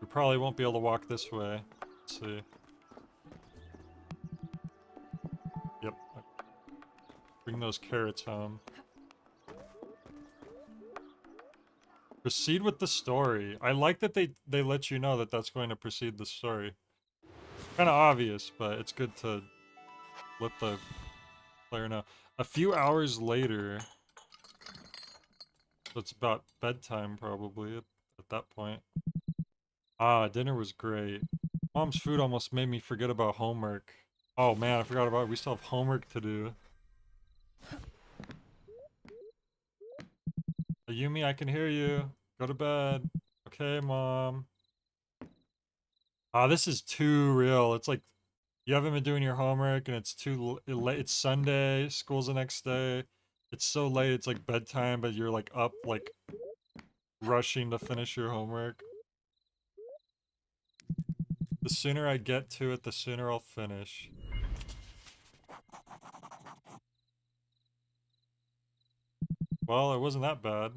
probably won't be able to walk this way. Let's see. Yep. Bring those carrots home. Proceed with the story. I like that they let you know that that's going to precede the story. Kind of obvious, but it's good to let the player know. A few hours later, so it's about bedtime probably at that point. Ah, dinner was great. Mom's food almost made me forget about homework. Oh man, I forgot about it. We still have homework to do. Ayumi, I can hear you. Go to bed. Okay, Mom. Ah, this is too real. It's like you haven't been doing your homework and it's too late. It's Sunday, school's the next day. It's so late, it's like bedtime, but you're like up, like rushing to finish your homework. The sooner I get to it, the sooner I'll finish. Well, it wasn't that bad.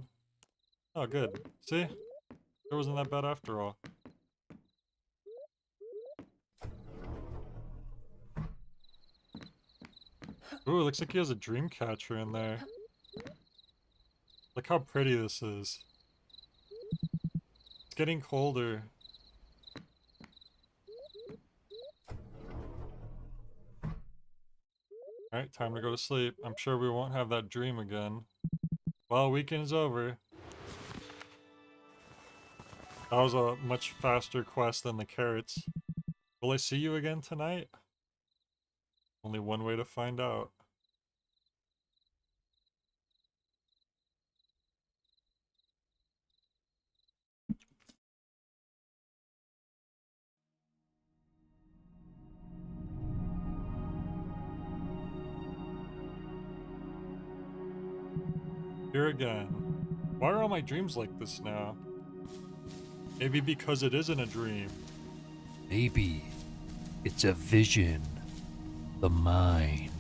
Oh, good. See? It wasn't that bad after all. Ooh, it looks like he has a dream catcher in there. Look how pretty this is. It's getting colder. Alright, time to go to sleep. I'm sure we won't have that dream again. Well, weekend's over. That was a much faster quest than the carrots. Will I see you again tonight? Only one way to find out. Here again. Why are all my dreams like this now? Maybe because it isn't a dream. Maybe it's a vision. The mind.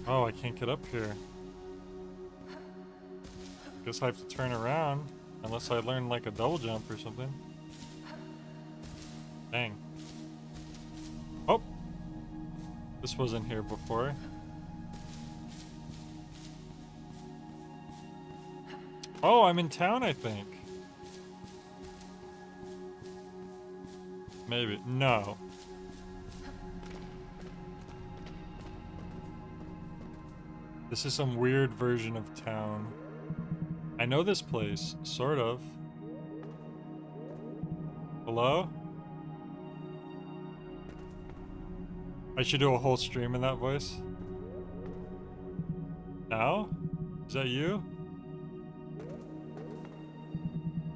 Oh, I can't get up here. Guess I have to turn around. Unless I learn like a double jump or something. Dang. Oh! This wasn't here before. Oh, I'm in town, I think. Maybe. No. This is some weird version of town. I know this place, sort of. Hello? I should do a whole stream in that voice. Now? Is that you?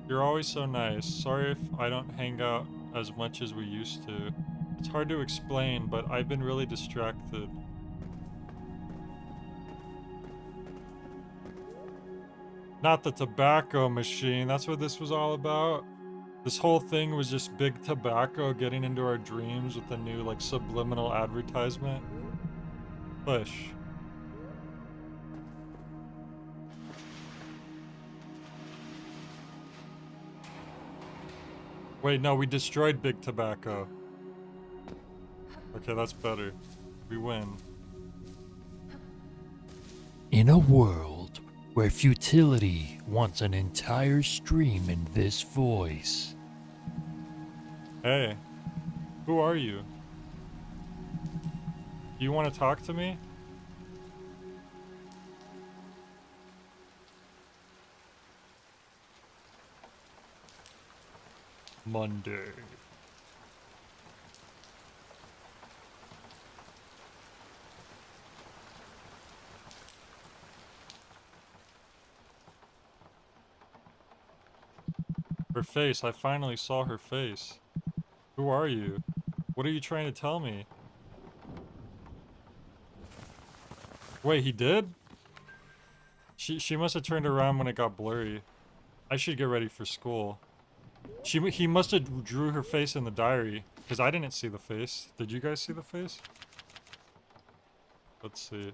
You're always so nice. Sorry if I don't hang out as much as we used to. It's hard to explain, but I've been really distracted. Not the tobacco machine, that's what this was all about. This whole thing was just big tobacco getting into our dreams with a new, like, subliminal advertisement. Push. Wait, no, we destroyed big tobacco. Okay, that's better. We win. In a world where futility wants an entire stream in this voice. Hey, who are you? Do you want to talk to me? Monday. Her face, I finally saw her face. Who are you? What are you trying to tell me? Wait, he did? She must have turned around when it got blurry. I should get ready for school. He must have drew her face in the diary, because I didn't see the face. Did you guys see the face? Let's see.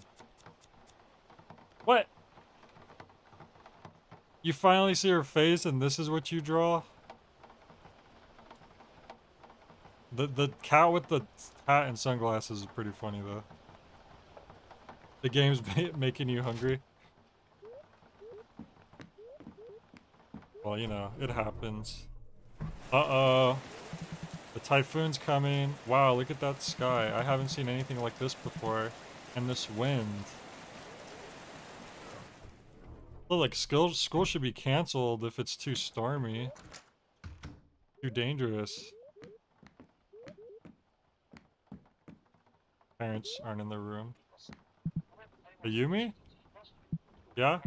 What? You finally see her face and this is what you draw? The cat with the hat and sunglasses is pretty funny though. The game's making you hungry. Well, you know, it happens. Uh-oh. The typhoon's coming. Wow, look at that sky. I haven't seen anything like this before. And this wind. Well, like, school should be canceled if it's too stormy. Too dangerous. Parents aren't in the room. Ayumi? Yeah?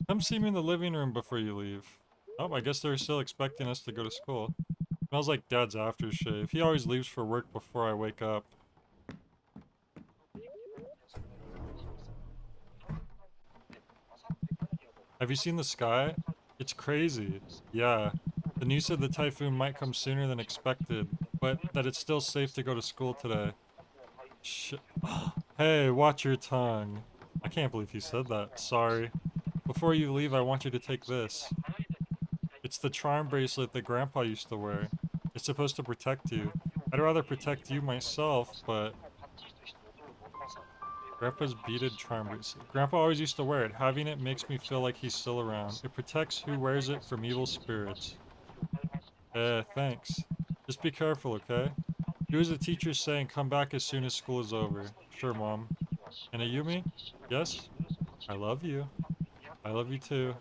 Come see me in the living room before you leave. Oh, I guess they're still expecting us to go to school. Smells like Dad's aftershave. He always leaves for work before I wake up. Have you seen the sky? It's crazy. Yeah. The news said the typhoon might come sooner than expected, but that it's still safe to go to school today. Hey, watch your tongue. I can't believe he said that. Sorry. Before you leave, I want you to take this. It's the charm bracelet that Grandpa used to wear. It's supposed to protect you. I'd rather protect you myself, but... Grandpa's beaded charm bracelet. Grandpa always used to wear it. Having it makes me feel like he's still around. It protects who wears it from evil spirits. Thanks. Just be careful, okay? Do as the teacher's saying, come back as soon as school is over. Sure, Mom. And Ayumi? Yes? I love you. I love you too.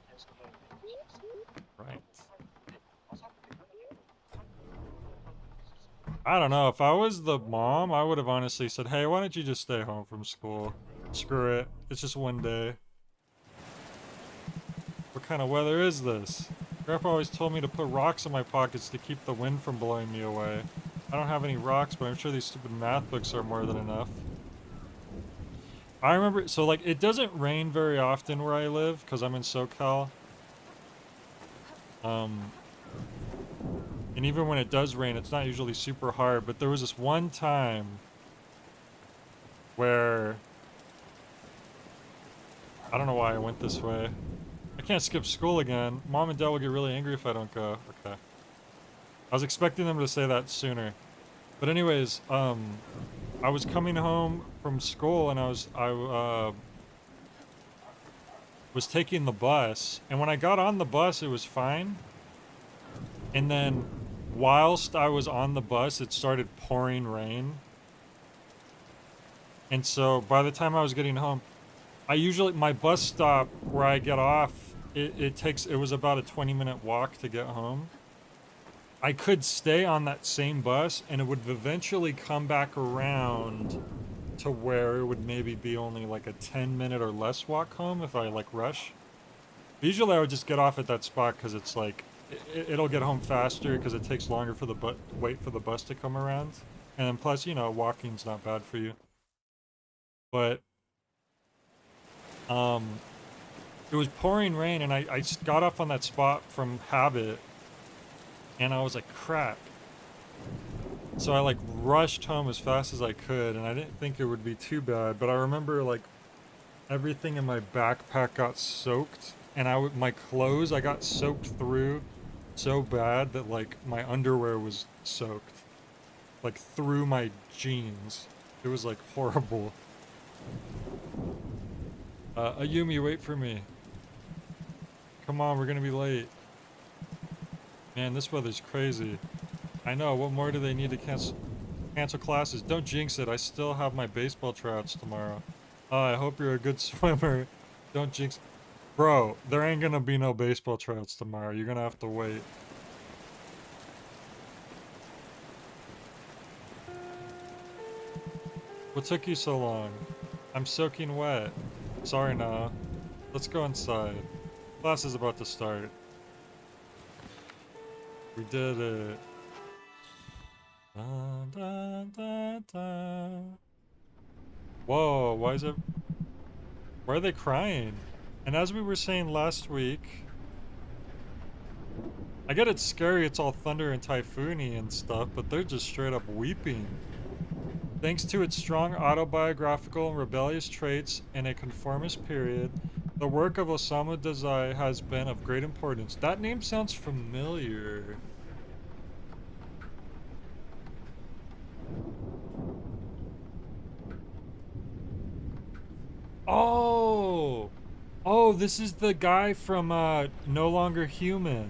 Right. I don't know, if I was the mom, I would have honestly said, hey, why don't you just stay home from school? Screw it. It's just one day. What kind of weather is this? Grandpa always told me to put rocks in my pockets to keep the wind from blowing me away. I don't have any rocks, but I'm sure these stupid math books are more than enough. I remember, so like, it doesn't rain very often where I live, because I'm in SoCal. And even when it does rain, it's not usually super hard, but there was this one time where... I don't know why I went this way. I can't skip school again. Mom and Dad will get really angry if I don't go. Okay. I was expecting them to say that sooner. But anyways, I was coming home from school and I was taking the bus, and when I got on the bus, it was fine. And then, whilst I was on the bus, it started pouring rain. And so, by the time I was getting home, my bus stop where I get off, it was about a 20-minute walk to get home. I could stay on that same bus, and it would eventually come back around to where it would maybe be only like a 10-minute or less walk home if I like rush. Usually I would just get off at that spot because it's like, it'll get home faster because it takes longer for wait for the bus to come around. And then plus, you know, walking's not bad for you. But, it was pouring rain and I got off on that spot from habit and I was like, crap. So I like rushed home as fast as I could and I didn't think it would be too bad, but I remember like everything in my backpack got soaked and my clothes, I got soaked through so bad that like my underwear was soaked. Like through my jeans. It was like horrible. Ayumi, wait for me. Come on, we're gonna be late. Man, this weather's crazy. I know, what more do they need to cancel classes? Don't jinx it, I still have my baseball tryouts tomorrow. I hope you're a good swimmer. Don't jinx it. Bro, there ain't gonna be no baseball tryouts tomorrow. You're gonna have to wait. What took you so long? I'm soaking wet. Sorry, nah. Let's go inside. Class is about to start. We did it. Dun, dun, dun, dun. Whoa, why is it... Why are they crying? And as we were saying last week... I get it's scary, it's all thunder and typhoony and stuff, but they're just straight up weeping. Thanks to its strong autobiographical and rebellious traits in a conformist period, the work of Osamu Dazai has been of great importance. That name sounds familiar. Oh! Oh, this is the guy from No Longer Human.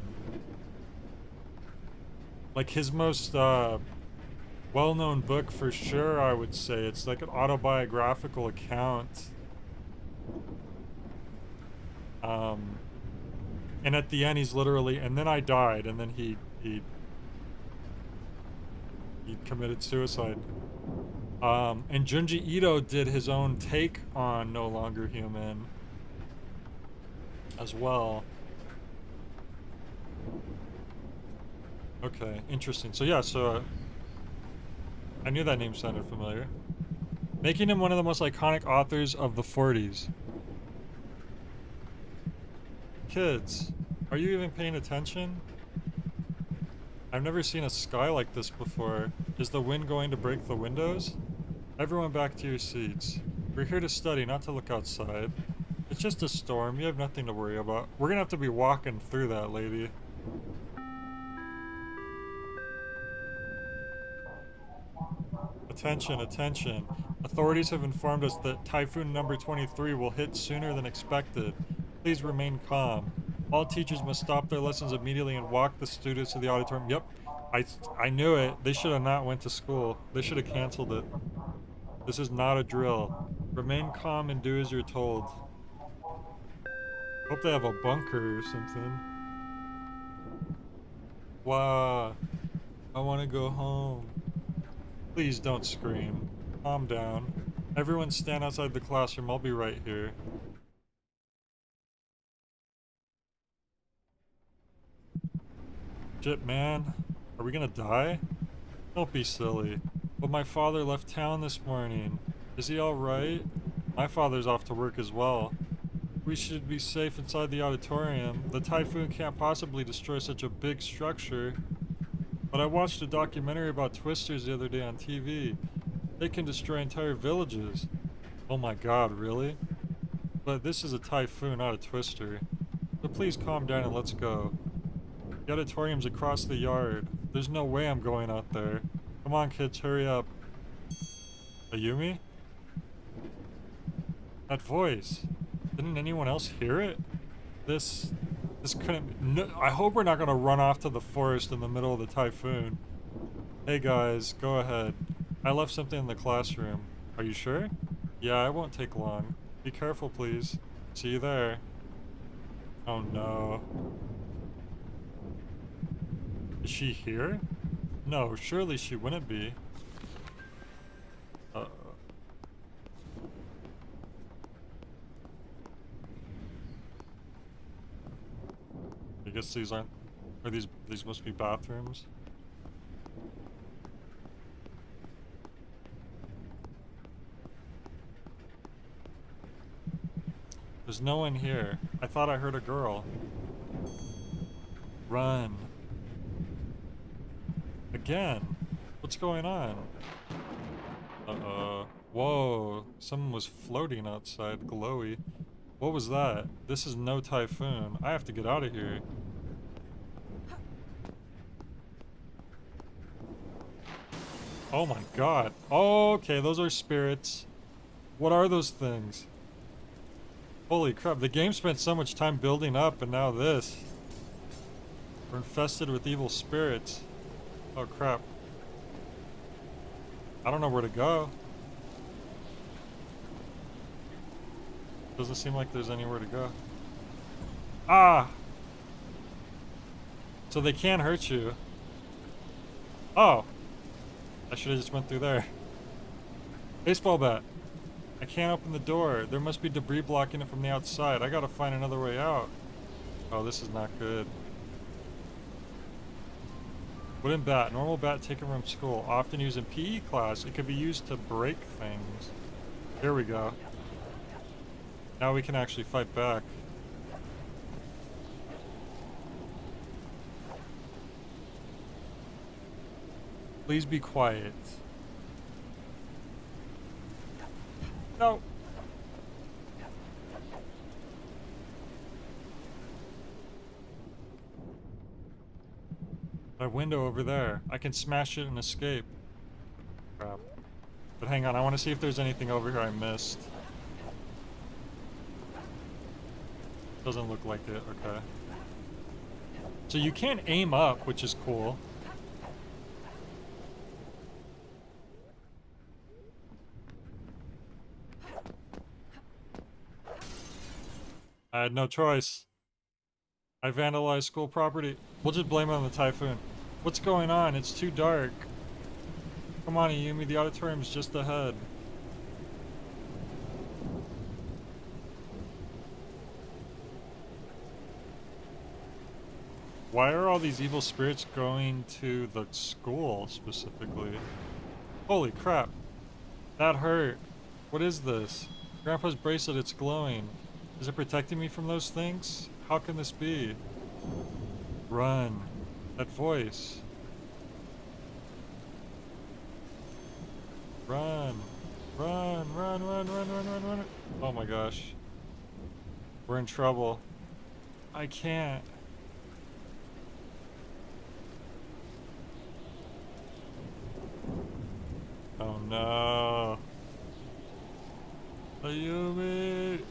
Like his most well-known book for sure, I would say. It's like an autobiographical account. And at the end he's literally, and then I died, and then he committed suicide. And Junji Ito did his own take on No Longer Human as well. Okay, interesting. So yeah, I knew that name sounded familiar. Making him one of the most iconic authors of the 40s. Kids, are you even paying attention? I've never seen a sky like this before. Is the wind going to break the windows? Everyone back to your seats. We're here to study, not to look outside. It's just a storm, you have nothing to worry about. We're gonna have to be walking through that, lady. Attention, attention. Authorities have informed us that Typhoon number 23 will hit sooner than expected. Please remain calm. All teachers must stop their lessons immediately and walk the students to the auditorium. Yep, I knew it. They should have not went to school. They should have canceled it. This is not a drill. Remain calm and do as you're told. Hope they have a bunker or something. Wow. I want to go home. Please don't scream. Calm down. Everyone stand outside the classroom. I'll be right here. Shit, man. Are we gonna die? Don't be silly. But my father left town this morning. Is he alright? My father's off to work as well. We should be safe inside the auditorium. The typhoon can't possibly destroy such a big structure. But I watched a documentary about twisters the other day on TV. They can destroy entire villages. Oh my god, really? But this is a typhoon, not a twister. So please calm down and let's go. The auditorium's across the yard. There's no way I'm going out there. Come on, kids, hurry up. Ayumi? That voice. Didn't anyone else hear it? This couldn't... No, I hope we're not gonna run off to the forest in the middle of the typhoon. Hey guys, go ahead. I left something in the classroom. Are you sure? Yeah, it won't take long. Be careful, please. See you there. Oh no. Is she here? No, surely she wouldn't be. Uh-oh. I guess these aren't... Are these must be bathrooms? There's no one here. I thought I heard a girl. Run. Again. What's going on? Uh-oh. Whoa. Someone was floating outside, glowy. What was that? This is no typhoon. I have to get out of here. Oh my god. Oh, okay, those are spirits. What are those things? Holy crap, the game spent so much time building up and now this. We're infested with evil spirits. Oh crap. I don't know where to go. Doesn't seem like there's anywhere to go. Ah! So they can't hurt you. Oh! I should have just went through there. Baseball bat. I can't open the door. There must be debris blocking it from the outside. I gotta find another way out. Oh, this is not good. Wooden bat. Normal bat taken from school. Often used in PE class. It could be used to break things. Here we go. Now we can actually fight back. Please be quiet. No. That window over there. I can smash it and escape. Crap. But hang on, I want to see if there's anything over here I missed. Doesn't look like it, okay. So you can't aim up, which is cool. I had no choice. I vandalized school property. We'll just blame it on the typhoon. What's going on? It's too dark. Come on, Ayumi, the auditorium's just ahead. Why are all these evil spirits going to the school specifically? Holy crap. That hurt. What is this? Grandpa's bracelet, it's glowing. Is it protecting me from those things? How can this be? Run. That voice. Run. Run, run, run, run, run, run, run. Oh my gosh. We're in trouble. I can't. Oh no. Ayumi.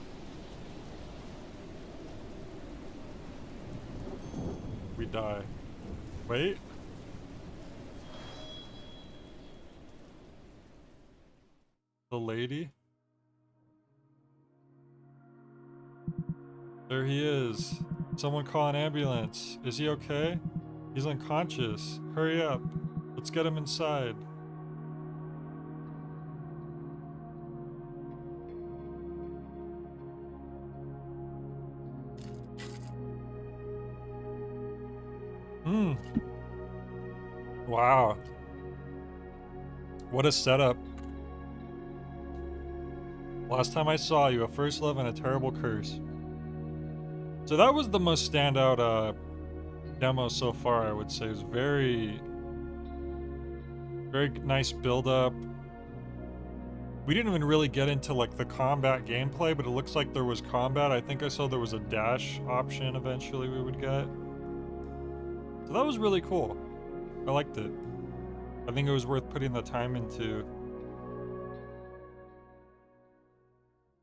We die. Wait. The lady? There he is. Someone call an ambulance. Is he okay? He's unconscious. Hurry up. Let's get him inside. Wow. What a setup. Last time I saw you, a first love and a terrible curse. So that was the most standout demo so far, I would say. It was very nice build up. We didn't even really get into like the combat gameplay, but it looks like there was combat. I think I saw there was a dash option eventually we would get. So that was really cool. I liked it. I think it was worth putting the time into.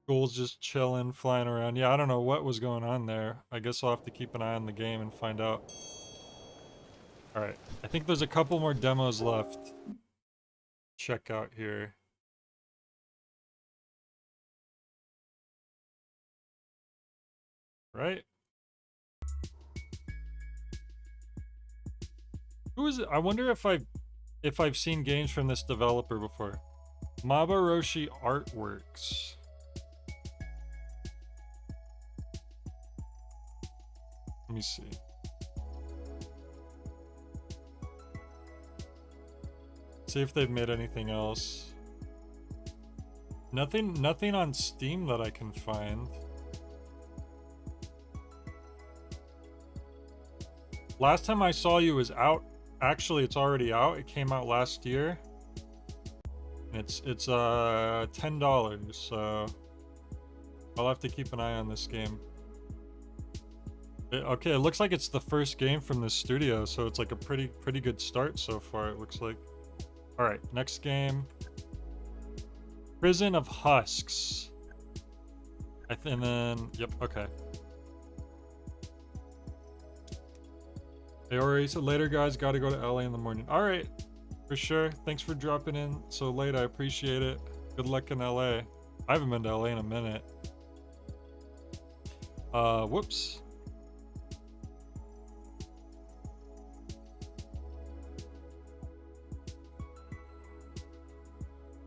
School's just chilling, flying around. Yeah, I don't know what was going on there. I guess I'll have to keep an eye on the game and find out. Alright, I think there's a couple more demos left. Check out here. Right? Who is it? I wonder if I've seen games from this developer before. Mabaroshi Artworks. Let me see. See if they've made anything else. Nothing on Steam that I can find. Last time I saw you was out. Actually, it's already out. It came out last year. It's $10, so I'll have to keep an eye on this game. Okay, it looks like it's the first game from this studio, so it's like a pretty good start so far, it looks like. All right, next game. Prison of Husks. And then, yep, okay. They already said later, guys, gotta go to LA in the morning. All right, for sure. Thanks for dropping in so late. I appreciate it. Good luck in LA. I haven't been to LA in a minute. Whoops.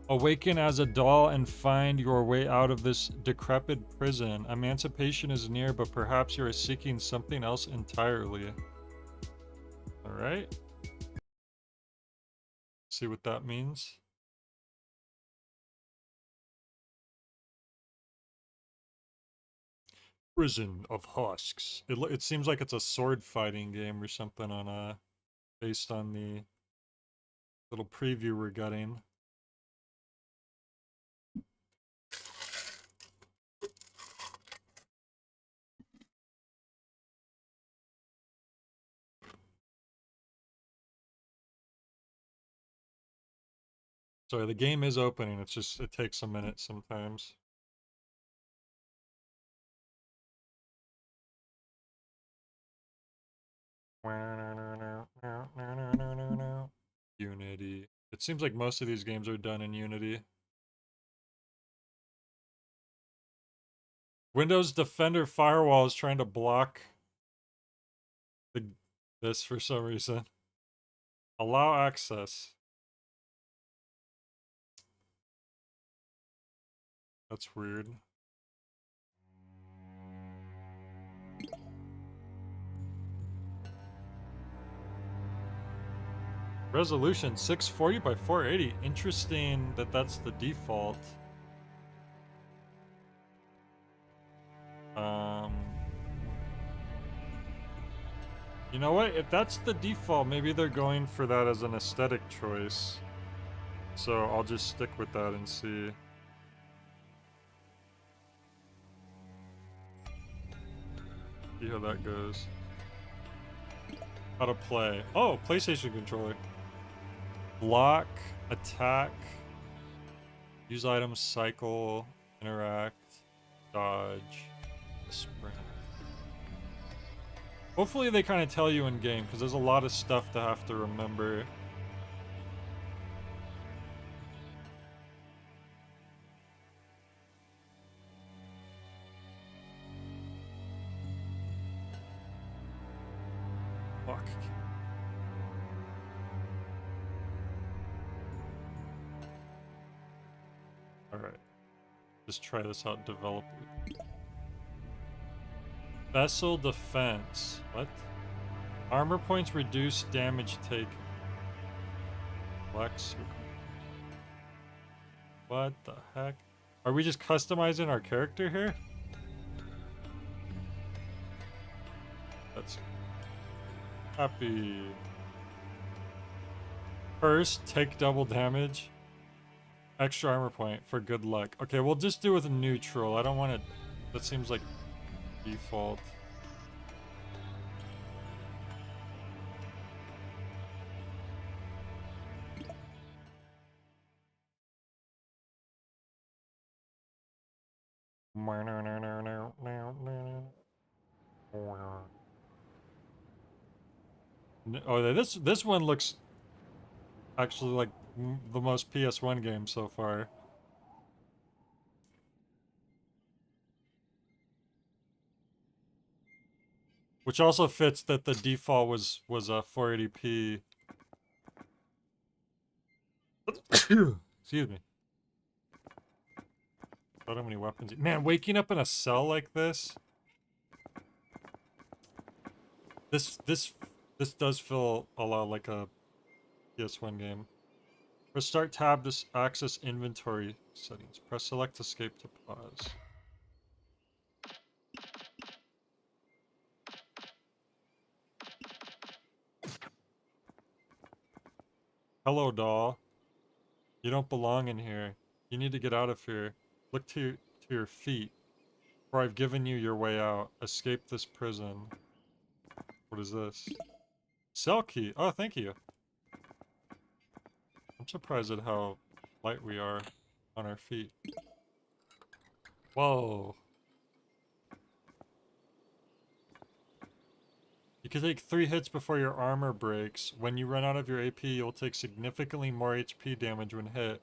Awaken as a doll and find your way out of this decrepit prison. Emancipation is near, but perhaps you are seeking something else entirely. All right. See what that means. Prison of Husks. It seems like it's a sword fighting game or something on based on the little preview we're getting. Sorry, the game is opening. It's just it takes a minute sometimes. Unity. It seems like most of these games are done in Unity. Windows Defender Firewall is trying to block this for some reason. Allow access. That's weird. Resolution 640 by 480. Interesting that that's the default. You know what? If that's the default, maybe they're going for that as an aesthetic choice. So I'll just stick with that and see. See how that goes. How to play. Oh, PlayStation controller. Block, attack, use items, cycle, interact, dodge, sprint. Hopefully they kind of tell you in game, because there's a lot of stuff to have to remember. Fuck. Alright. Just try this out, develop it. Vessel defense. What? Armor points reduce damage taken. Flex. What the heck? Are we just customizing our character here? That's happy. First, take double damage. Extra armor point for good luck. Okay, we'll just do with neutral. I don't want it. That seems like default. Oh, this one looks actually like the most PS1 game so far. Which also fits that the default was a 480p. Excuse me. I don't have any weapons. Man, waking up in a cell like this. This does feel a lot like a PS1 game. Press start tab to access inventory settings. Press select escape to pause. Hello, doll. You don't belong in here. You need to get out of here. Look to your feet. For I've given you your way out. Escape this prison. What is this? Cell key. Oh, thank you. I'm surprised at how light we are on our feet. Whoa. You can take 3 hits before your armor breaks. When you run out of your AP, you'll take significantly more HP damage when hit.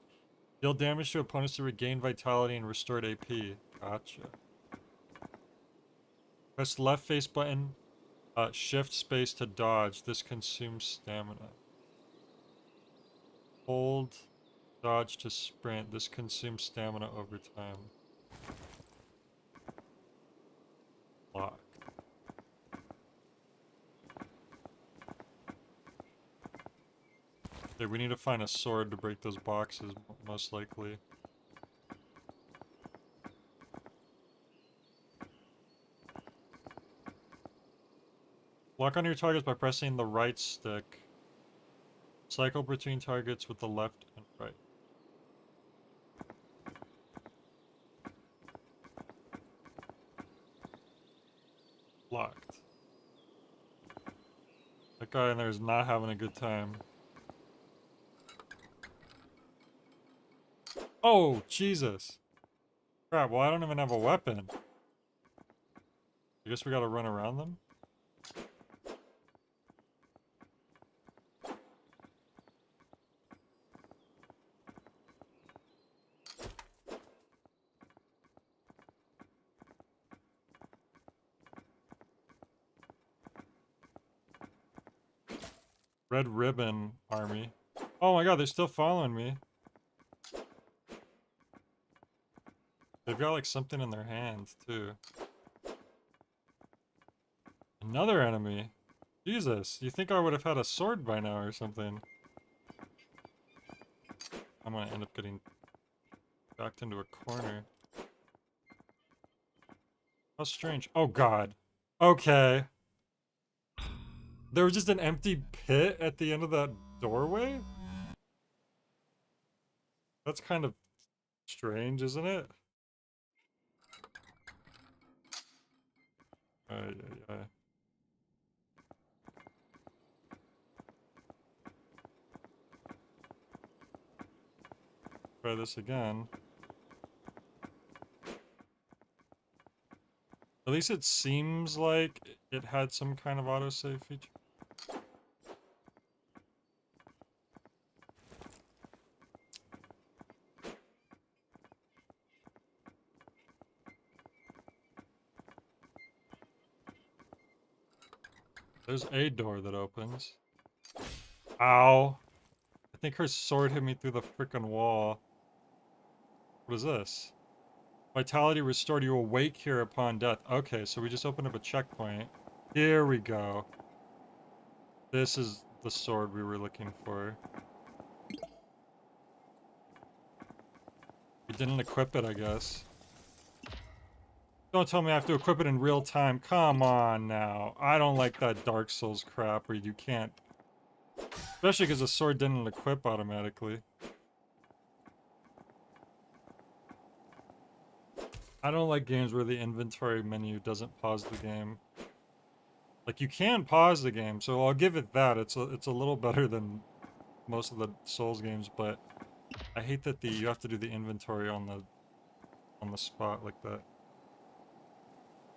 Deal damage to opponents to regain vitality and restored AP. Gotcha. Press left face button, shift space to dodge. This consumes stamina. Hold dodge to sprint. This consumes stamina over time. Lock. Okay, we need to find a sword to break those boxes, most likely. Lock on your targets by pressing the right stick. Cycle between targets with the left and right. Locked. That guy in there is not having a good time. Oh, Jesus. Crap, well I don't even have a weapon. I guess we gotta run around them? Red Ribbon Army. Oh my god, they're still following me. They've got like something in their hands too. Another enemy. Jesus, you think I would have had a sword by now or something. I'm gonna end up getting backed into a corner. How strange. Oh god. Okay. There was just an empty pit at the end of that doorway? That's kind of strange, isn't it? Ay, ay, ay. Try this again. At least it seems like it had some kind of autosave feature. There's a door that opens. Ow. I think her sword hit me through the frickin' wall. What is this? Vitality restored. You awake here upon death. Okay, so we just opened up a checkpoint. Here we go. This is the sword we were looking for. We didn't equip it, I guess. Don't tell me I have to equip it in real time. Come on now. I don't like that Dark Souls crap where you can't... Especially because the sword didn't equip automatically. I don't like games where the inventory menu doesn't pause the game. Like, you can pause the game, so I'll give it that. It's a little better than most of the Souls games, but I hate that you have to do the inventory on the spot like that.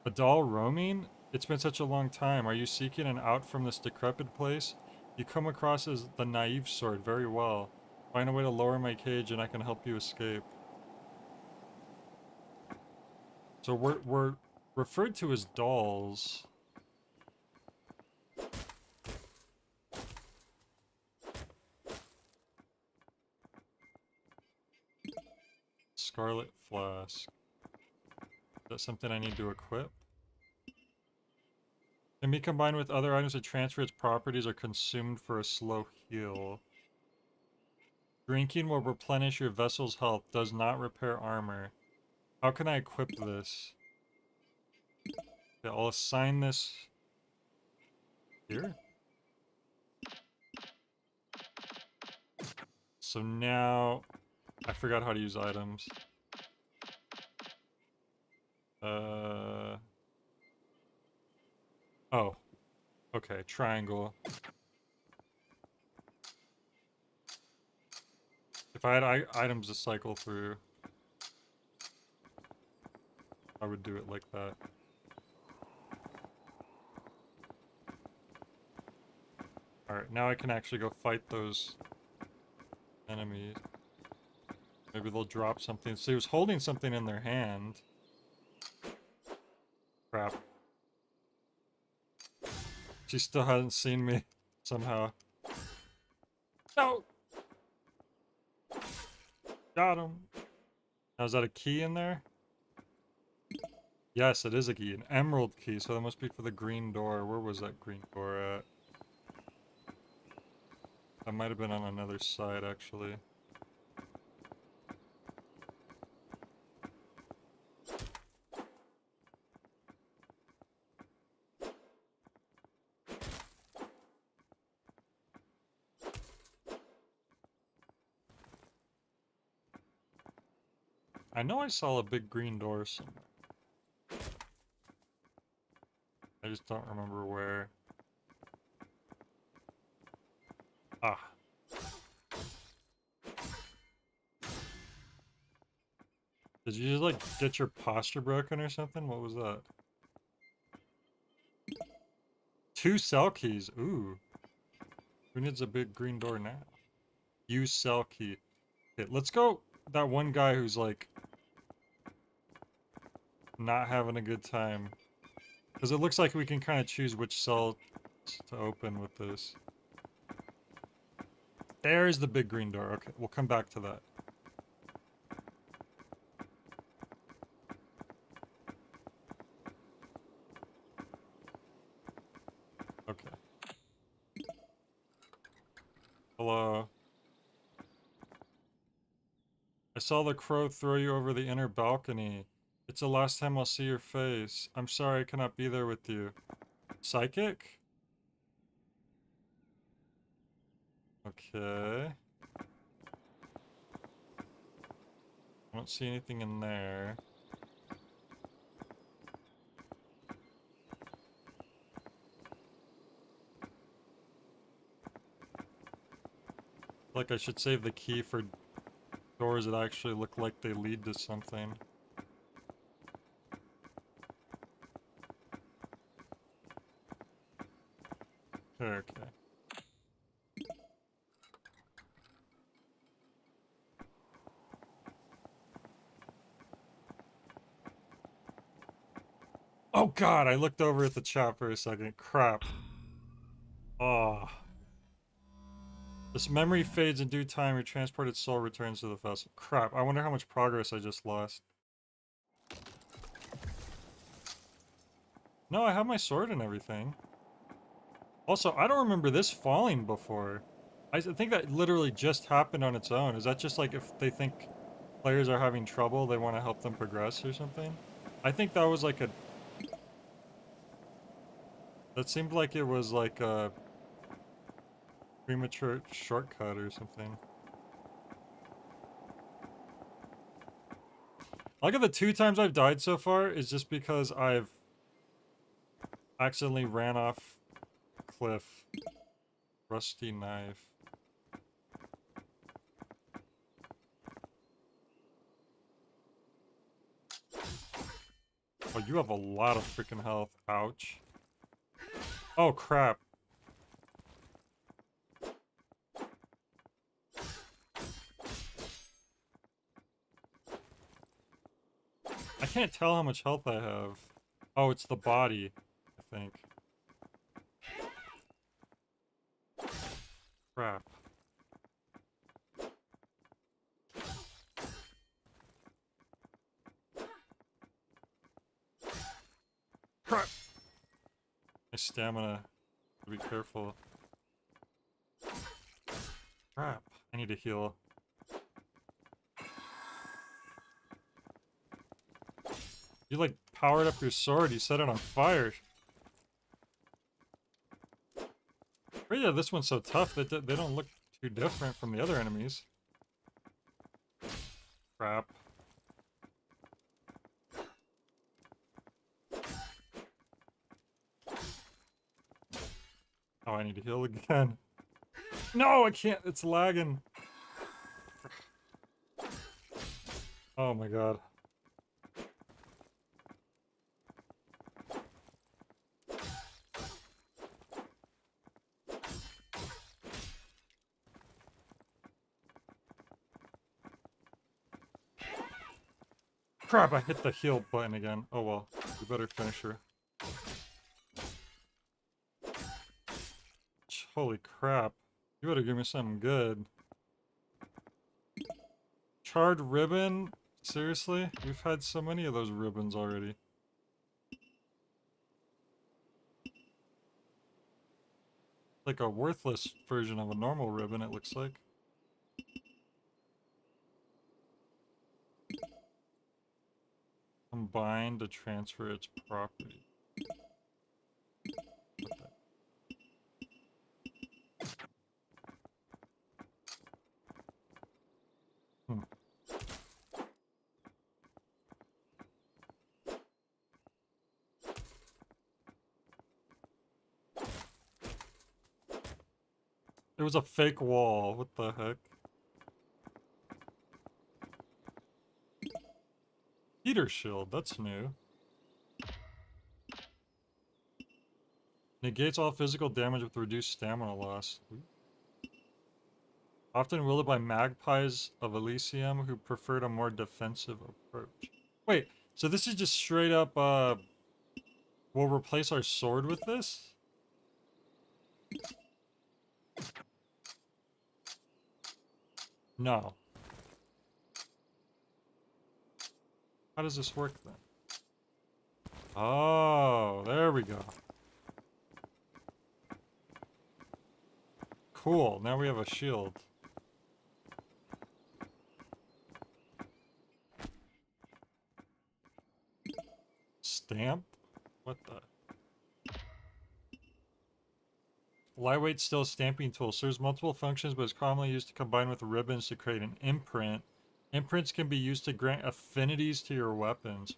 A doll roaming? It's been such a long time. Are you seeking an out from this decrepit place? You come across as the naive sort very well. Find a way to lower my cage and I can help you escape. So we're referred to as dolls. Scarlet Flask. Is that something I need to equip? Can be combined with other items to transfer its properties or consumed for a slow heal. Drinking will replenish your vessel's health, does not repair armor. How can I equip this? Okay, I'll assign this here. So now I forgot how to use items. Oh. Okay, triangle. If I had items to cycle through, I would do it like that. Alright, now I can actually go fight those enemies. Maybe they'll drop something. So he was holding something in their hand. Crap. She still hasn't seen me, somehow. No! Got him. Now, is that a key in there? Yes, it is a key. An emerald key, so that must be for the green door. Where was that green door at? That might have been on another side, actually. I know I saw a big green door somewhere. I just don't remember where. Ah. Did you just, like, get your posture broken or something? What was that? 2 cell keys. Ooh. Who needs a big green door now? Use cell key. Okay, let's go. That one guy who's, like, not having a good time. Because it looks like we can kind of choose which cell to open with this. There's the big green door. Okay, we'll come back to that. Okay. Hello. I saw the crow throw you over the inner balcony. It's the last time I'll see your face. I'm sorry I cannot be there with you. Psychic? Okay. I don't see anything in there. Like I should save the key for doors that actually look like they lead to something. Okay. Oh god, I looked over at the chat for a second. Crap. Oh. This memory fades in due time, your transported soul returns to the vessel. Crap, I wonder how much progress I just lost. No, I have my sword and everything. Also, I don't remember this falling before. I think that literally just happened on its own. Is that just like if they think players are having trouble, they want to help them progress or something? I think that was like a... That seemed like it was like a premature shortcut or something. Like at the 2 times I've died so far is just because I've accidentally ran off a cliff. Rusty knife. Oh, you have a lot of freaking health. Ouch. Oh, crap. I can't tell how much health I have. Oh, it's the body, I think. Crap. Crap! My stamina. Be careful. Crap. I need to heal. You like powered up your sword, you set it on fire. But yeah, this one's so tough that they don't look too different from the other enemies. Crap. Oh, I need to heal again. No, I can't. It's lagging. Oh my god. Crap, I hit the heal button again. Oh well, we better finish her. Holy crap. You better give me something good. Charred ribbon? Seriously? We've had so many of those ribbons already. like a worthless version of a normal ribbon, it looks like. Combine to transfer its property. What the- Hmm. It was a fake wall. What the heck? Heater shield. That's new. Negates all physical damage with reduced stamina loss. Often wielded by magpies of Elysium who preferred a more defensive approach. Wait, so this is just straight up, we'll replace our sword with this? No. How does this work then? Oh, there we go. Cool, now we have a shield. Stamp? What the? Lightweight steel stamping tool serves multiple functions but is commonly used to combine with ribbons to create an imprint. Imprints can be used to grant affinities to your weapons.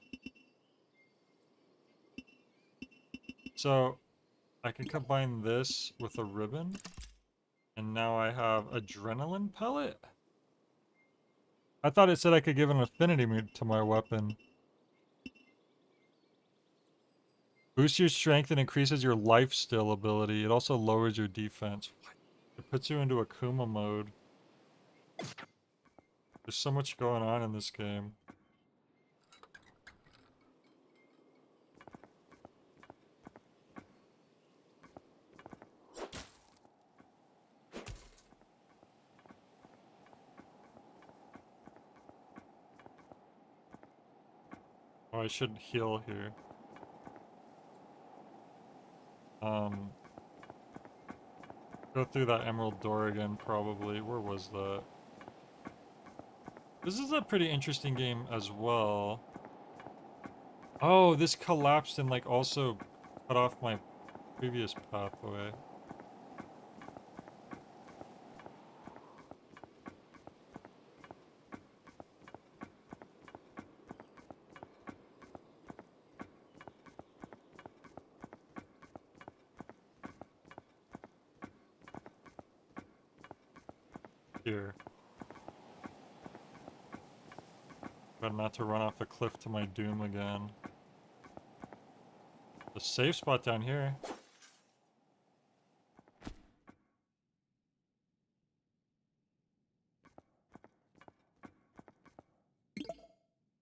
So, I can combine this with a ribbon, and now I have adrenaline pellet? I thought it said I could give an affinity to my weapon. Boosts your strength and increases your lifesteal ability. It also lowers your defense. It puts you into Akuma mode. There's so much going on in this game. Oh, I should heal here. Go through that emerald door again, probably. Where was that? This is a pretty interesting game as well. Oh, this collapsed and like also cut off my previous pathway. Here. Better not to run off a cliff to my doom again. The safe spot down here.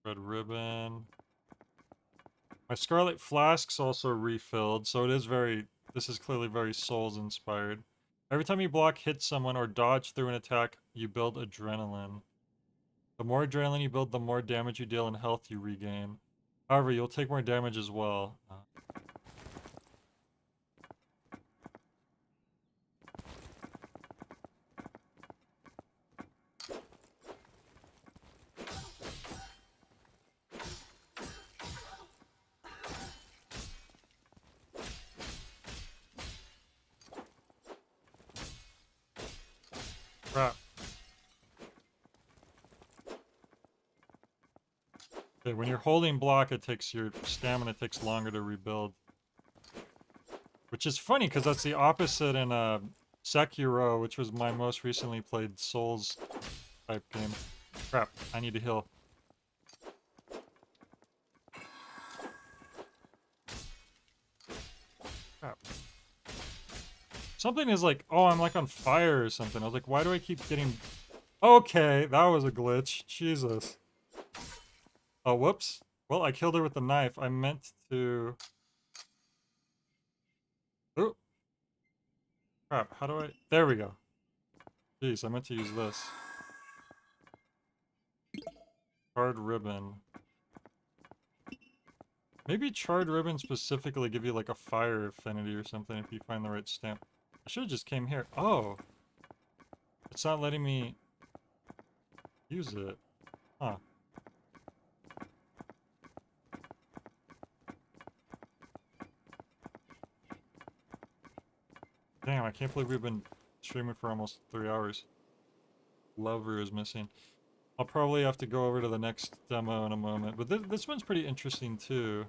Red ribbon. My Scarlet Flask's also refilled, so it is very... This is clearly very Souls-inspired. Every time you block, hit someone, or dodge through an attack, you build adrenaline. The more adrenaline you build, the more damage you deal and health you regain. However, you'll take more damage as well. Crap. Okay, when you're holding block, it takes your stamina takes longer to rebuild. Which is funny, because that's the opposite in Sekiro, which was my most recently played Souls type game. Crap, I need to heal. Crap. Something is like, oh, I'm like on fire or something. I was like, why do I keep getting... Okay, that was a glitch. Jesus. Oh, whoops. Well, I killed her with the knife. I meant to... Ooh. Crap, how do I... There we go. Jeez, I meant to use this. Charred ribbon. Maybe charred ribbon specifically give you like a fire affinity or something if you find the right stamp. should have just came here. Oh. It's not letting me use it. Huh. Damn, I can't believe we've been streaming for almost 3 hours. Lover is missing. I'll probably have to go over to the next demo in a moment, but this one's pretty interesting too.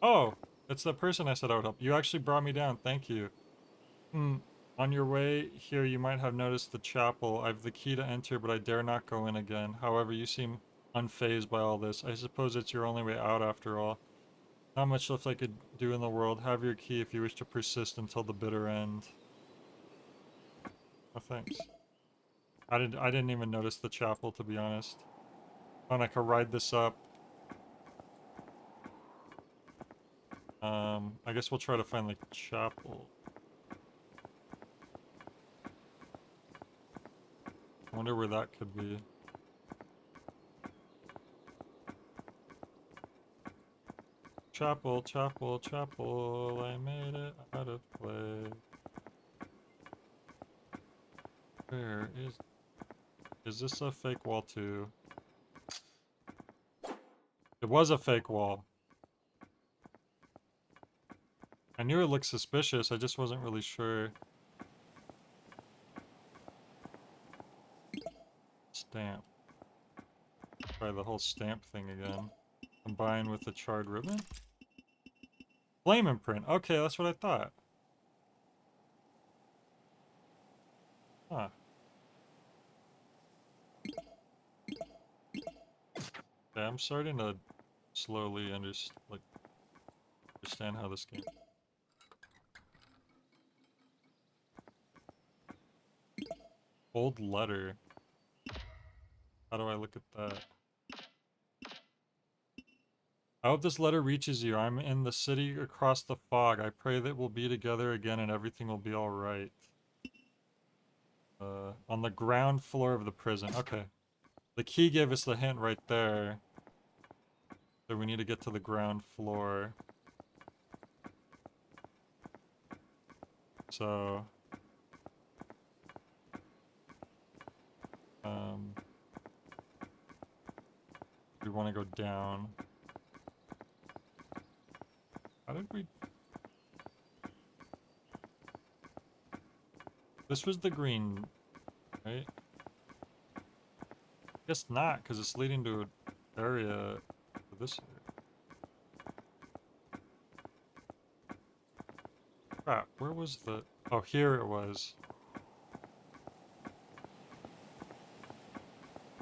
Oh, it's the person I said I would help. You actually brought me down, thank you. On your way here, you might have noticed the chapel. I've the key to enter, but I dare not go in again. However, you seem unfazed by all this. I suppose it's your only way out after all. Not much left I could do in the world. Have your key if you wish to persist until the bitter end. Oh, thanks. I didn't even notice the chapel, to be honest. Oh, and I could ride this up. I guess we'll try to find the chapel. I wonder where that could be. Chapel, chapel, chapel, I made it out of clay. Where is this a fake wall too? It was a fake wall. I knew it looked suspicious, I just wasn't really sure. Stamp. Try the whole stamp thing again. Combined with the charred ribbon? Flame imprint. Okay, that's what I thought. Huh. Yeah, I'm starting to slowly understand how this game. Old letter. How do I look at that? I hope this letter reaches you. I'm in the city across the fog. I pray that we'll be together again and everything will be alright. On the ground floor of the prison. Okay. The key gave us the hint right there. So we need to get to the ground floor. So... we want to go down. How did we... This was the green, right? Guess not, because it's leading to an area for this area. Crap, where was the... Oh, here it was.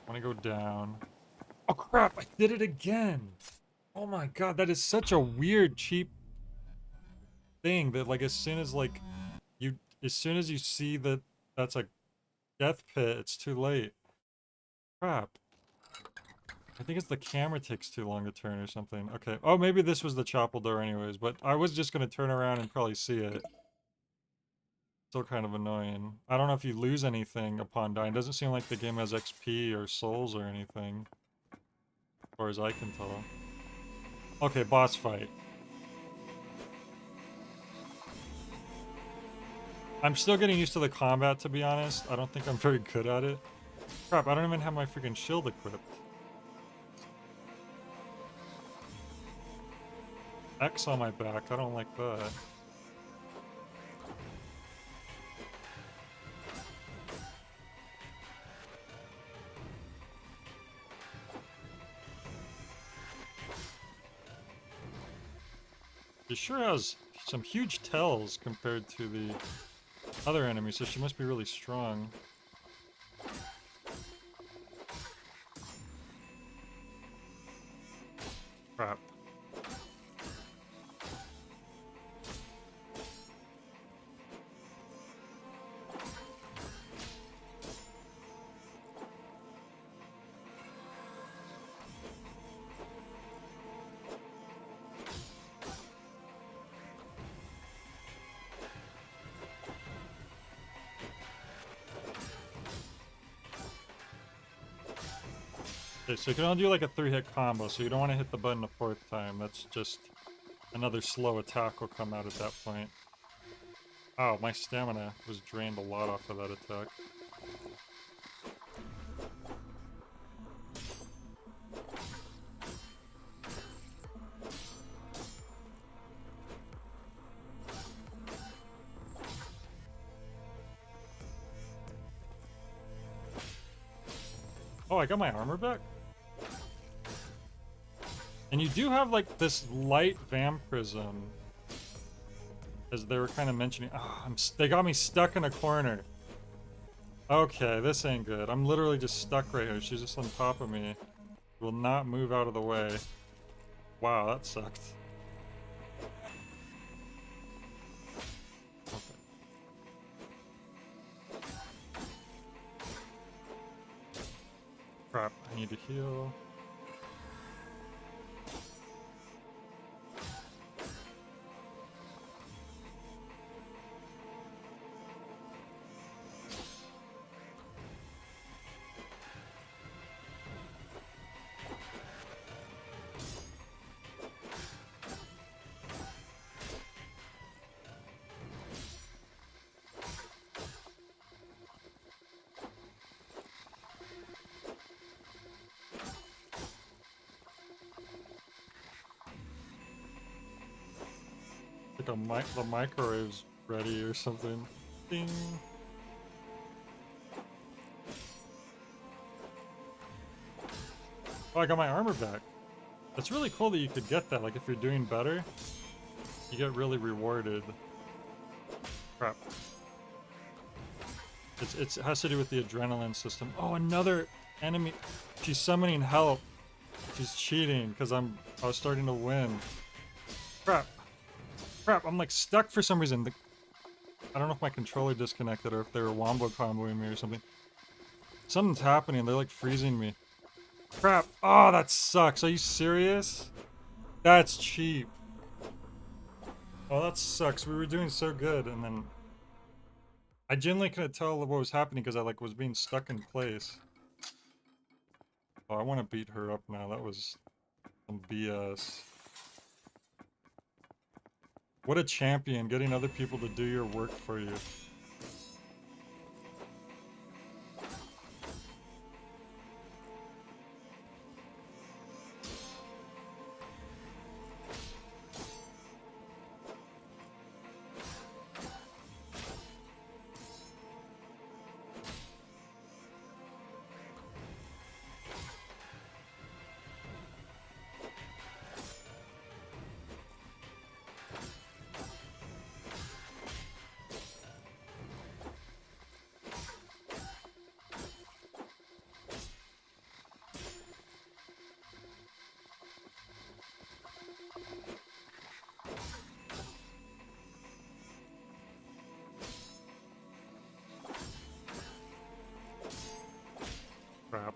I want to go down. Oh crap, I did it again! Oh my god, that is such a weird, cheap thing that, like, as soon as you see that that's a death pit, it's too late. Crap. I think it's the camera takes too long to turn or something. Okay. Oh, maybe this was the chapel door anyways, but I was just gonna turn around and probably see it. Still kind of annoying. I don't know if you lose anything upon dying. Doesn't seem like the game has XP or souls or anything. As far as I can tell. Okay, boss fight. I'm still getting used to the combat, to be honest. I don't think I'm very good at it. Crap, I don't even have my freaking shield equipped. X on my back, I don't like that. She sure has some huge tells compared to the other enemies, so she must be really strong. Crap. Okay, so you can only do like a 3-hit combo, so you don't want to hit the button a 4th time. That's just another slow attack will come out at that point. Oh, my stamina was drained a lot off of that attack. Oh, I got my armor back? And you do have, like, this light vampirism. As they were kind of mentioning. Oh, they got me stuck in a corner. Okay, this ain't good. I'm literally just stuck right here. She's just on top of me. Will not move out of the way. Wow, that sucked. Okay. Crap, I need to heal. Like the microwave's ready or something. Ding. Oh, I got my armor back. That's really cool that you could get that. Like if you're doing better, you get really rewarded. Crap. It has to do with the adrenaline system. Oh, another enemy. She's summoning help. She's cheating because I was starting to win. Crap. Crap, I'm like stuck for some reason. I don't know if my controller disconnected or if they were wombo comboing me or something. Something's happening, they're like freezing me. Crap, oh that sucks, are you serious? That's cheap. Oh that sucks, we were doing so good and then... I genuinely couldn't tell what was happening because I like was being stuck in place. Oh, I want to beat her up now, that was some BS. What a champion, getting other people to do your work for you. Crap.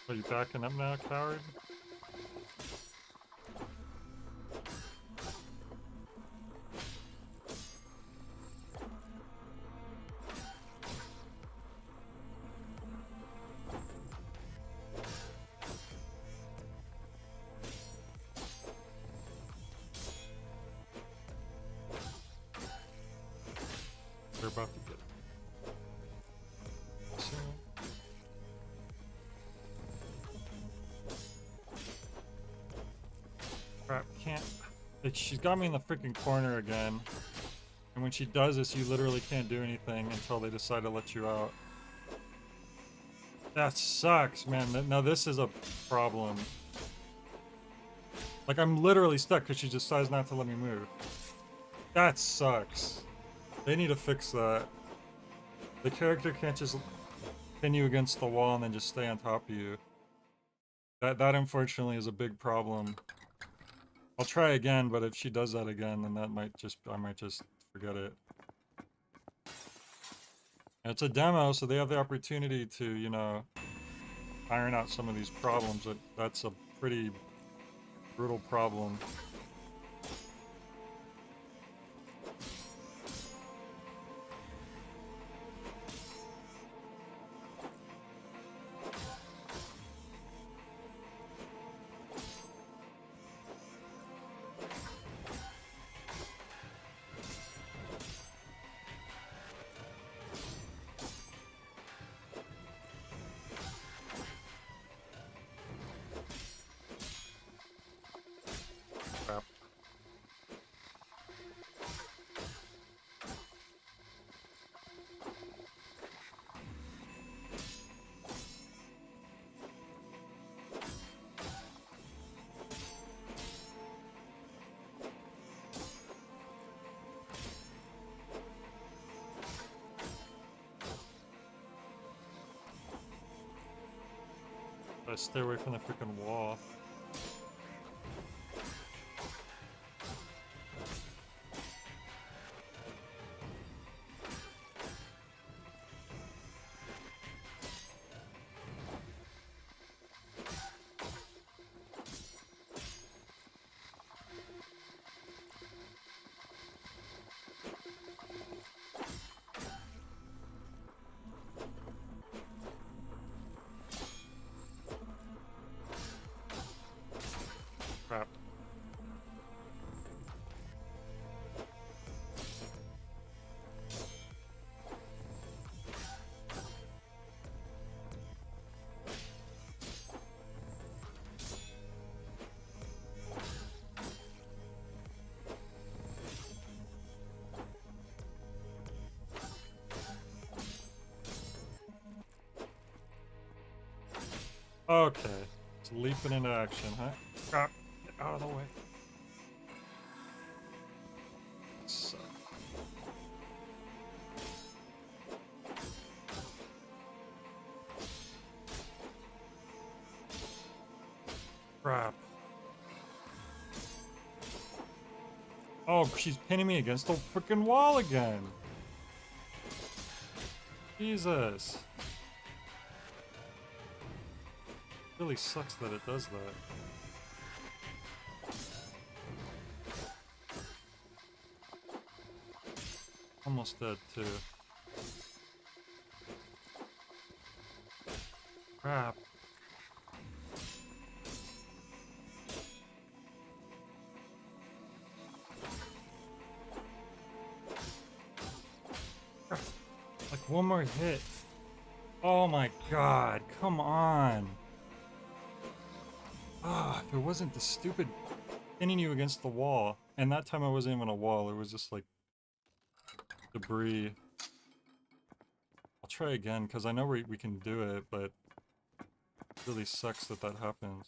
Are you backing up now, coward? They're about to get it. So... Crap, can't... Like, she's got me in the freaking corner again. And when she does this, you literally can't do anything until they decide to let you out. That sucks, man. Now this is a problem. Like, I'm literally stuck because she decides not to let me move. That sucks. They need to fix that. The character can't just pin you against the wall and then just stay on top of you. That unfortunately is a big problem. I'll try again, but if she does that again, then that might just I might just forget it. And it's a demo, so they have the opportunity to, you know, iron out some of these problems. That's a pretty brutal problem. Crap. I stay away from the freaking wall. Crap. Okay. It's leaping into action, huh? Crap. Get out of the way. So. Crap. Oh, she's pinning me against the freaking wall again. Jesus. Really sucks that it does that. Almost dead too. Crap. Like one more hit. Oh my god, come on. Ah, if it wasn't the stupid pinning you against the wall. And that time it wasn't even a wall, it was just like debris. I'll try again, because I know we can do it, but it really sucks that that happens.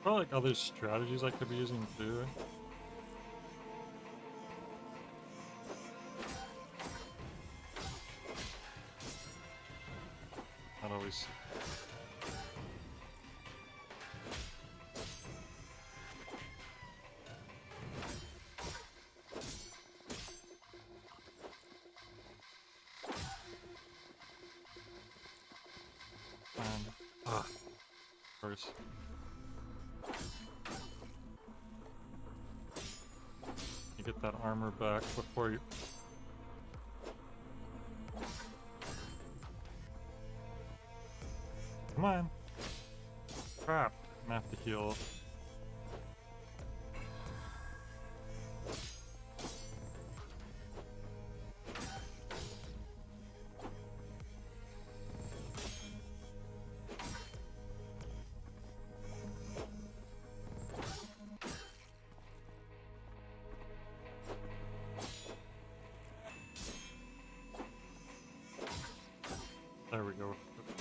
Probably like other strategies I could be using too. Not always. Ah, of course. You get that armor back before you... Come on. Crap. I'm gonna have to heal. There we go.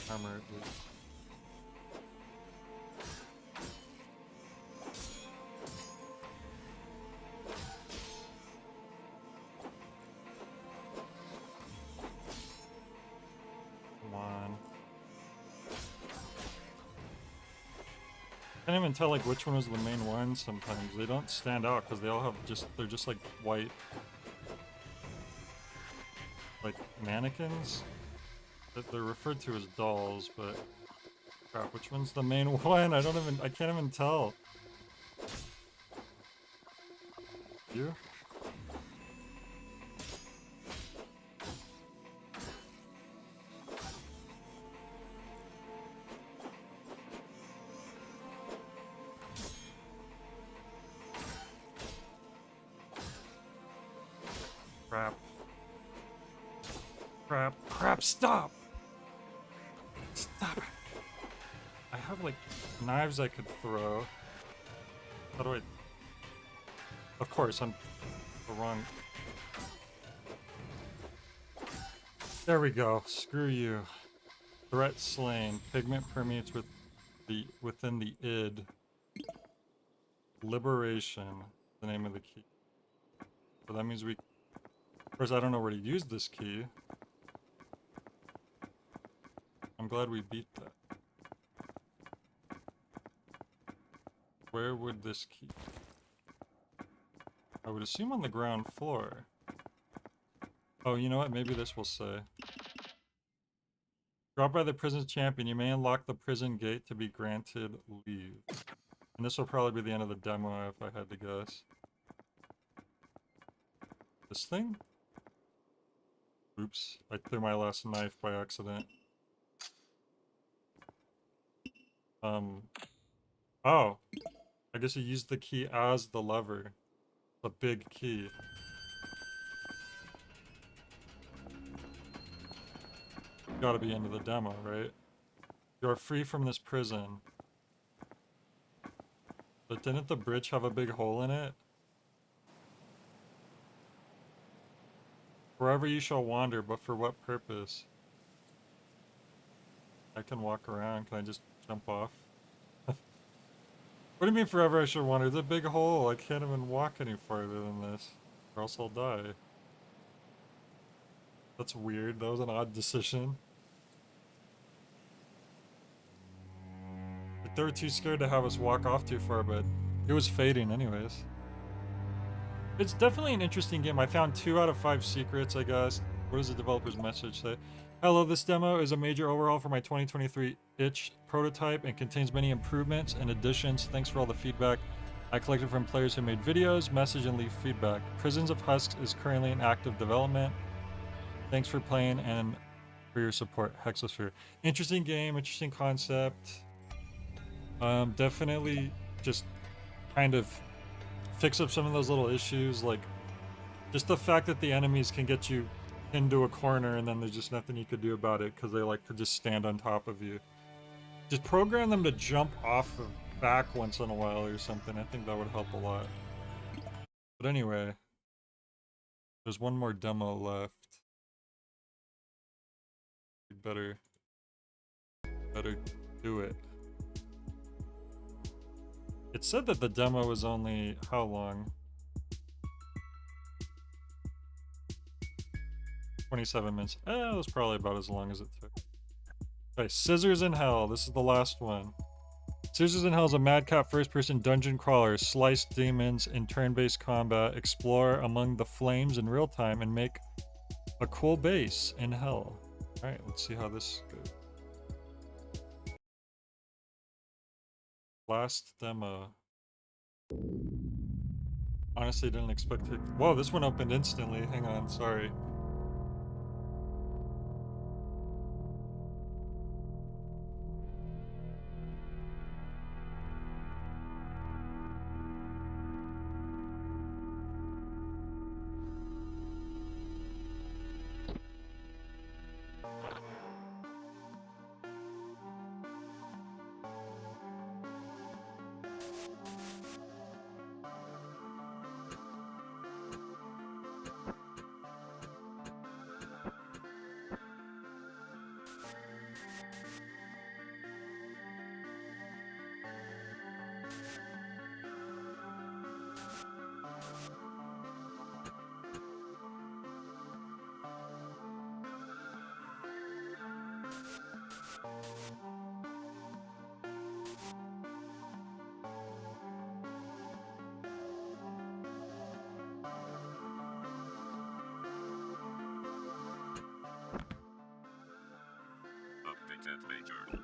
Armor at least. Come on. I can't even tell like which one was the main one sometimes. They don't stand out because they all have they're just like white like mannequins. They're referred to as dolls, but crap, which one's the main one? I can't even tell. You? Crap. Crap. Crap, stop! Stop it! I have like knives I could throw. How do I... Of course, I'm the wrong... There we go. Screw you. Threat slain. Pigment permeates within the id. Liberation. The name of the key. So that means we... Of course, I don't know where to use this key. I'm glad we beat that. Where would this key... I would assume on the ground floor. Oh, you know what? Maybe this will say. Dropped by the prison champion, you may unlock the prison gate to be granted leave. And this will probably be the end of the demo if I had to guess. This thing? Oops, I threw my last knife by accident. Oh. I guess you used the key as the lever. The big key. Gotta be into the demo, right? You are free from this prison. But didn't the bridge have a big hole in it? Wherever you shall wander, but for what purpose? I can walk around. Can I just jump off? What do you mean forever I should wander? It's a big hole. I can't even walk any farther than this. Or else I'll die. That's weird. That was an odd decision. Like, they were too scared to have us walk off too far, but it was fading anyways. It's definitely an interesting game. I found 2 out of 5 secrets, I guess. What does the developer's message say? Hello, this demo is a major overhaul for my 2023 itch prototype and contains many improvements and additions. Thanks for all the feedback I collected from players who made videos, message, and leave feedback. Prisons of Husks is currently in active development. Thanks for playing and for your support, Hexosphere. Interesting game, interesting concept. Definitely just kind of fix up some of those little issues, like just the fact that the enemies can get you into a corner and then there's just nothing you could do about it because they like to just stand on top of you. Just program them to jump off of back once in a while or something. I think that would help a lot. But anyway, there's one more demo left. We better do it. It said that the demo was only how long? 27 minutes. That was probably about as long as it took. Okay, Scissors in Hell. This is the last one. Scissors in Hell is a madcap first-person dungeon crawler. Slice demons in turn-based combat, explore among the flames in real time, and make a cool base in Hell. Alright, let's see how this goes. Last demo. Honestly, didn't expect it. Whoa, this one opened instantly. Hang on, sorry. Updated later.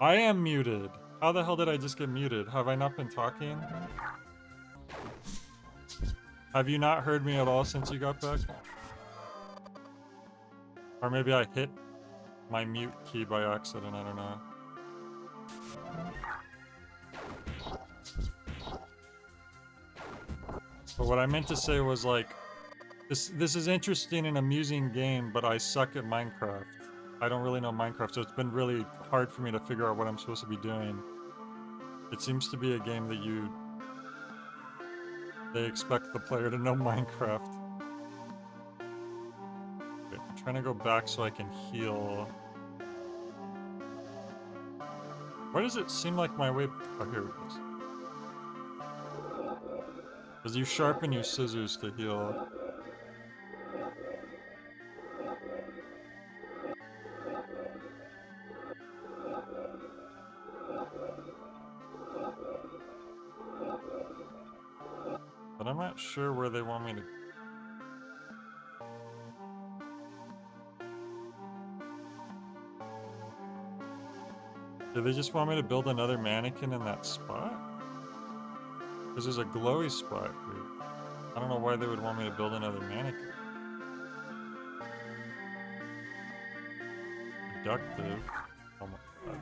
I am muted. How the hell did I just get muted? Have I not been talking? Have you not heard me at all since you got back? Or maybe I hit my mute key by accident, I don't know. But what I meant to say was like, this is interesting and amusing game, but I suck at Minecraft. I don't really know Minecraft, so it's been really hard for me to figure out what I'm supposed to be doing. It seems to be a game that they expect the player to know Minecraft. Okay, I'm trying to go back so I can heal. Why does it seem like my way... Oh, here it goes. Because you sharpen your scissors to heal. But I'm not sure where they want me to... Do they just want me to build another mannequin in that spot? Because there's a glowy spot here. I don't know why they would want me to build another mannequin. Productive. Oh my god.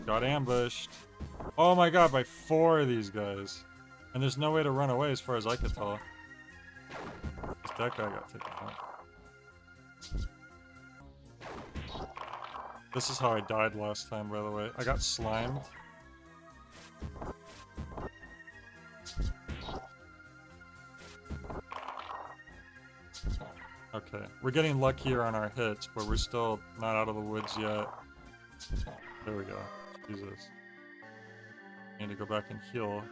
Got ambushed. Oh my god, by 4 of these guys. And there's no way to run away as far as I could tell. That guy got taken out. This is how I died last time, by the way. I got slimed. Okay, we're getting luckier on our hits, but we're still not out of the woods yet. There we go. Jesus. I need to go back and heal.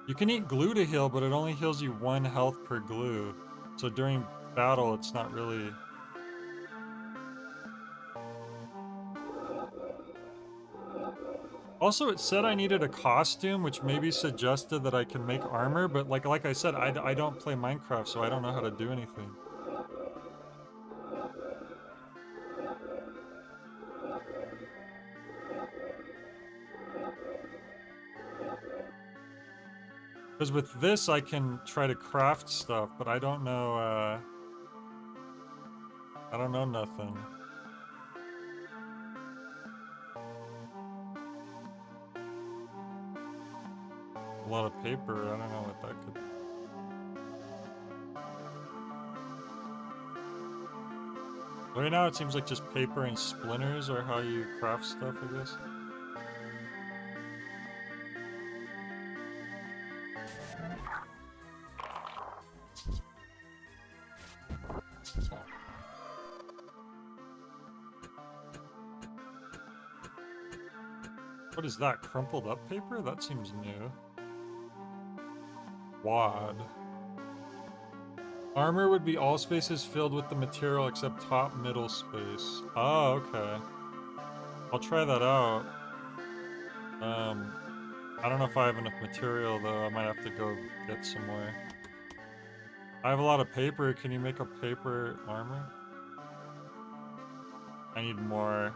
You can eat glue to heal, but it only heals you 1 health per glue. So during battle, it's not really... Also, it said I needed a costume, which maybe suggested that I can make armor, but like I said, I don't play Minecraft, so I don't know how to do anything. Because with this, I can try to craft stuff, but I don't know, I don't know nothing. A lot of paper, I don't know what that could be. Right now it seems like just paper and splinters are how you craft stuff, I guess. What is that? Crumpled up paper? That seems new. Wad. Armor would be all spaces filled with the material except top middle space. Oh, okay. I'll try that out. I don't know if I have enough material though. I might have to go get some more. I have a lot of paper. Can you make a paper armor? I need more.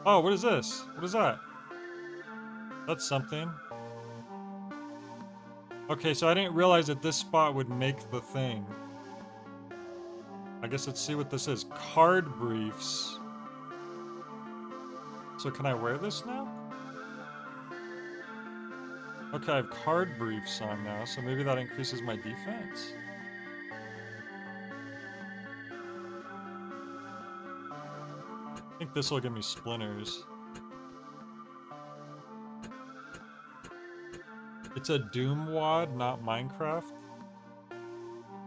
Oh, what is this? What is that? That's something. Okay, so I didn't realize that this spot would make the thing. I guess let's see what this is. Card briefs. So can I wear this now? Okay, I have card briefs on now, so maybe that increases my defense. I think this will give me splinters. It's a Doom wad, not Minecraft.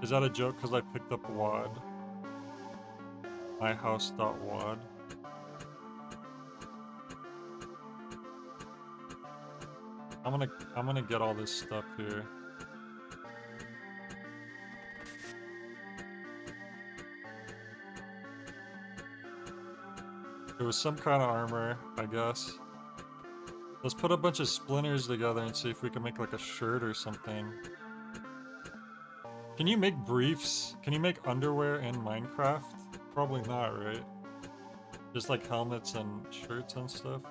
Is that a joke because I picked up wad? myhouse.wad. I'm gonna get all this stuff here. It was some kind of armor, I guess. Let's put a bunch of splinters together and see if we can make like a shirt or something. Can you make briefs? Can you make underwear in Minecraft? Probably not, right? Just like helmets and shirts and stuff.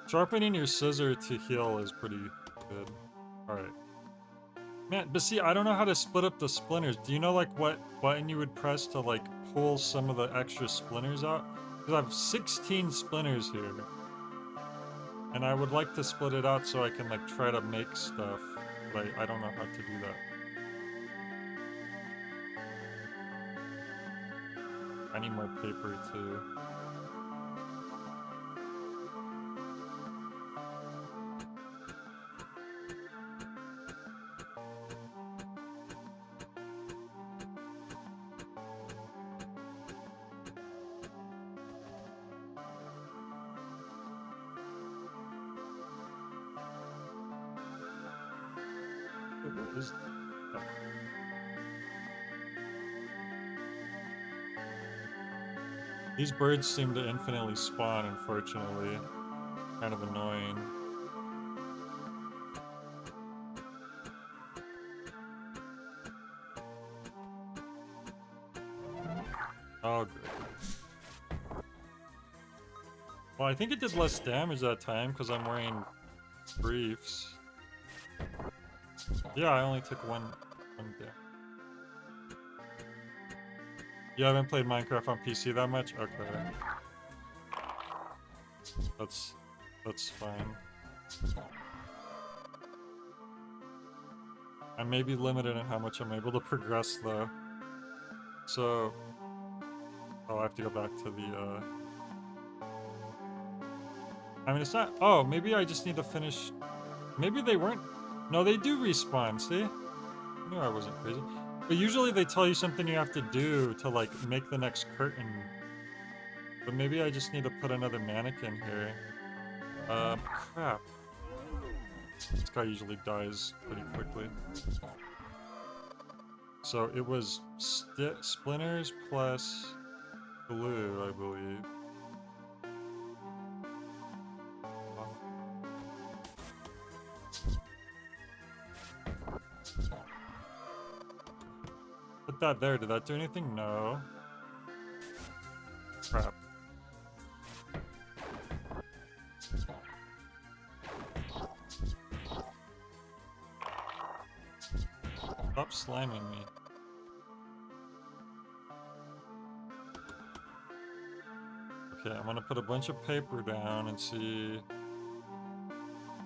Sharpening your scissor to heal is pretty good. Alright. Man, but see, I don't know how to split up the splinters. Do you know, like, what button you would press to, like, pull some of the extra splinters out? Because I have 16 splinters here. And I would like to split it out so I can, like, try to make stuff. But I don't know how to do that. I need more paper, too. What is that? These birds seem to infinitely spawn, unfortunately. Kind of annoying. Oh, good. Well, I think it did less damage that time because I'm wearing briefs. Yeah, I only took one damage. You haven't played Minecraft on PC that much? Okay. That's fine. I may be limited in how much I'm able to progress though. So oh, I have to go back to the I mean it's not oh, maybe I just need to finish. Maybe they weren't. No, they do respawn, see? I knew I wasn't crazy. But usually they tell you something you have to do to like make the next curtain. But maybe I just need to put another mannequin here. Crap. This guy usually dies pretty quickly. So it was splinters plus glue, I believe. Put that there. Did that do anything? No. Crap. Stop slamming me. Okay, I'm gonna put a bunch of paper down and see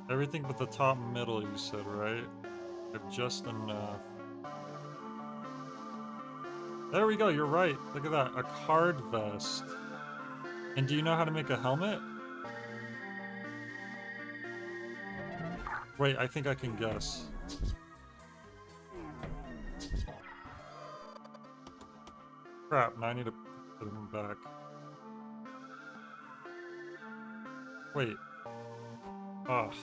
everything but the top middle you said, right? I have just enough. There we go, you're right. Look at that, a card vest. And do you know how to make a helmet? Wait, I think I can guess. Crap, now I need to put them back. Wait. Ugh.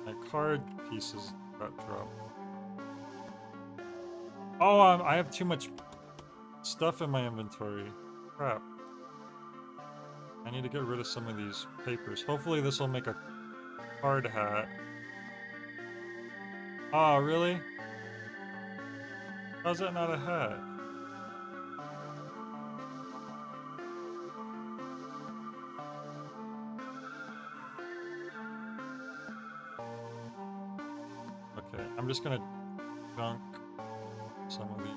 My card pieces got dropped. Oh, I have too much stuff in my inventory. Crap. I need to get rid of some of these papers. Hopefully this will make a hard hat. Oh, really? How's that not a hat? Okay, I'm just gonna dunk some of these.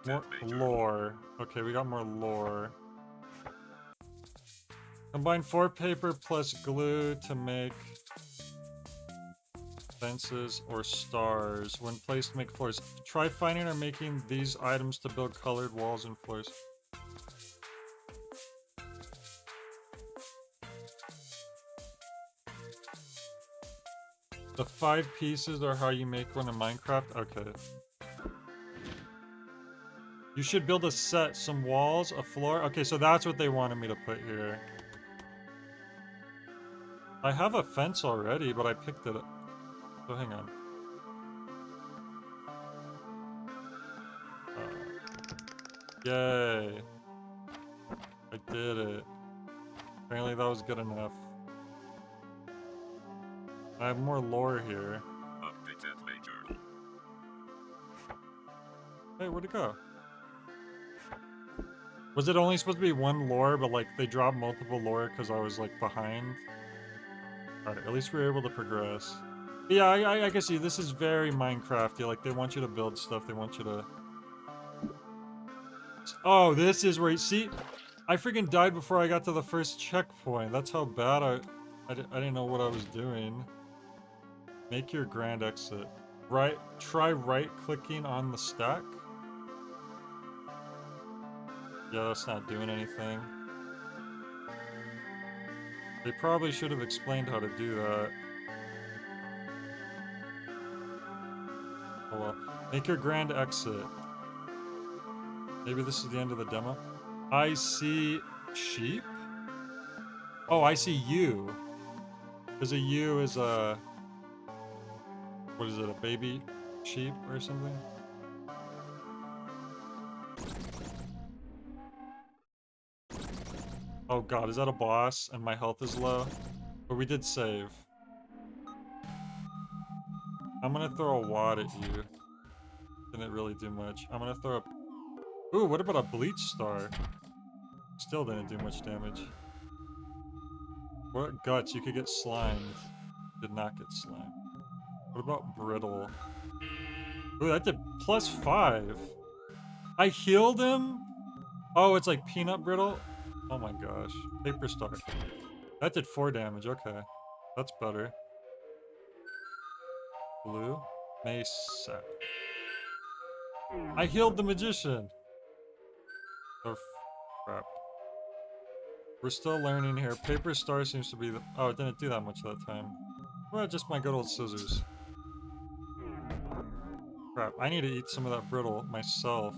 More lore. Okay, we got more lore. Combine 4 paper plus glue to make fences or stars. When placed, make floors. Try finding or making these items to build colored walls and floors. The 5 pieces are how you make one in Minecraft? Okay. You should build a set, some walls, a floor. Okay, so that's what they wanted me to put here. I have a fence already, but I picked it up. So hang on. Yay. I did it. Apparently that was good enough. I have more lore here. Updated later. Hey, where'd it go? Was it only supposed to be one lore, but like they dropped multiple lore because I was like behind? Alright, at least we were able to progress. But yeah, I guess this is very Minecrafty. Like they want you to build stuff, they want you to... Oh, this is where you see... I freaking died before I got to the first checkpoint. That's how bad I didn't know what I was doing. Make your grand exit. Try right-clicking on the stack. Yeah, that's not doing anything. They probably should have explained how to do that. Oh well. Make your grand exit. Maybe this is the end of the demo. I see sheep? Oh, I see you. Because a ewe is a... What is it, a baby sheep or something? Oh god, is that a boss and my health is low? But we did save. I'm gonna throw a wad at you. Didn't really do much. I'm gonna throw a... Ooh, what about a bleach star? Still didn't do much damage. What guts? You could get slimed. Did not get slimed. What about brittle? Ooh, that did +5. I healed him? Oh, it's like peanut brittle? Oh my gosh. Paper star. That did 4 damage, okay. That's better. Blue. Mace sap. I healed the magician! Oh, crap. We're still learning here. Paper star seems to be the... Oh, it didn't do that much that time. Well, just my good old scissors. Crap, I need to eat some of that brittle myself.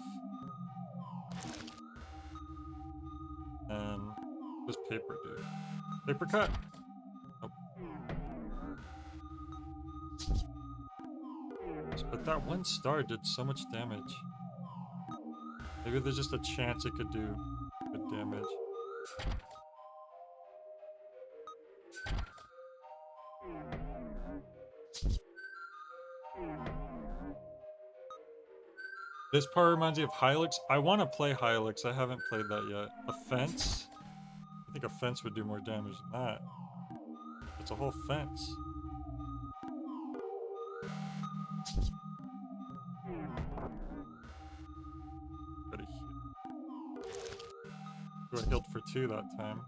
And... Just paper, dude. Paper cut! Nope. But that one star did so much damage. Maybe there's just a chance it could do good damage. This part reminds me of Hylix. I want to play Hylix. I haven't played that yet. A fence? I think a fence would do more damage than that. It's a whole fence. Gotta heal. Ooh, I healed for 2 that time.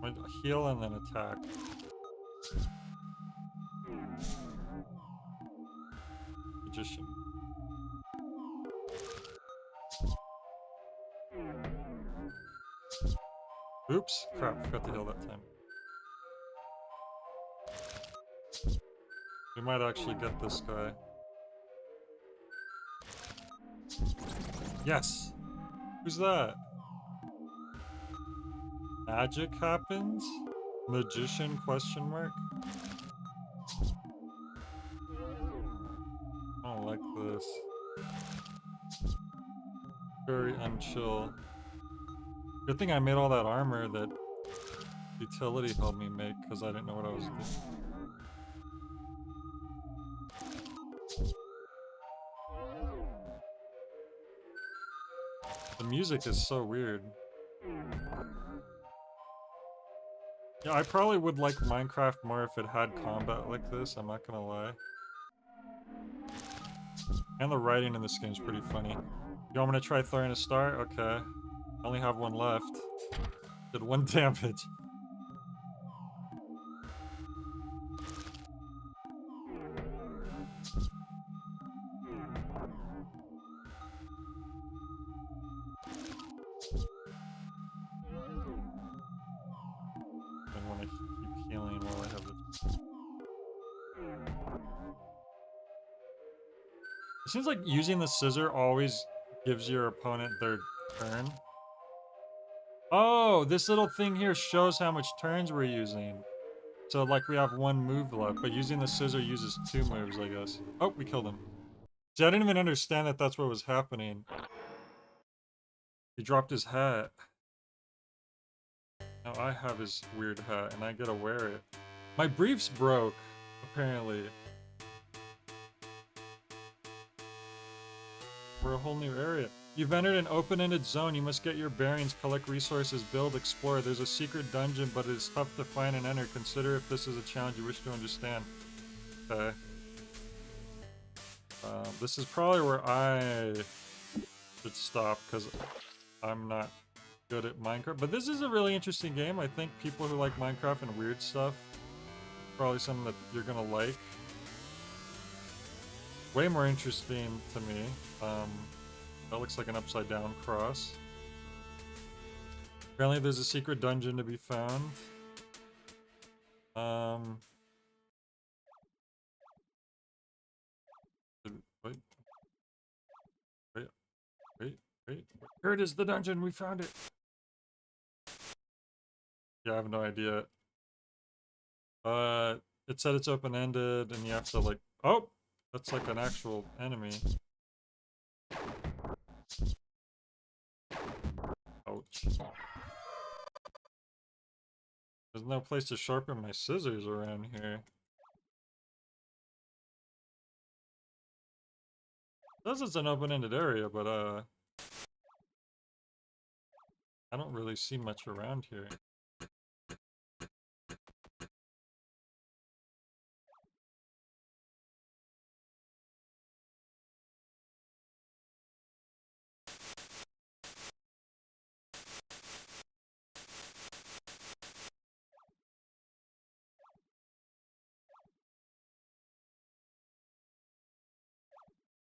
I'm gonna heal and then attack. Magician. Oops, crap, forgot to heal that time. We might actually get this guy. Yes! Who's that? Magic happens? Magician question mark? I don't like this. Very unchill. Good thing I made all that armor that utility helped me make, because I didn't know what I was doing. The music is so weird. Yeah, I probably would like Minecraft more if it had combat like this, I'm not gonna lie. And the writing in this game is pretty funny. You want me to try throwing a star? Okay. I only have 1 left. Did 1 damage. I want to keep healing while I have it. It seems like using the scissor always gives your opponent their turn. Oh, this little thing here shows how much turns we're using. So, like, we have 1 move left, but using the scissor uses 2 moves, I guess. Oh, we killed him. See, I didn't even understand that that's what was happening. He dropped his hat. Now I have his weird hat, and I gotta wear it. My briefs broke, apparently. For a whole new area. You've entered an open-ended zone. You must get your bearings, collect resources, build, explore. There's a secret dungeon, but it is tough to find and enter. Consider if this is a challenge you wish to understand. Okay. This is probably where I should stop, because I'm not good at Minecraft. But this is a really interesting game. I think people who like Minecraft and weird stuff, probably something that you're gonna like. Way more interesting to me. That looks like an upside down cross. Apparently there's a secret dungeon to be found. Wait. Here it is, the dungeon, we found it. Yeah, I have no idea. It said it's open-ended and you have to like, oh! That's like an actual enemy. There's no place to sharpen my scissors around here. It says it's an open-ended area, but I don't really see much around here.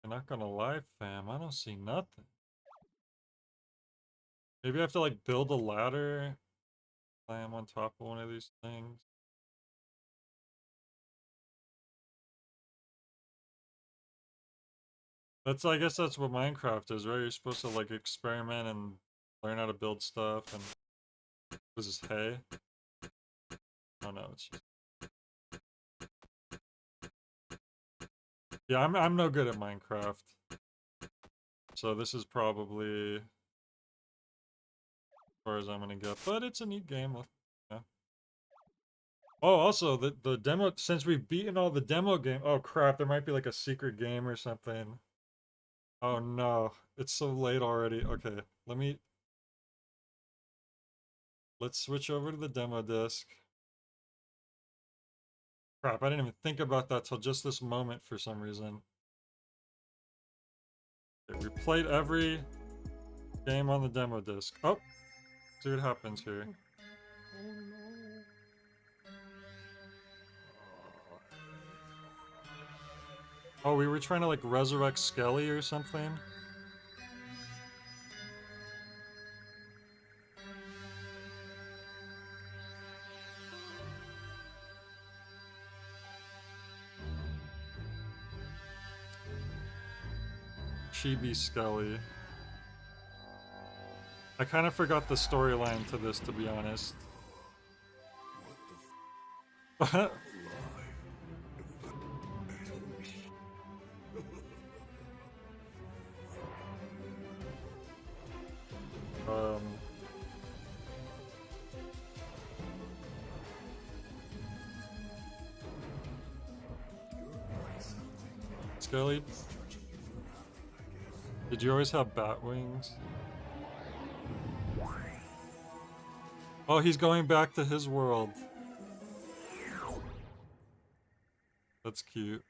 I'm not gonna lie, fam, I don't see nothing. Maybe I have to like build a ladder, climb on top of one of these things. I guess that's what Minecraft is, right? You're supposed to like experiment and learn how to build stuff. And this is hay. Oh no, it's just... Yeah, I'm no good at Minecraft, so this is probably as far as I'm gonna get. But it's a neat game. Yeah. Oh, also the demo. Since we've beaten all the demo game. Oh crap! There might be like a secret game or something. Oh no, it's so late already. Okay, let's switch over to the demo disc. Crap, I didn't even think about that till just this moment for some reason. Okay, we played every game on the demo disc. Oh, see what happens here. Oh, we were trying to like resurrect Skelly or something. Chibi Skelly. I kind of forgot the storyline to this, to be honest. Skelly, did you always have bat wings? Oh, he's going back to his world. That's cute.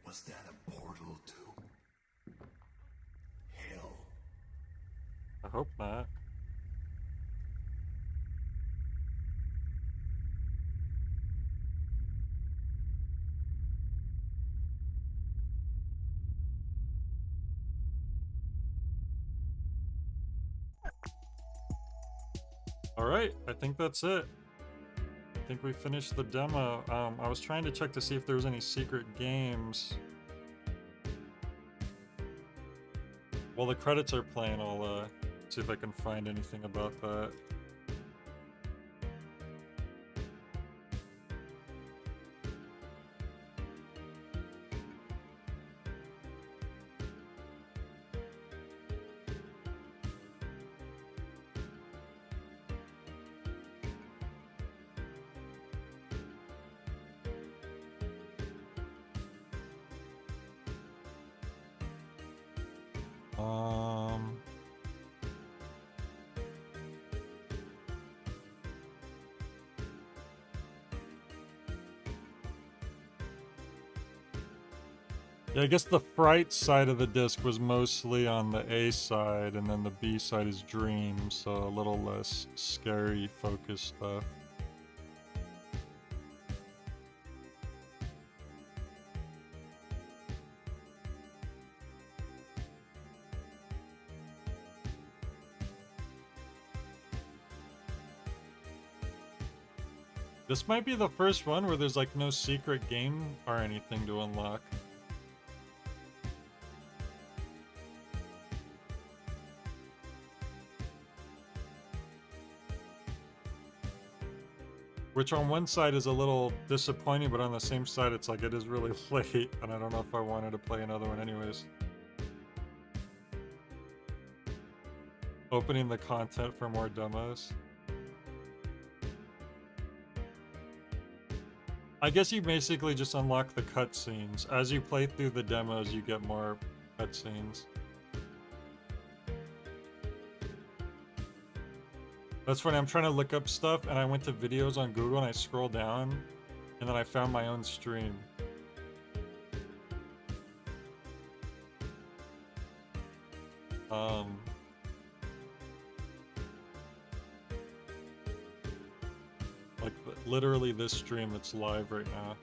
Was that a portal to hell? I hope not. Alright, I think that's it. I think we finished the demo. I was trying to check to see if there was any secret games. While the credits are playing, I'll see if I can find anything about that. Yeah, I guess the Frights side of the disc was mostly on the A side, and then the B side is Dream, so a little less scary focused stuff. This might be the first one where there's like no secret game or anything to unlock. Which on one side is a little disappointing, but on the same side it's like it is really late, and I don't know if I wanted to play another one anyways. Opening the content for more demos. I guess you basically just unlock the cutscenes. As you play through the demos, you get more cutscenes. That's funny, I'm trying to look up stuff and I went to videos on Google and I scrolled down and then I found my own stream. Like literally this stream that's live right now.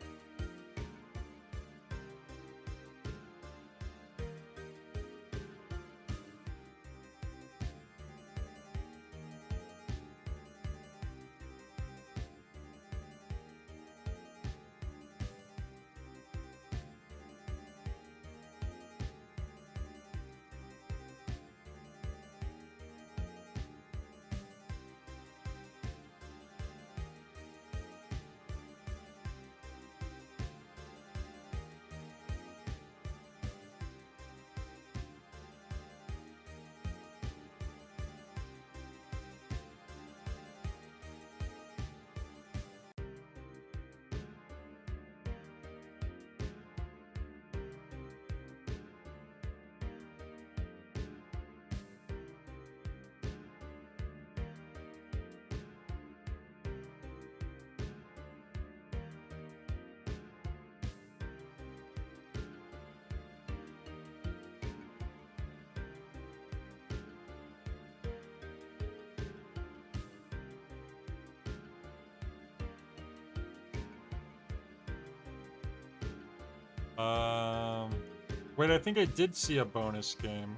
Wait, I think I did see a bonus game.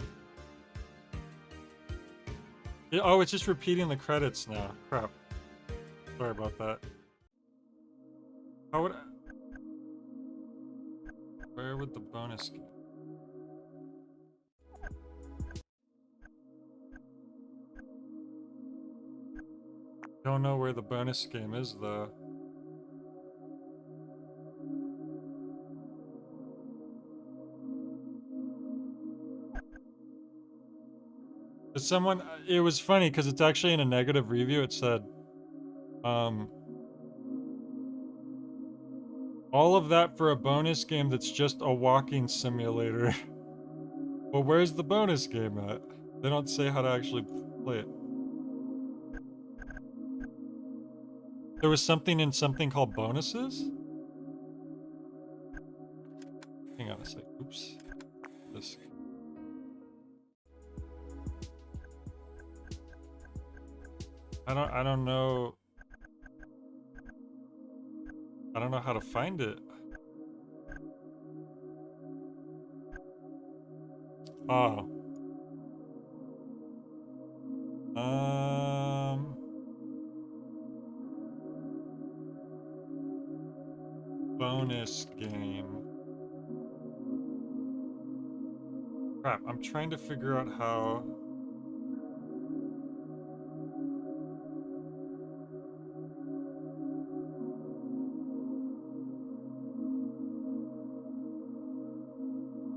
Yeah, oh, it's just repeating the credits now. Crap. Sorry about that. How would I... Where would the bonus game... Don't know where the bonus game is, though. Someone, it was funny because it's actually in a negative review. It said, all of that for a bonus game that's just a walking simulator. Well, where's the bonus game at? They don't say how to actually play it. There was something in something called bonuses? Hang on a sec. Oops. This. I don't know. I don't know how to find it. Oh. Bonus game. Crap, I'm trying to figure out how...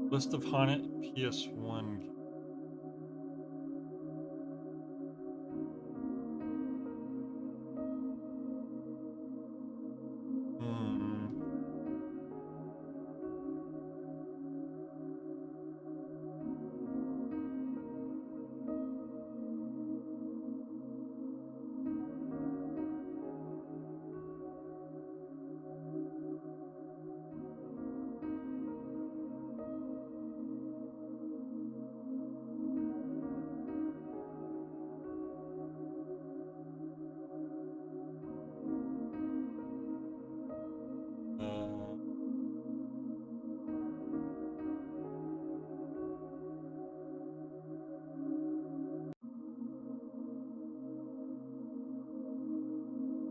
List of haunted PS1.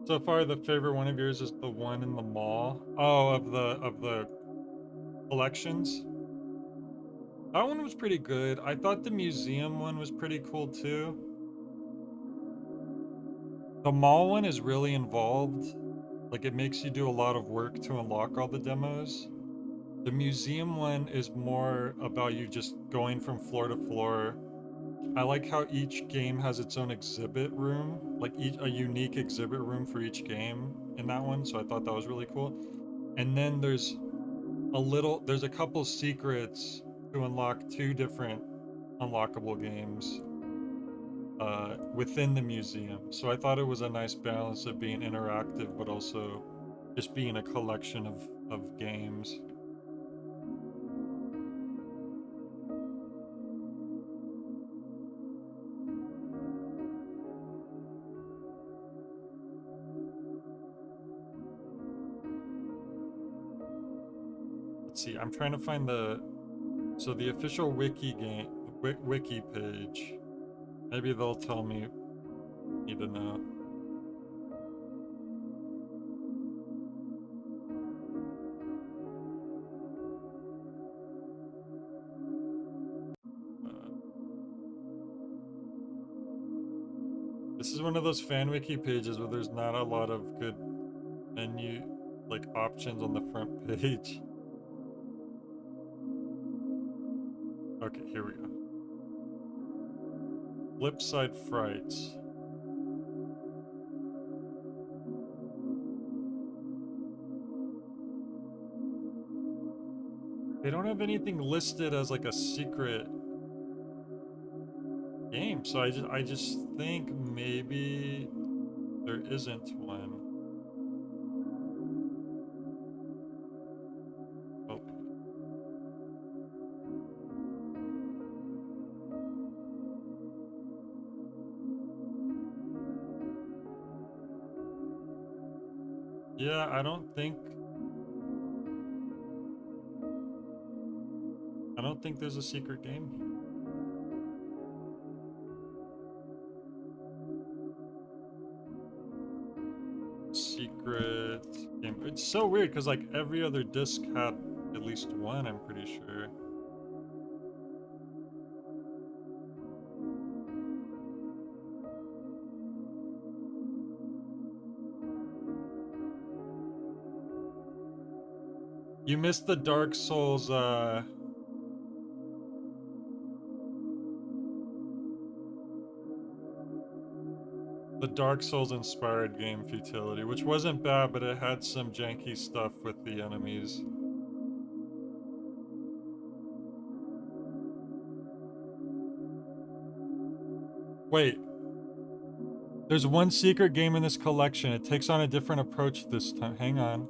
So far, the favorite one of yours is the one in the mall. Oh, of the collections. That one was pretty good. I thought the museum one was pretty cool too. The mall one is really involved. Like it makes you do a lot of work to unlock all the demos. The museum one is more about you just going from floor to floor, I like how each game has its own exhibit room, like a unique exhibit room for each game in that one. So I thought that was really cool. And then there's a couple secrets to unlock 2 different unlockable games within the museum. So I thought it was a nice balance of being interactive, but also just being a collection of games. Let's see, I'm trying to find the official wiki page. Maybe they'll tell me need to know. This is one of those fan wiki pages where there's not a lot of good menu like options on the front page. Okay, here we go. Flipside Frights. They don't have anything listed as like a secret game, so I just think maybe there isn't one. Oh. Yeah, I don't think there's a secret game here. Secret game. It's so weird because like every other disc had at least one, I'm pretty sure. You missed the Dark Souls the Dark Souls inspired game Futility, which wasn't bad, but it had some janky stuff with the enemies. Wait. There's one secret game in this collection. It takes on a different approach this time. Hang on.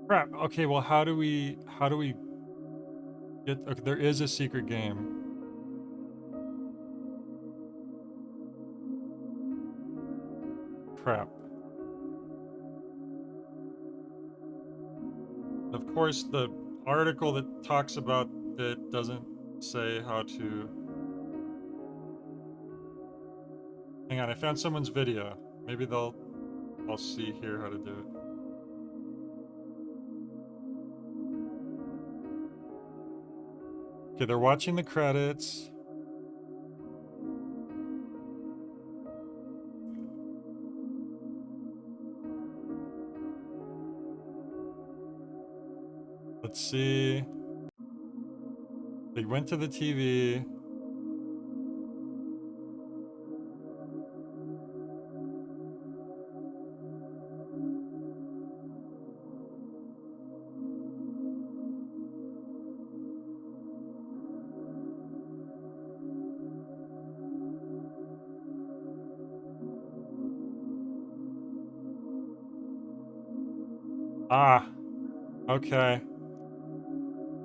Crap. Okay, well how do we get okay, there is a secret game. Crap. Of course, the article that talks about it doesn't say how to... Hang on, I found someone's video. Maybe I'll see here how to do it. Okay, they're watching the credits. Let's see. They went to the TV. Ah, okay.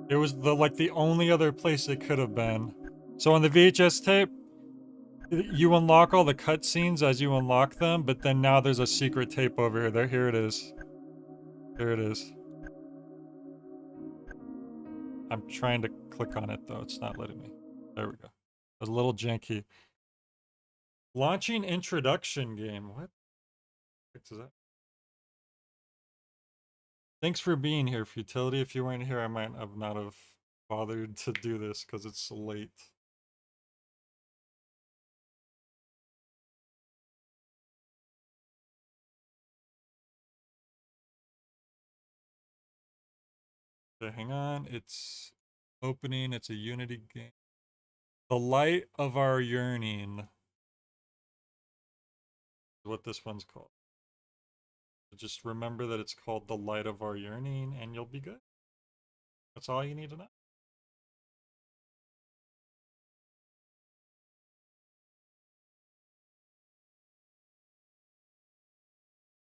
It was the only other place it could have been. So on the VHS tape, you unlock all the cutscenes as you unlock them, but then now there's a secret tape over here. Here it is. Here it is. I'm trying to click on it though. It's not letting me. There we go. It was a little janky. Launching introduction game. What is that? Thanks for being here, Futility. If you weren't here, I might have not have bothered to do this because it's late. Okay, hang on. It's opening. It's a Unity game. The Light of Our Yearning is what this one's called. So just remember that it's called The Light of Our Yearning and you'll be good. That's all you need to know.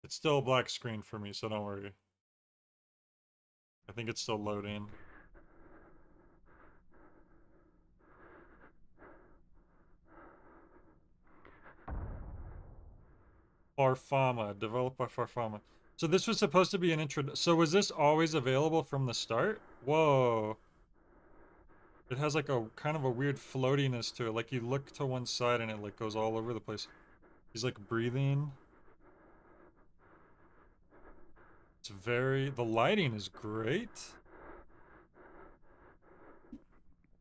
It's still a black screen for me, so don't worry. I think it's still loading. Farfama, developed by Farfama. So this was supposed to be an intro. So was this always available from the start? Whoa. It has like a kind of a weird floatiness to it. Like you look to one side and it like goes all over the place. He's like breathing. It's very, the lighting is great.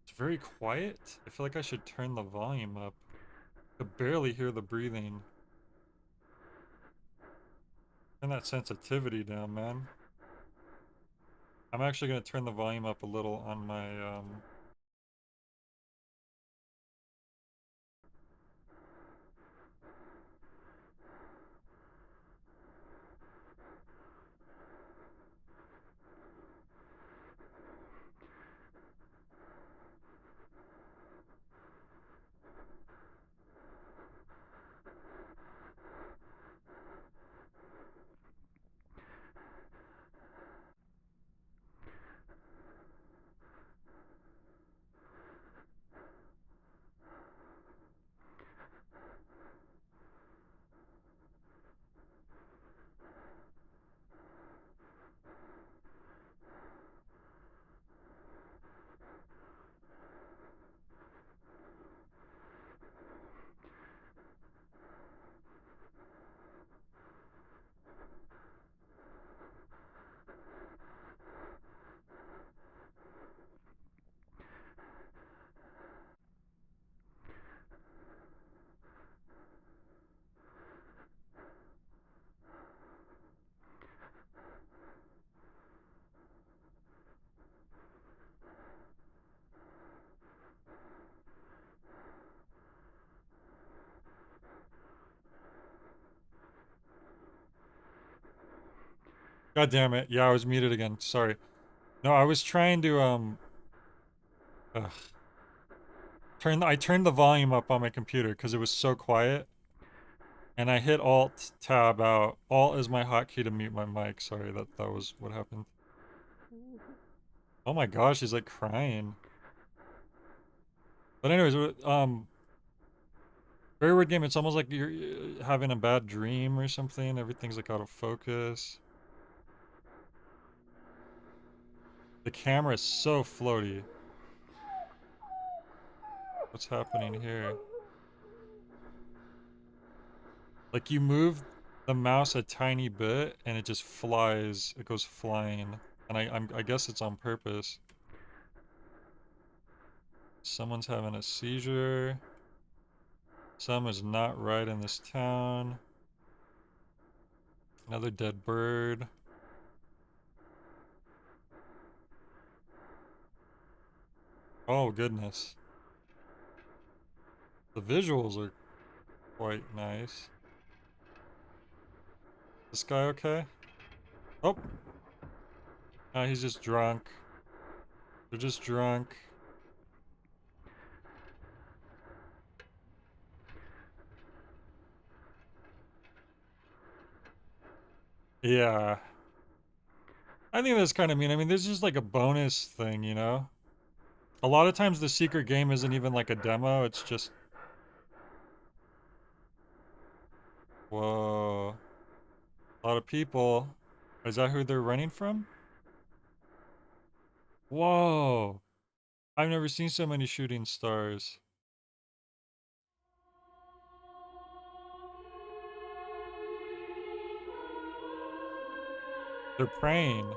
It's very quiet. I feel like I should turn the volume up. I barely hear the breathing. Turn that sensitivity down, man. I'm actually gonna turn the volume up a little on my God damn it. Yeah, I was muted again. Sorry. No, I was trying to ugh. I turned the volume up on my computer because it was so quiet. And I hit Alt Tab out. Alt is my hotkey to mute my mic. Sorry, that was what happened. Oh my gosh, he's like crying. But anyways, very weird game. It's almost like you're having a bad dream or something. Everything's like out of focus. The camera is so floaty. What's happening here? Like you move the mouse a tiny bit and it just flies. It goes flying. And I guess it's on purpose. Someone's having a seizure. Some is not right in this town. Another dead bird. Oh goodness. The visuals are quite nice. This guy okay? Oh. He's just drunk. They're just drunk. Yeah. I think that's kind of mean. I mean, this is like a bonus thing, you know? A lot of times the secret game isn't even like a demo, it's just... Whoa. A lot of people. Is that who they're running from? Whoa. I've never seen so many shooting stars. They're praying.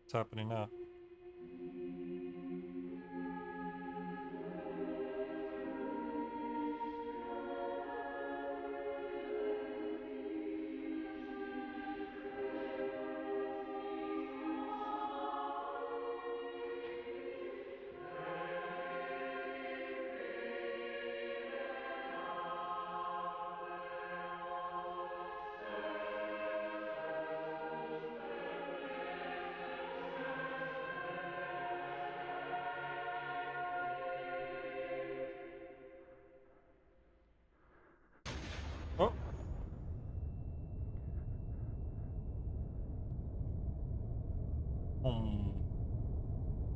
What's happening now? Oh.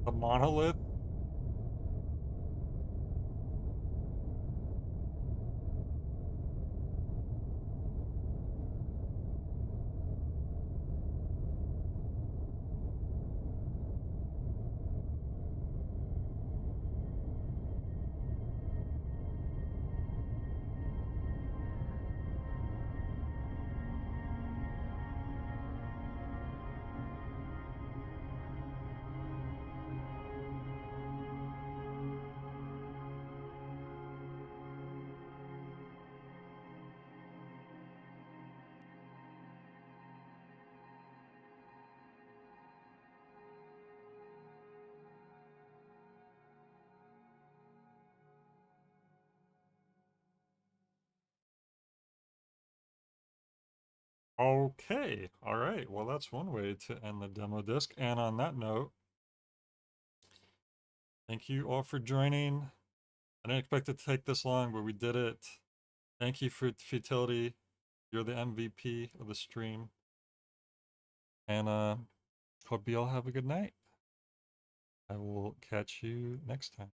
The monolith? Okay, all right. Well, that's one way to end the demo disc. And on that note, thank you all for joining. I didn't expect it to take this long, but we did it. Thank you for Futility. You're the MVP of the stream. And hope you all have a good night. I will catch you next time.